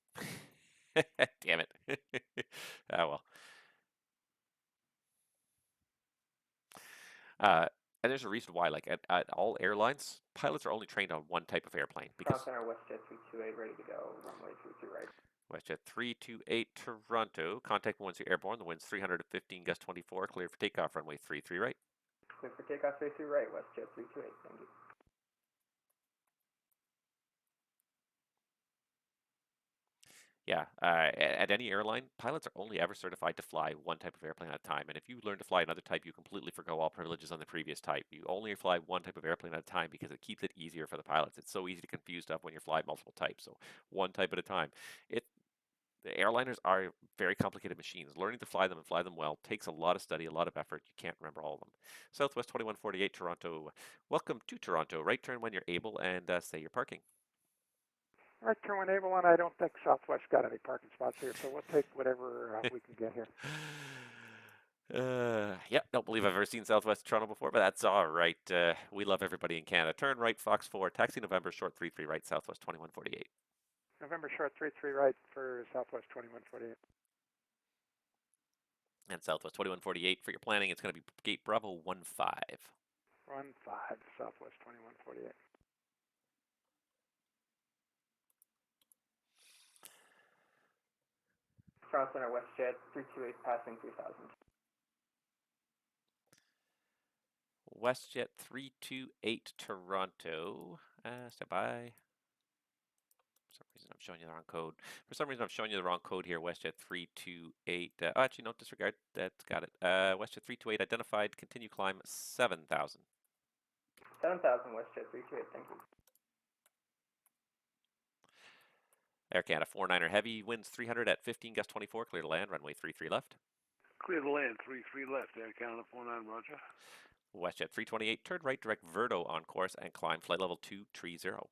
Damn it. Oh well. And there's a reason why, like at all airlines, pilots are only trained on one type of airplane. Because Cross center WestJet 328, ready to go, runway 33 right. WestJet 328 Toronto, contact once you're airborne. The wind's 315, gust 24, clear for takeoff, runway 33 right. Clear for takeoff 33 right, WestJet 328, thank you. Yeah, at any airline, pilots are only ever certified to fly one type of airplane at a time. And if you learn to fly another type, you completely forgo all privileges on the previous type. You only fly one type of airplane at a time because it keeps it easier for the pilots. It's so easy to confuse stuff when you're flying multiple types. So one type at a time. The airliners are very complicated machines. Learning to fly them and fly them well takes a lot of study, a lot of effort. You can't remember all of them. Southwest 2148 Toronto. Welcome to Toronto. Right turn when you're able and say you're parking. Right turn when able, and I don't think Southwest got any parking spots here, so we'll take whatever we can get here. Yep, don't believe I've ever seen Southwest Toronto before, but that's all right. We love everybody in Canada. Turn right, Fox 4, taxi November, short 33 right, Southwest 2148. November short 33 right for Southwest 2148. And Southwest 2148 for your planning, it's going to be gate Bravo 15. 15, Southwest 2148. Cross center WestJet 328, passing 3000. WestJet 328 Toronto. Stand by. For some reason I'm showing you the wrong code. For some reason I'm showing you the wrong code here. WestJet 328. Actually, no, disregard. That's got it. WestJet 328 identified. Continue climb 7000. 7000 WestJet 328, thank you. Air Canada 49er heavy. Winds 300 at 15, gust 24. Clear to land. Runway 33 left. Clear to land, 33 left. Air Canada 49, roger. WestJet 328. Turn right, direct Verdo on course and climb flight level 230.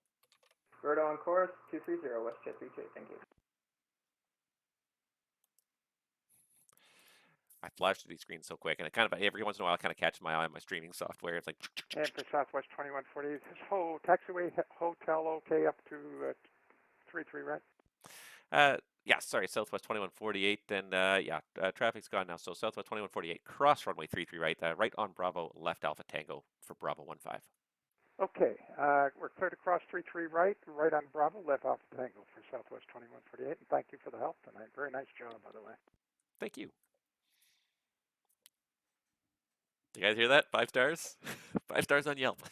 Verdo on course 230, WestJet 328, thank you. I flash through these screens so quick, and it kind of every once in a while, it kind of catches my eye on my streaming software. It's like. And for Southwest 2148, is taxiway hotel okay up to 33 right? Yeah, sorry, Southwest 2148, and yeah, traffic's gone now. So Southwest 2148, cross runway 33 right, right on Bravo, left Alpha Tango for Bravo 15. Okay, we're clear to cross 33 right, right on Bravo, left Alpha Tango for Southwest 2148, and thank you for the help tonight. Very nice job, by the way. Thank you. You guys hear that? 5 stars? 5 stars on Yelp.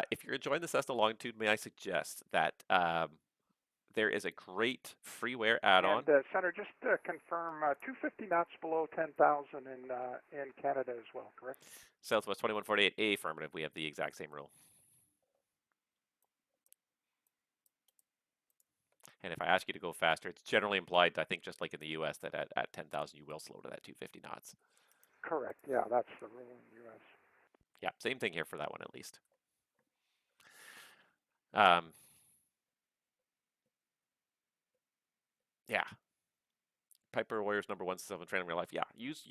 If you're enjoying the Cessna Longitude, may I suggest that there is a great freeware add-on. And Senator, just to confirm, 250 knots below 10,000 in Canada as well, correct? Southwest 2148, affirmative. We have the exact same rule. And if I ask you to go faster, it's generally implied, I think, just like in the U.S., that at 10,000 you will slow to that 250 knots. Correct. Yeah, that's the rule in the U.S. Yeah, same thing here for that one at least. Yeah. Piper Warriors number 167 training in real life. Yeah, use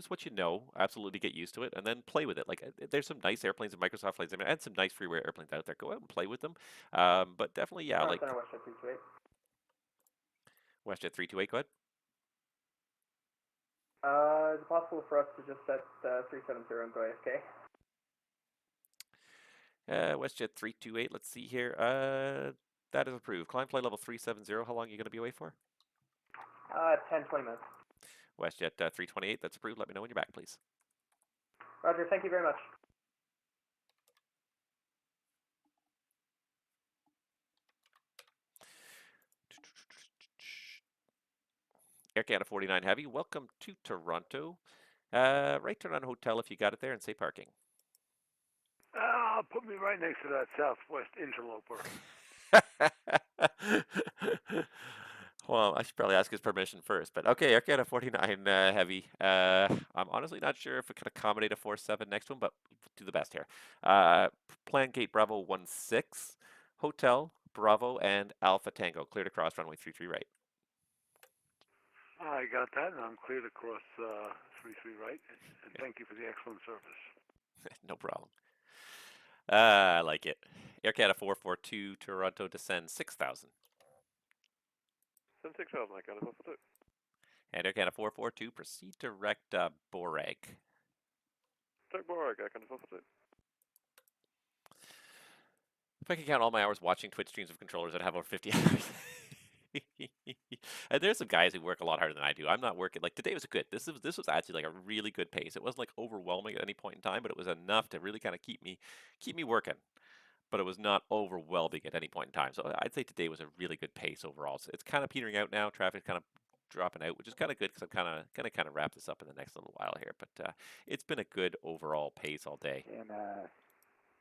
what you know. Absolutely get used to it, and then play with it. Like there's some nice airplanes in Microsoft flights, and some nice freeware airplanes out there. Go out and play with them. But definitely, yeah, Toronto like Center, WestJet 328. WestJet 328. Go ahead. Is it possible for us to just set 370 and go AFK? WestJet 328. Let's see here. That is approved. Climb flight level 370. How long are you going to be away for? 10, 20 minutes. WestJet 328. That's approved. Let me know when you're back, please. Roger, thank you very much. Air Canada 49 Heavy, welcome to Toronto. Right turn on hotel if you got it there, and say parking. Put me right next to that Southwest interloper. Well, I should probably ask his permission first, but okay, Air Canada 49 Heavy. I'm honestly not sure if we can accommodate a 47 next to him, but we'll do the best here. Plan gate Bravo 16, Hotel, Bravo, and Alpha Tango, cleared across runway 33 right. I got that, and I'm cleared across 33 right, and thank you for the excellent service. No problem. I like it. Air Canada 442, Toronto, descend 6,000. Send 6,000, I got it, 442. And Air Canada 442, proceed direct Boreg. Direct Boreg, I got it, 442. If I can count all my hours watching Twitch streams of controllers, I'd have over 50 hours. And there's some guys who work a lot harder than I do. I'm not working like today was good. This was actually like a really good pace. It wasn't like overwhelming at any point in time, but it was enough to really kind of keep me working. But it was not overwhelming at any point in time. So I'd say today was a really good pace overall. So it's kind of petering out now. Traffic's kind of dropping out, which is kind of good because I'm gonna wrap this up in the next little while here. But it's been a good overall pace all day. And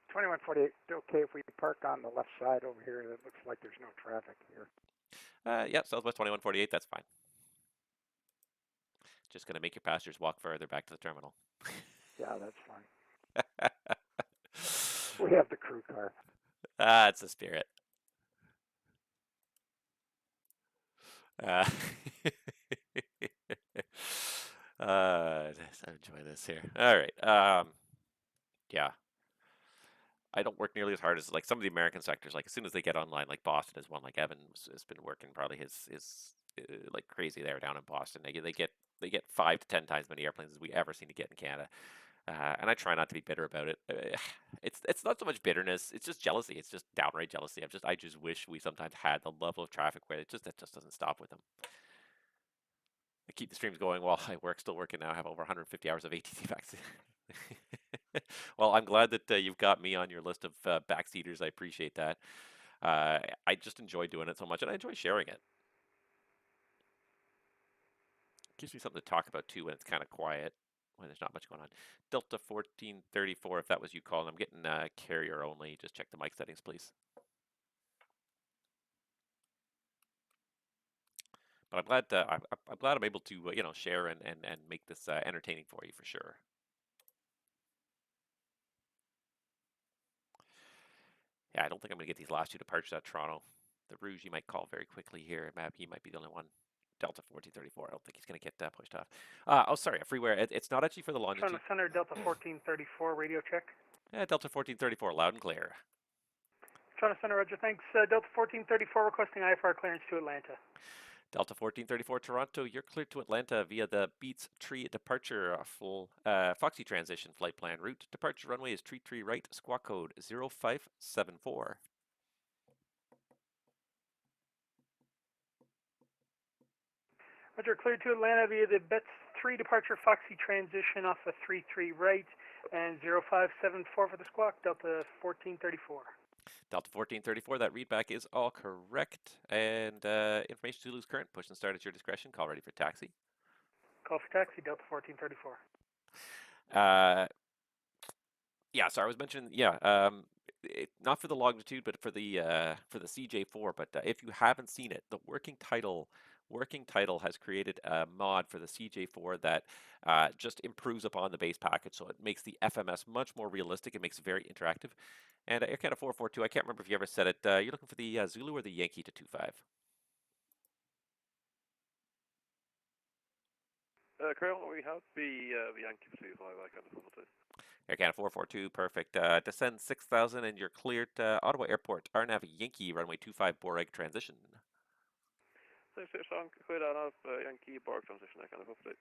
2148, okay if we park on the left side over here? It looks like there's no traffic here. Yep, Southwest 2148, that's fine. Just gonna make your passengers walk further back to the terminal. Yeah, that's fine. We have the crew car. It's the spirit. I enjoy this here. All right. Yeah. I don't work nearly as hard as like some of the American sectors. Like as soon as they get online, like Boston is one. Like Evan has been working probably his like crazy there down in Boston. They get 5 to 10 times many airplanes as we ever seem to get in Canada. And I try not to be bitter about it. It's not so much bitterness. It's just jealousy. It's just downright jealousy. I just wish we sometimes had the level of traffic where that just doesn't stop with them. I keep the streams going while I still working now. I have over 150 hours of ATC vaccine. Well, I'm glad that you've got me on your list of backseaters. I appreciate that. I just enjoy doing it so much, and I enjoy sharing it. Gives me something to talk about too when it's kind of quiet, when there's not much going on. Delta 1434, if that was you calling, I'm getting carrier only. Just check the mic settings, please. But I'm glad I'm able to share and make this entertaining for you for sure. Yeah, I don't think I'm going to get these last two departures out of Toronto. The Rouge you might call very quickly here. He might be the only one. Delta 1434. I don't think he's going to get pushed off. Oh, sorry, a freeware. It's not actually for the longitude. Toronto Center, Delta 1434, radio check. Yeah, Delta 1434, loud and clear. Toronto Center, roger, thanks. Delta 1434 requesting IFR clearance to Atlanta. Delta 1434, Toronto, you're cleared to Atlanta via the Beats Tree departure full Foxy transition flight plan route. Departure runway is Tree right, squawk code 0574. Roger, cleared to Atlanta via the Bets 3 departure Foxy transition off of 33 right and 0574 for the squawk, Delta 1434. Delta 1434, that readback is all correct. And information Zulu's current, push and start at your discretion. Call ready for taxi. Call for taxi, Delta 1434. Yeah, so I was mentioning, not for the longitude, but for the CJ4. But if you haven't seen it, the working title has created a mod for the CJ4 that just improves upon the base package, so it makes the FMS much more realistic. It makes it very interactive. And Air Canada 442, I can't remember if you ever said it. You're looking for the Zulu or the Yankee to 25? Currently we have the Yankee for 25 I kind of thought it. Air Canada 442, perfect. Descend 6,000 and you're cleared Ottawa Airport. Rnav Yankee, runway 25, Boreg transition. 6 on cleared Rnav Yankee, Borg transition I kind of thought it.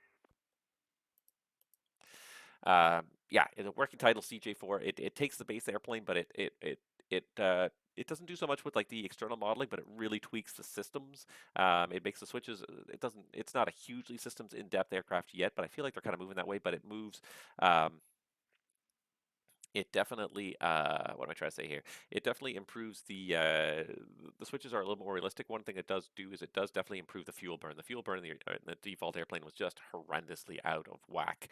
Yeah, the working title CJ4. It takes the base airplane, but it doesn't do so much with like the external modeling, but it really tweaks the systems. It makes the switches. It's not a hugely systems in-depth aircraft yet, but I feel like they're kind of moving that way. But it moves. It definitely, what am I trying to say here? It definitely improves the switches are a little more realistic. One thing it does do is it does definitely improve the fuel burn. The fuel burn in the default airplane was just horrendously out of whack.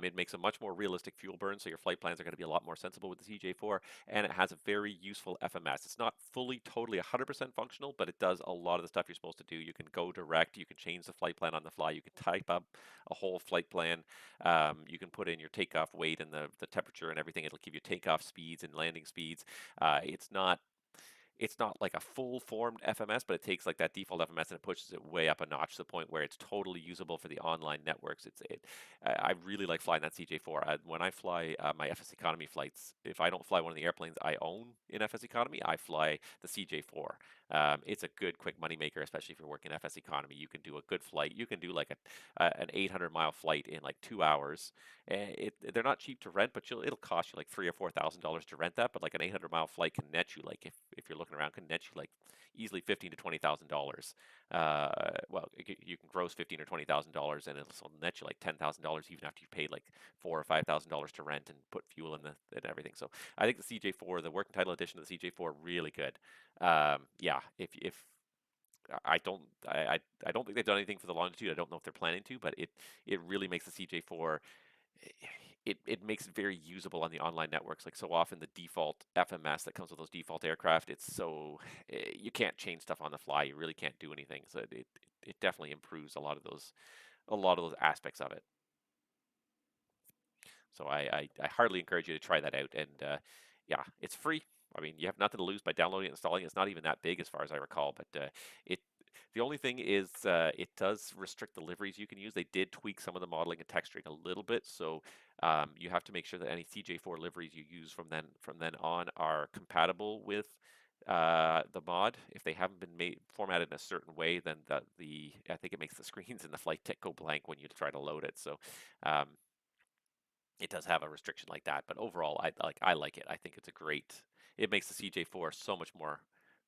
It makes a much more realistic fuel burn, so your flight plans are going to be a lot more sensible with the CJ4, and it has a very useful FMS. It's not fully, totally 100% functional, but it does a lot of the stuff you're supposed to do. You can go direct, you can change the flight plan on the fly, you can type up a whole flight plan, you can put in your takeoff weight and the temperature and everything. It'll give you takeoff speeds and landing speeds. It's not like a full formed FMS, but it takes like that default FMS and it pushes it way up a notch to the point where it's totally usable for the online networks. I really like flying that CJ4. When I fly my FS economy flights, if I don't fly one of the airplanes I own in FS economy, I fly the CJ4. It's a good quick money maker, especially if you're working FS economy. You can do a good flight. You can do like an 800-mile flight in like 2 hours. They're not cheap to rent, but it'll cost you like $3,000 or $4,000 to rent that. But like an 800-mile flight can net you like if you're looking around, can net you like easily $15,000 to $20,000. Well, you can gross $15,000 or $20,000, and it'll net you like $10,000 even after you've paid like $4,000 or $5,000 to rent and put fuel in and everything. So I think the CJ4, the working title edition of the CJ4, really good. Yeah, if I don't think they've done anything for the Longitude. I don't know if they're planning to, but it really makes the CJ4. It makes it very usable on the online networks. Like so often the default FMS that comes with those default aircraft, it's so you can't change stuff on the fly. You really can't do anything. So it definitely improves a lot of those aspects of it. So I hardly encourage you to try that out. And yeah, it's free. I mean, you have nothing to lose by downloading and installing. It's not even that big as far as I recall, but the only thing is it does restrict the liveries you can use. They did tweak some of the modeling and texturing a little bit, so you have to make sure that any CJ4 liveries you use from then on are compatible with the mod. If they haven't been formatted in a certain way, then I think it makes the screens in the flight deck go blank when you try to load it. So it does have a restriction like that, but overall, I like it. I think it's it makes the CJ4 so much more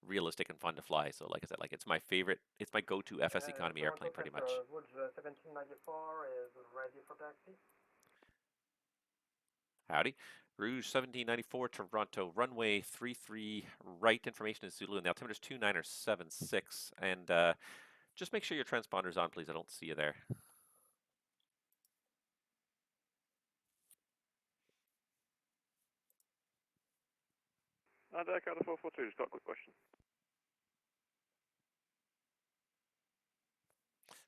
realistic and fun to fly. So like I said, like it's my favorite, it's my go-to FS economy airplane pretty much. Woods 1794 is ready for taxi. Howdy. Rouge 1794 Toronto, runway 33 right, information is Zulu, and the altimeter is 2976. And just make sure your transponder's on, please. I don't see you there. And Air Canada 442, just got a quick question.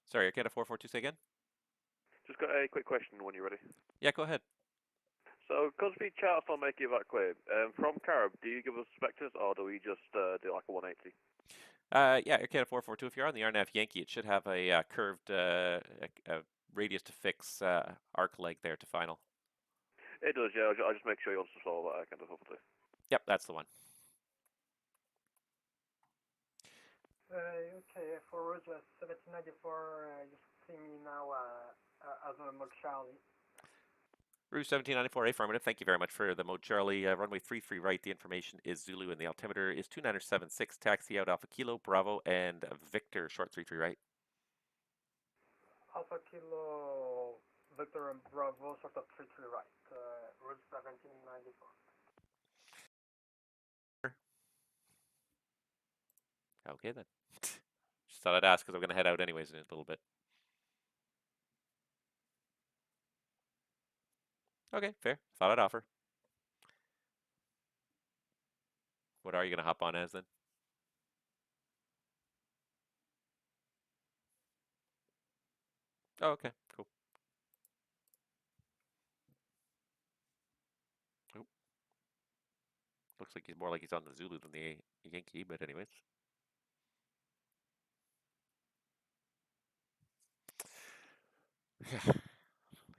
Sorry, Air Canada 442, say again? Just got a quick question when you're ready. Yeah, go ahead. So, because we charter for make evacuate, from Carib, do you give us vectors or do we just do like a 180? Yeah, Air Canada 442, if you're on the Rnav Yankee, it should have a curved a radius to fix arc leg there to final. It does, yeah. I'll just make sure you also follow that Air Canada 442. Yep, that's the one. Okay, for Rouge 1794, you see me now as a mode Charlie. Rouge 1794, affirmative. Thank you very much for the mode Charlie. Runway 33 right, the information is Zulu, and the altimeter is 2976. Taxi out Alpha Kilo, Bravo, and Victor, short 33 right. Alpha Kilo, Victor and Bravo, short of 33 right. Rouge 1794. Okay then. Just thought I'd ask because I'm going to head out anyways in a little bit. Okay, fair. Thought I'd offer. What are you going to hop on as then? Oh, okay, cool. Oh. Looks like he's more like he's on the Zulu than the Yankee, but anyways.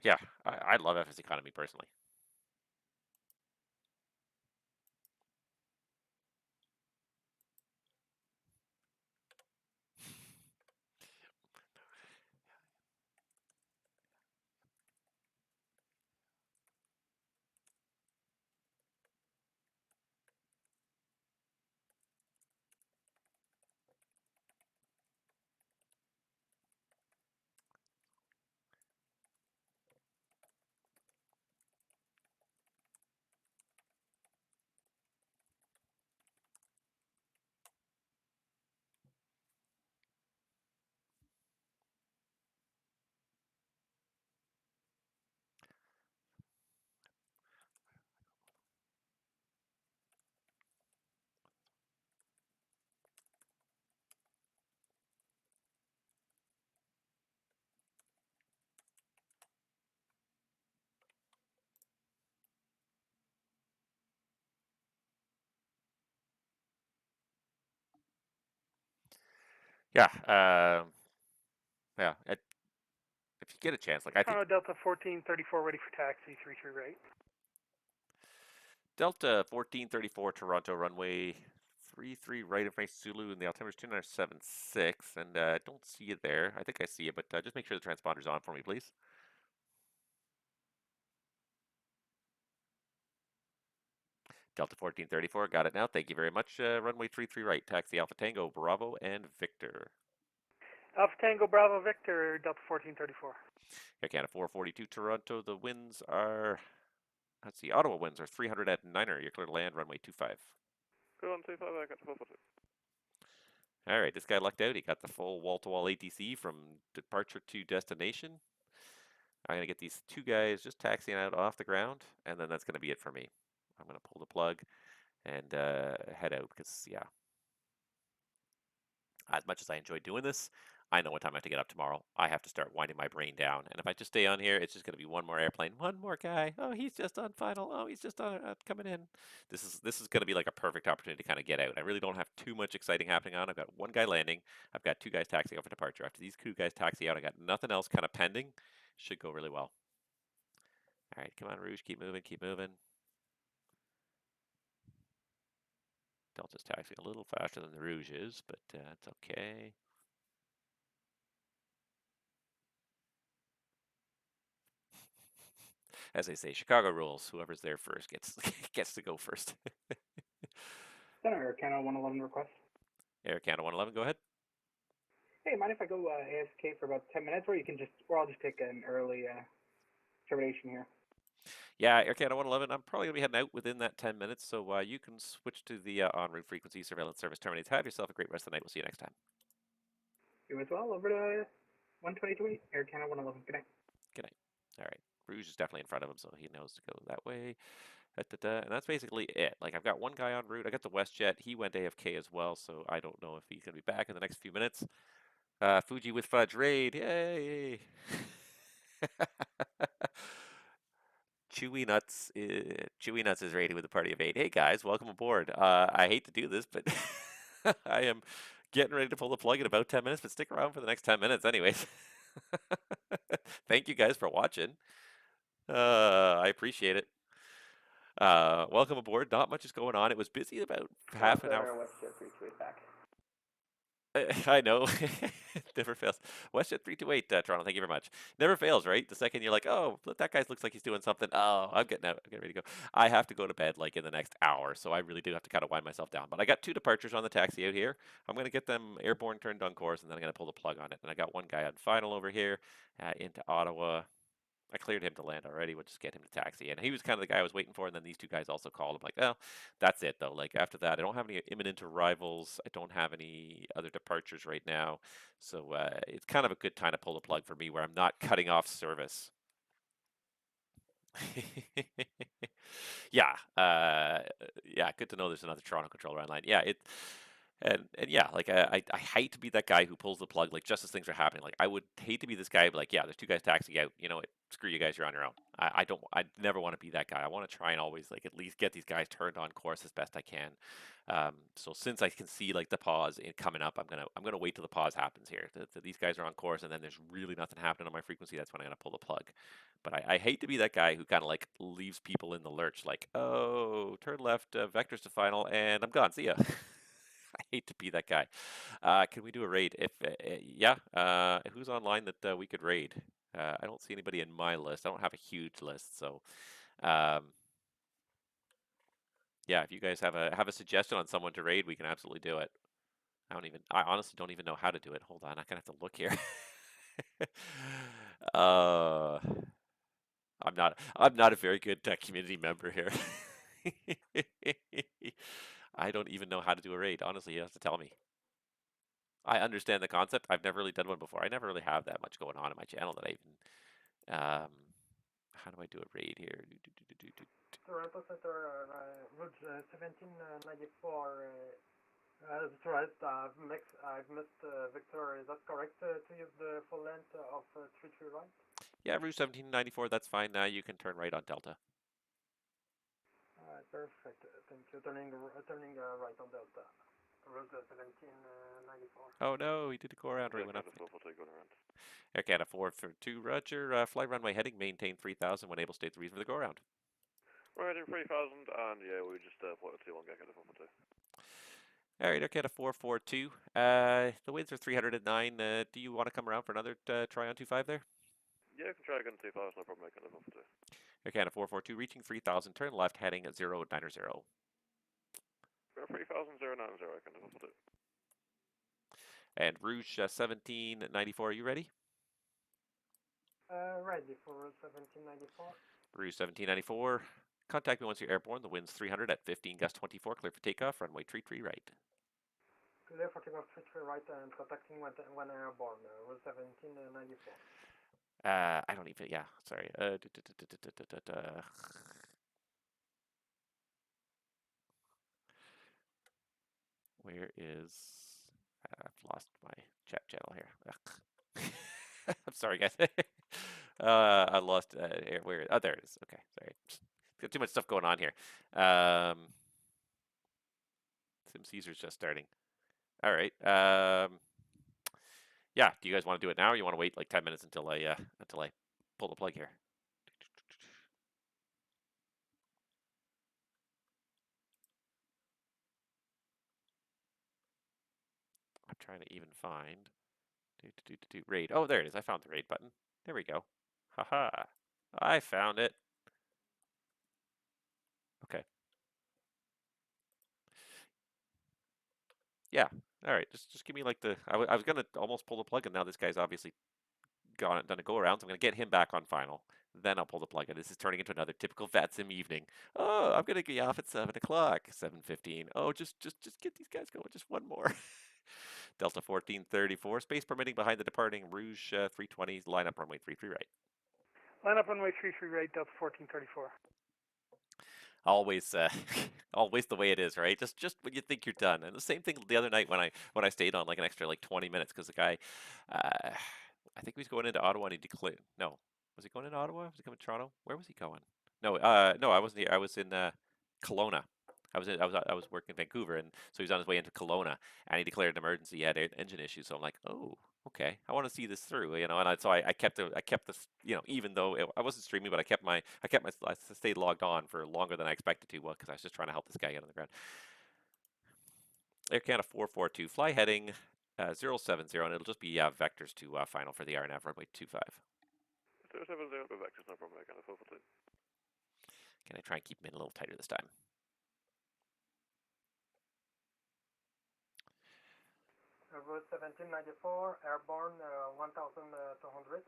Yeah, I love FS Economy personally. Yeah, yeah. If you get a chance, like I think Delta 1434 ready for taxi, 33 right. Delta 1434 Toronto runway 33 right of race Zulu, and the altimeter is 2976, and I don't see it there. I think I see it, but just make sure the transponder's on for me, please. Delta 1434, got it now. Thank you very much. Runway 33 right, taxi Alpha Tango, Bravo, and Victor. Alpha Tango Bravo Victor, Delta 1434. Air Canada 442 Toronto. The winds are, let's see, Ottawa winds are 300 at 9er. You're clear to land, runway 25. Go on 25, I got to 442. All right, this guy lucked out. He got the full wall-to-wall ATC from departure to destination. I'm going to get these two guys just taxiing out off the ground, and then that's going to be it for me. I'm going to pull the plug and head out because, yeah, as much as I enjoy doing this, I know what time I have to get up tomorrow. I have to start winding my brain down. And if I just stay on here, it's just going to be one more airplane, one more guy. Oh, he's just on final. Oh, he's just on coming in. This is going to be like a perfect opportunity to kind of get out. I really don't have too much exciting happening on. I've got one guy landing. I've got two guys taxiing out for departure. After these two guys taxi out, I got nothing else kind of pending. Should go really well. All right, come on, Rouge, keep moving, keep moving. Delta's taxiing a little faster than the Rouge is, but it's okay. As they say, Chicago rules. Whoever's there first gets to go first. Center Air Canada 111 request. Air Canada 111, go ahead. Hey, mind if I go AFK for about 10 minutes, or I'll just take an early termination here. Yeah, Air Canada 111, I'm probably going to be heading out within that 10 minutes, so you can switch to the en route frequency. Surveillance service terminates. Have yourself a great rest of the night. We'll see you next time. You as well. Over to 122.8, Air Canada 111. Good night. Good night. All right. Rouge is definitely in front of him, so he knows to go that way. And that's basically it. Like, I've got one guy en route. I got the WestJet. He went AFK as well, so I don't know if he's going to be back in the next few minutes. Fuji with Fudge Raid. Yay! Chewy Nuts is raiding with a party of 8. Hey guys, welcome aboard. I hate to do this, but I am getting ready to pull the plug in about 10 minutes, but stick around for the next 10 minutes anyways. Thank you guys for watching. I appreciate it. Welcome aboard. Not much is going on. It was busy about half an hour. WestJet 328 back. I know. Never fails. WestJet 328, Toronto, thank you very much. Never fails, right? The second you're like, oh, that guy looks like he's doing something. Oh, I'm getting out. I'm getting ready to go. I have to go to bed like in the next hour, so I really do have to kind of wind myself down. But I got 2 departures on the taxi out here. I'm going to get them airborne turned on course, and then I'm going to pull the plug on it. And I got one guy on final over here into Ottawa. I cleared him to land already. We'll just get him to taxi. And he was kind of the guy I was waiting for. And then these two guys also called. I'm like, oh, that's it, though. Like, after that, I don't have any imminent arrivals. I don't have any other departures right now. So it's kind of a good time to pull the plug for me where I'm not cutting off service. Yeah. Yeah, good to know there's another Toronto controller online. Yeah, And yeah, like I hate to be that guy who pulls the plug like just as things are happening. Like I would hate to be this guy, but like, yeah, there's two guys taxiing out. You know what? Screw you guys, you're on your own. I never want to be that guy. I want to try and always like at least get these guys turned on course as best I can. So since I can see like the pause coming up, I'm gonna wait till the pause happens here. These guys are on course, and then there's really nothing happening on my frequency. That's when I'm gonna pull the plug. But I hate to be that guy who kind of like leaves people in the lurch. Like, oh, turn left, vectors to final, and I'm gone. See ya. I hate to be that guy. Can we do a raid? If yeah, who's online that we could raid? I don't see anybody in my list. I don't have a huge list, so yeah. If you guys have a suggestion on someone to raid, we can absolutely do it. I honestly don't even know how to do it. Hold on, I'm gonna have to look here. uh, I'm not a very good community member here. I don't even know how to do a raid. Honestly, you have to tell me. I understand the concept. I've never really done one before. I never really have that much going on in my channel that I even. How do I do a raid here? Toronto Center, Route 1794. That's right. I've missed Victor. Is that correct to use the full length of 33 right? Yeah, Route 1794. That's fine. Now you can turn right on Delta. Perfect. Thank you. Turning right on Delta. Route 1794. Oh no, he did a go around. Right, went up. Air Canada 442, Roger. Fly runway heading, maintain 3000 when able. State the reason for the go around. Right, 3000, and yeah, we just plotted 2-1 Gecko to 442. All right, Air Canada 442. The winds are 309. Do you want to come around for another try on 25 there? Yeah, you can try again 2000, no problem, Air Canada 442. Air Canada 442, reaching 3000, turn left, heading at 090. 3000, 090, Air Canada 442. And Rouge 1794, are you ready? Ready for Route 1794. Rouge 1794. Contact me once you're airborne. The wind's 300 at 15 gust 24. Clear for takeoff. Runway 33 right. Clear for takeoff 33 right and contacting when airborne. Route 1794. I don't even. Yeah, sorry. Where is? I've lost my chat channel here. I'm sorry, guys. I lost. Where? Oh, there it is. Okay, sorry. Got too much stuff going on here. Sim Caesar's just starting. All right. Yeah. Do you guys want to do it now, or you want to wait like 10 minutes until I pull the plug here? I'm trying to even find raid. Oh, there it is. I found the raid button. There we go. Haha. I found it. Okay. Yeah. All right. Just give me like the. I was gonna almost pull the plug, and now this guy's obviously done a go around. So I'm gonna get him back on final. Then I'll pull the plug. And this is turning into another typical VATSIM evening. Oh, I'm gonna get off at 7 o'clock. 7:15. Oh, just get these guys going. Just one more. Delta 1434. Space permitting behind the departing Rouge 320. Line up runway 33 right. Line up runway 33 right. Delta 1434. Always always the way it is, right? Just when you think you're done. And the same thing the other night when I stayed on like an extra like 20 minutes because the guy I think he was going into Ottawa and he declared. No, was he going into Ottawa? Was he coming to Toronto? Where was he going? No, no, I wasn't here. I was in Kelowna. I was working in Vancouver, and so he was on his way into Kelowna, and he declared an emergency. He had engine issues. So I'm like, oh, okay, I want to see this through, you know. And so I kept this, you know, even though I wasn't streaming, but I stayed logged on for longer than I expected to, because I was just trying to help this guy get on the ground. Air Canada 442, fly heading 070, and it'll just be vectors to final for the Rnav runway 25. 070, vectors, no problem, Air Canada 442. Can I try and keep them in a little tighter this time? Route 1794, airborne 1200.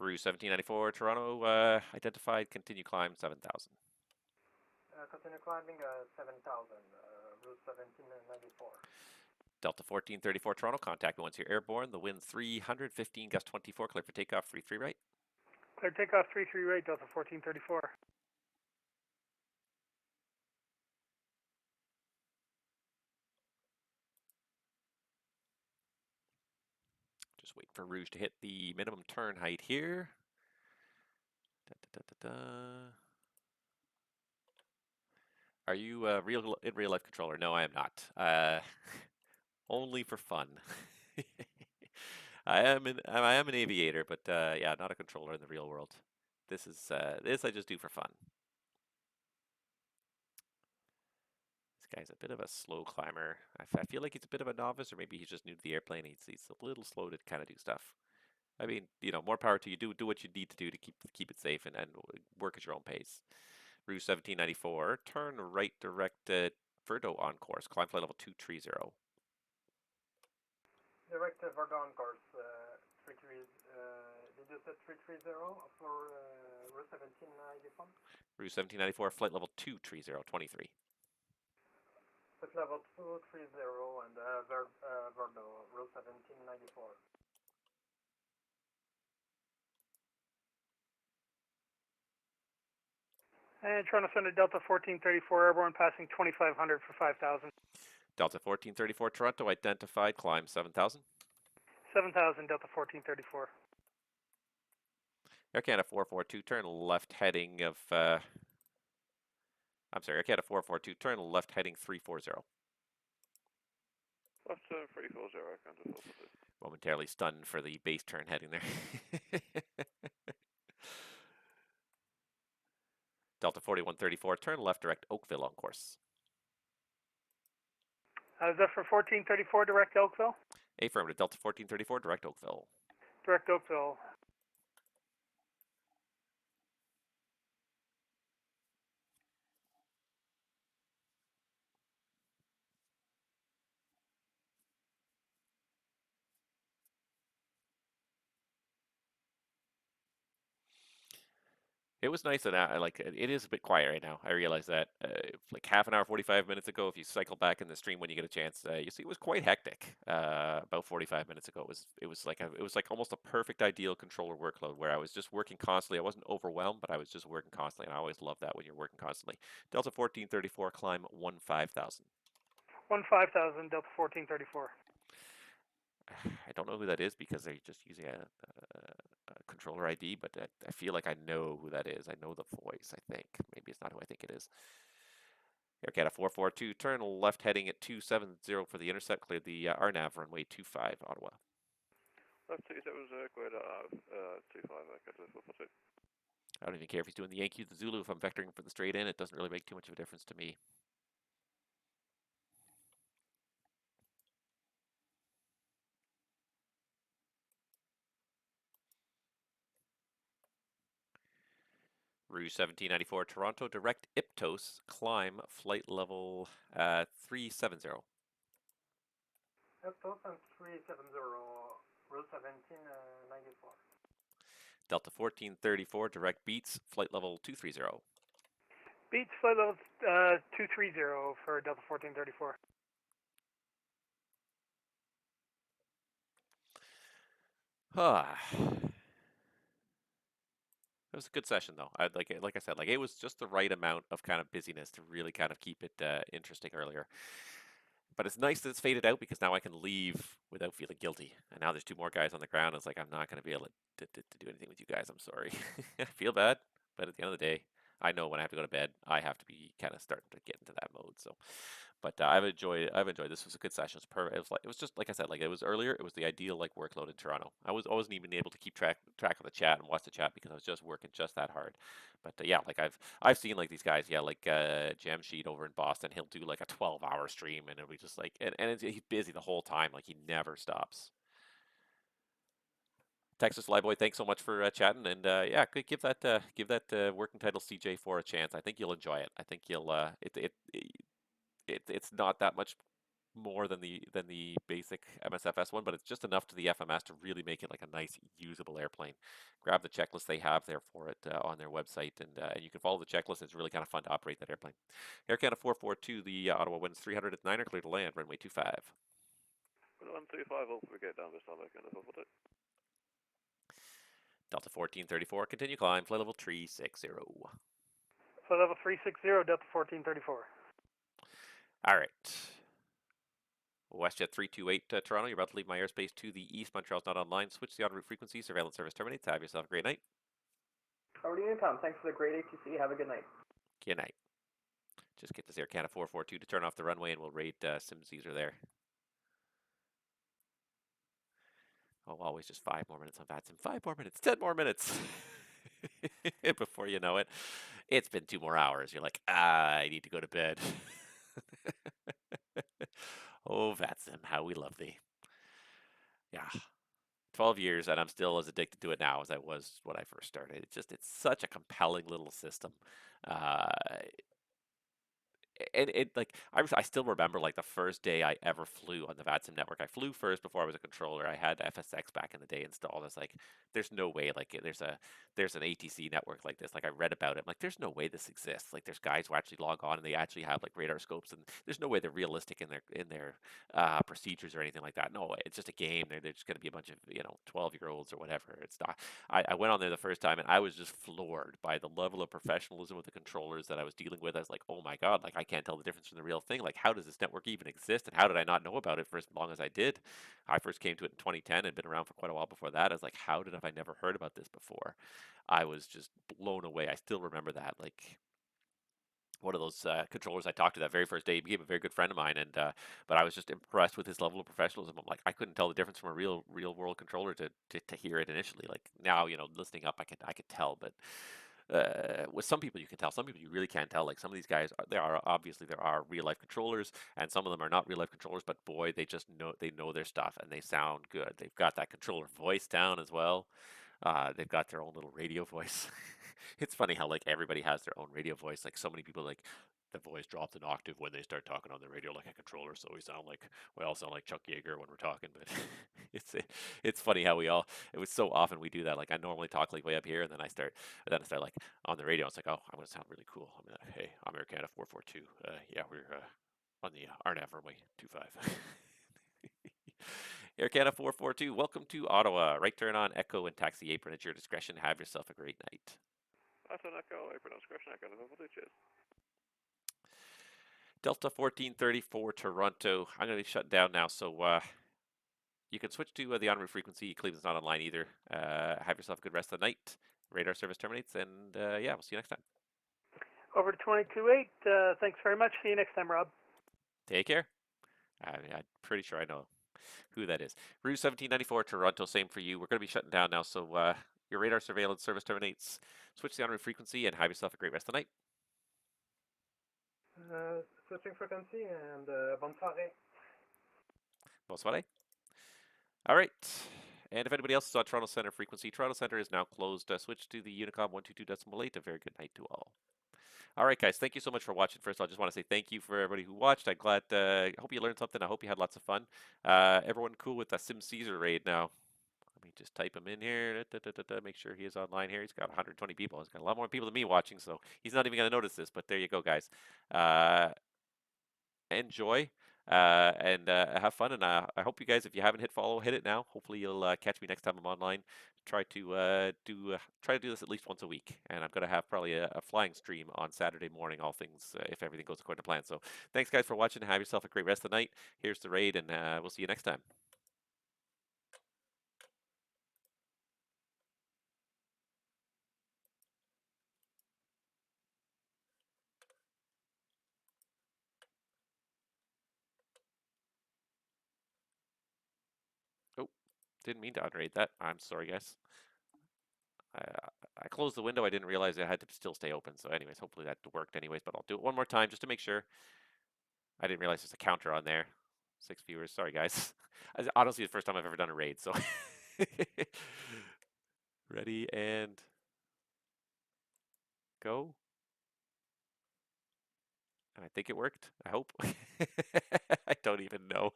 Route 1794, Toronto, identified, continue climb 7000. Continue climbing 7000, Route 1794. Delta 1434, Toronto, contact me once you're airborne. The wind 300, 15 gust 24, clear for takeoff, 33 right. Clear takeoff 33 right, Delta 1434. Just wait for Rouge to hit the minimum turn height here. Are you in real life controller? No, I am not. Only for fun. I am an aviator, but yeah, not a controller in the real world. This I just do for fun. This guy's a bit of a slow climber. I feel like he's a bit of a novice, or maybe he's just new to the airplane. He's a little slow to kind of do stuff. I mean, more power to you. Do what you need to do to keep it safe and work at your own pace. Route 1794, turn right direct Verdo on course. Climb flight level 230. Direct Verdo on course. 33. Did you say 330 for Route 1794? Route 1794, flight level 230, 23. Flight level 230 and Verdo, Route 1794. And Toronto Center Delta 1434 airborne passing 2500 for 5000. Delta 1434 Toronto identified, climb 7000. 7000 Delta 1434. Air Canada 442, turn left heading of, I'm sorry, Air Canada 442, turn left heading 340. Left turn 340, Air Canada 442. Momentarily stunned for the base turn heading there. Delta 4134, turn left direct Oakville on course. Is that for 1434 direct Oakville? Affirmative, Delta 1434, direct Oakville. Direct Oakville. It was nice that it is a bit quiet right now. I realize that like half an hour, 45 minutes ago, if you cycle back in the stream when you get a chance, you see it was quite hectic. About 45 minutes ago, it was like almost a perfect ideal controller workload where I was just working constantly. I wasn't overwhelmed, but I was just working constantly, and I always love that when you're working constantly. Delta 1434, climb 15,000. 15,000 Delta 1434. I don't know who that is because they're just using a controller ID, but I feel like I know who that is. I know the voice, I think. Maybe it's not who I think it is. Air Canada 442, turn left heading at 270 for the intercept. Cleared the Rnav runway 25, Ottawa. Left 270, cleared Rnav 25, Air Canada 442. I don't even care if he's doing the Yankee or the Zulu. If I'm vectoring for the straight in, it doesn't really make too much of a difference to me. Rouge 1794, Toronto, direct Iptos, climb flight level 370. Iptos and 370, Route 1794. Delta 1434, direct Beats, flight level 230. Beats flight level 230 for Delta 1434. It was a good session, though. Like I said, it was just the right amount of kind of busyness to really kind of keep it interesting earlier. But it's nice that it's faded out because now I can leave without feeling guilty. And now there's two more guys on the ground. It's like I'm not going to be able to do anything with you guys. I'm sorry. I feel bad, but at the end of the day, I know when I have to go to bed, I have to be kind of starting to get into that mode. So, but I've enjoyed. This was a good session. It was perfect. It was just like I said. Like it was earlier. It was the ideal workload in Toronto. I wasn't even able to keep track of the chat and watch the chat because I was just working just that hard. But yeah, I've seen these guys. Yeah, Jamsheed over in Boston. He'll do a 12-hour stream and it'll be just he's busy the whole time. He never stops. Texas Flyboy, thanks so much for chatting, and yeah, give that working title CJ4 a chance. I think you'll enjoy it. I think you'll it's not that much more than the basic MSFS one, but it's just enough to the FMS to really make it a nice usable airplane. Grab the checklist they have there for it on their website, and you can follow the checklist. It's really kind of fun to operate that airplane. Air Canada 442, the Ottawa winds 300 at 9, clear to land, runway 25. 125, we get down this time, Air Canada 442. Delta 1434, continue climb, flight level 360. Flight level 360, Delta 1434. All right. WestJet 328 Toronto, you're about to leave my airspace to the east. Montreal's not online. Switch to the en route frequency. Surveillance service terminates. Have yourself a great night. Over to Unicom. Thanks for the great ATC. Have a good night. Good night. Just get this Air Canada 442 to turn off the runway and we'll raid Sim Caesar there. Oh, always just 5 more minutes on VATSIM. 5 more minutes, 10 more minutes. Before you know it, it's been 2 more hours. You're like, I need to go to bed. Oh, VATSIM, how we love thee. Yeah. 12 years and I'm still as addicted to it now as I was when I first started. It's such a compelling little system. And it like I still remember like the first day I ever flew on the VATSIM network. I flew first before I was a controller. I had FSX back in the day installed. I was like, there's no way like there's an ATC network like this. Like I read about it. I'm like, there's no way this exists. Like there's guys who actually log on and they actually have like radar scopes and there's no way they're realistic in their procedures or anything like that. No, it's just a game. They're just going to be a bunch of 12-year-olds or whatever. It's not. I went on there the first time and I was just floored by the level of professionalism with the controllers that I was dealing with. I was like, oh my god, like I can't tell the difference from the real thing. Like how does this network even exist and how did I not know about it for as long as I did? I first came to it in 2010 and been around for quite a while before that. I was like, how did have I never heard about this before? I was just blown away. I still remember that. Like one of those controllers I talked to that very first day, he became a very good friend of mine, and but I was just impressed with his level of professionalism. I'm like, I couldn't tell the difference from a real world controller to hear it initially. Like now, listening up, I could tell, but with some people you can tell, some people you really can't tell. Like some of these guys, there are real life controllers, and some of them are not real life controllers. But boy, they know their stuff, and they sound good. They've got that controller voice down as well. They've got their own little radio voice. It's funny how like everybody has their own radio voice. Like so many people like the voice drops an octave when they start talking on the radio like a controller, so we all sound like Chuck Yeager when we're talking. But it's funny how it was so often we do that. Like I normally talk like way up here, and then I start like on the radio. It's like, oh, I'm gonna sound really cool. I'm gonna, hey, I'm Air Canada 442. Yeah, we're on the Rnav runway 25. Air Canada 442, welcome to Ottawa. Right turn on Echo and taxi apron at your discretion. Have yourself a great night. That's an Echo, apron discretion, Echo, November, cheers. Delta 1434 Toronto. I'm going to be shut down now, so you can switch to the en route frequency. Cleveland's not online either. Have yourself a good rest of the night. Radar service terminates, and yeah, we'll see you next time. Over to 22.8. Thanks very much. See you next time, Rob. Take care. I'm pretty sure I know who that is. Route 1794 Toronto, same for you. We're going to be shutting down now, so your radar surveillance service terminates. Switch the en route frequency and have yourself a great rest of the night. Switching frequency and bonne soirée. Bonne soirée. All right. And if anybody else is on Toronto Centre frequency, Toronto Centre is now closed. Switch to the Unicom 122.8. A very good night to all. All right, guys. Thank you so much for watching. First of all, I just want to say thank you for everybody who watched. I'm glad. I hope you learned something. I hope you had lots of fun. Everyone cool with the Sim Caesar raid now? Let me just type him in here. Make sure he is online here. He's got 120 people. He's got a lot more people than me watching, so he's not even going to notice this. But there you go, guys. Enjoy and have fun. And I hope you guys, if you haven't hit follow, hit it now. Hopefully you'll catch me next time I'm online. Try to do this at least once a week, and I'm going to have probably a flying stream on Saturday morning. All things if everything goes according to plan. So thanks, guys, for watching. Have yourself a great rest of the night. Here's the raid, and we'll see you next time. Didn't mean to unraid that. I'm sorry, guys. I closed the window. I didn't realize it had to still stay open. So anyways, hopefully that worked anyways, but I'll do it one more time just to make sure. I didn't realize there's a counter on there. 6 viewers. Sorry, guys. Honestly, the first time I've ever done a raid, so. Ready and go. And I think it worked. I hope. I don't even know.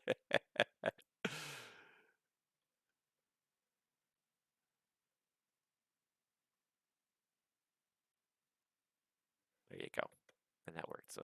There you go. And that worked. So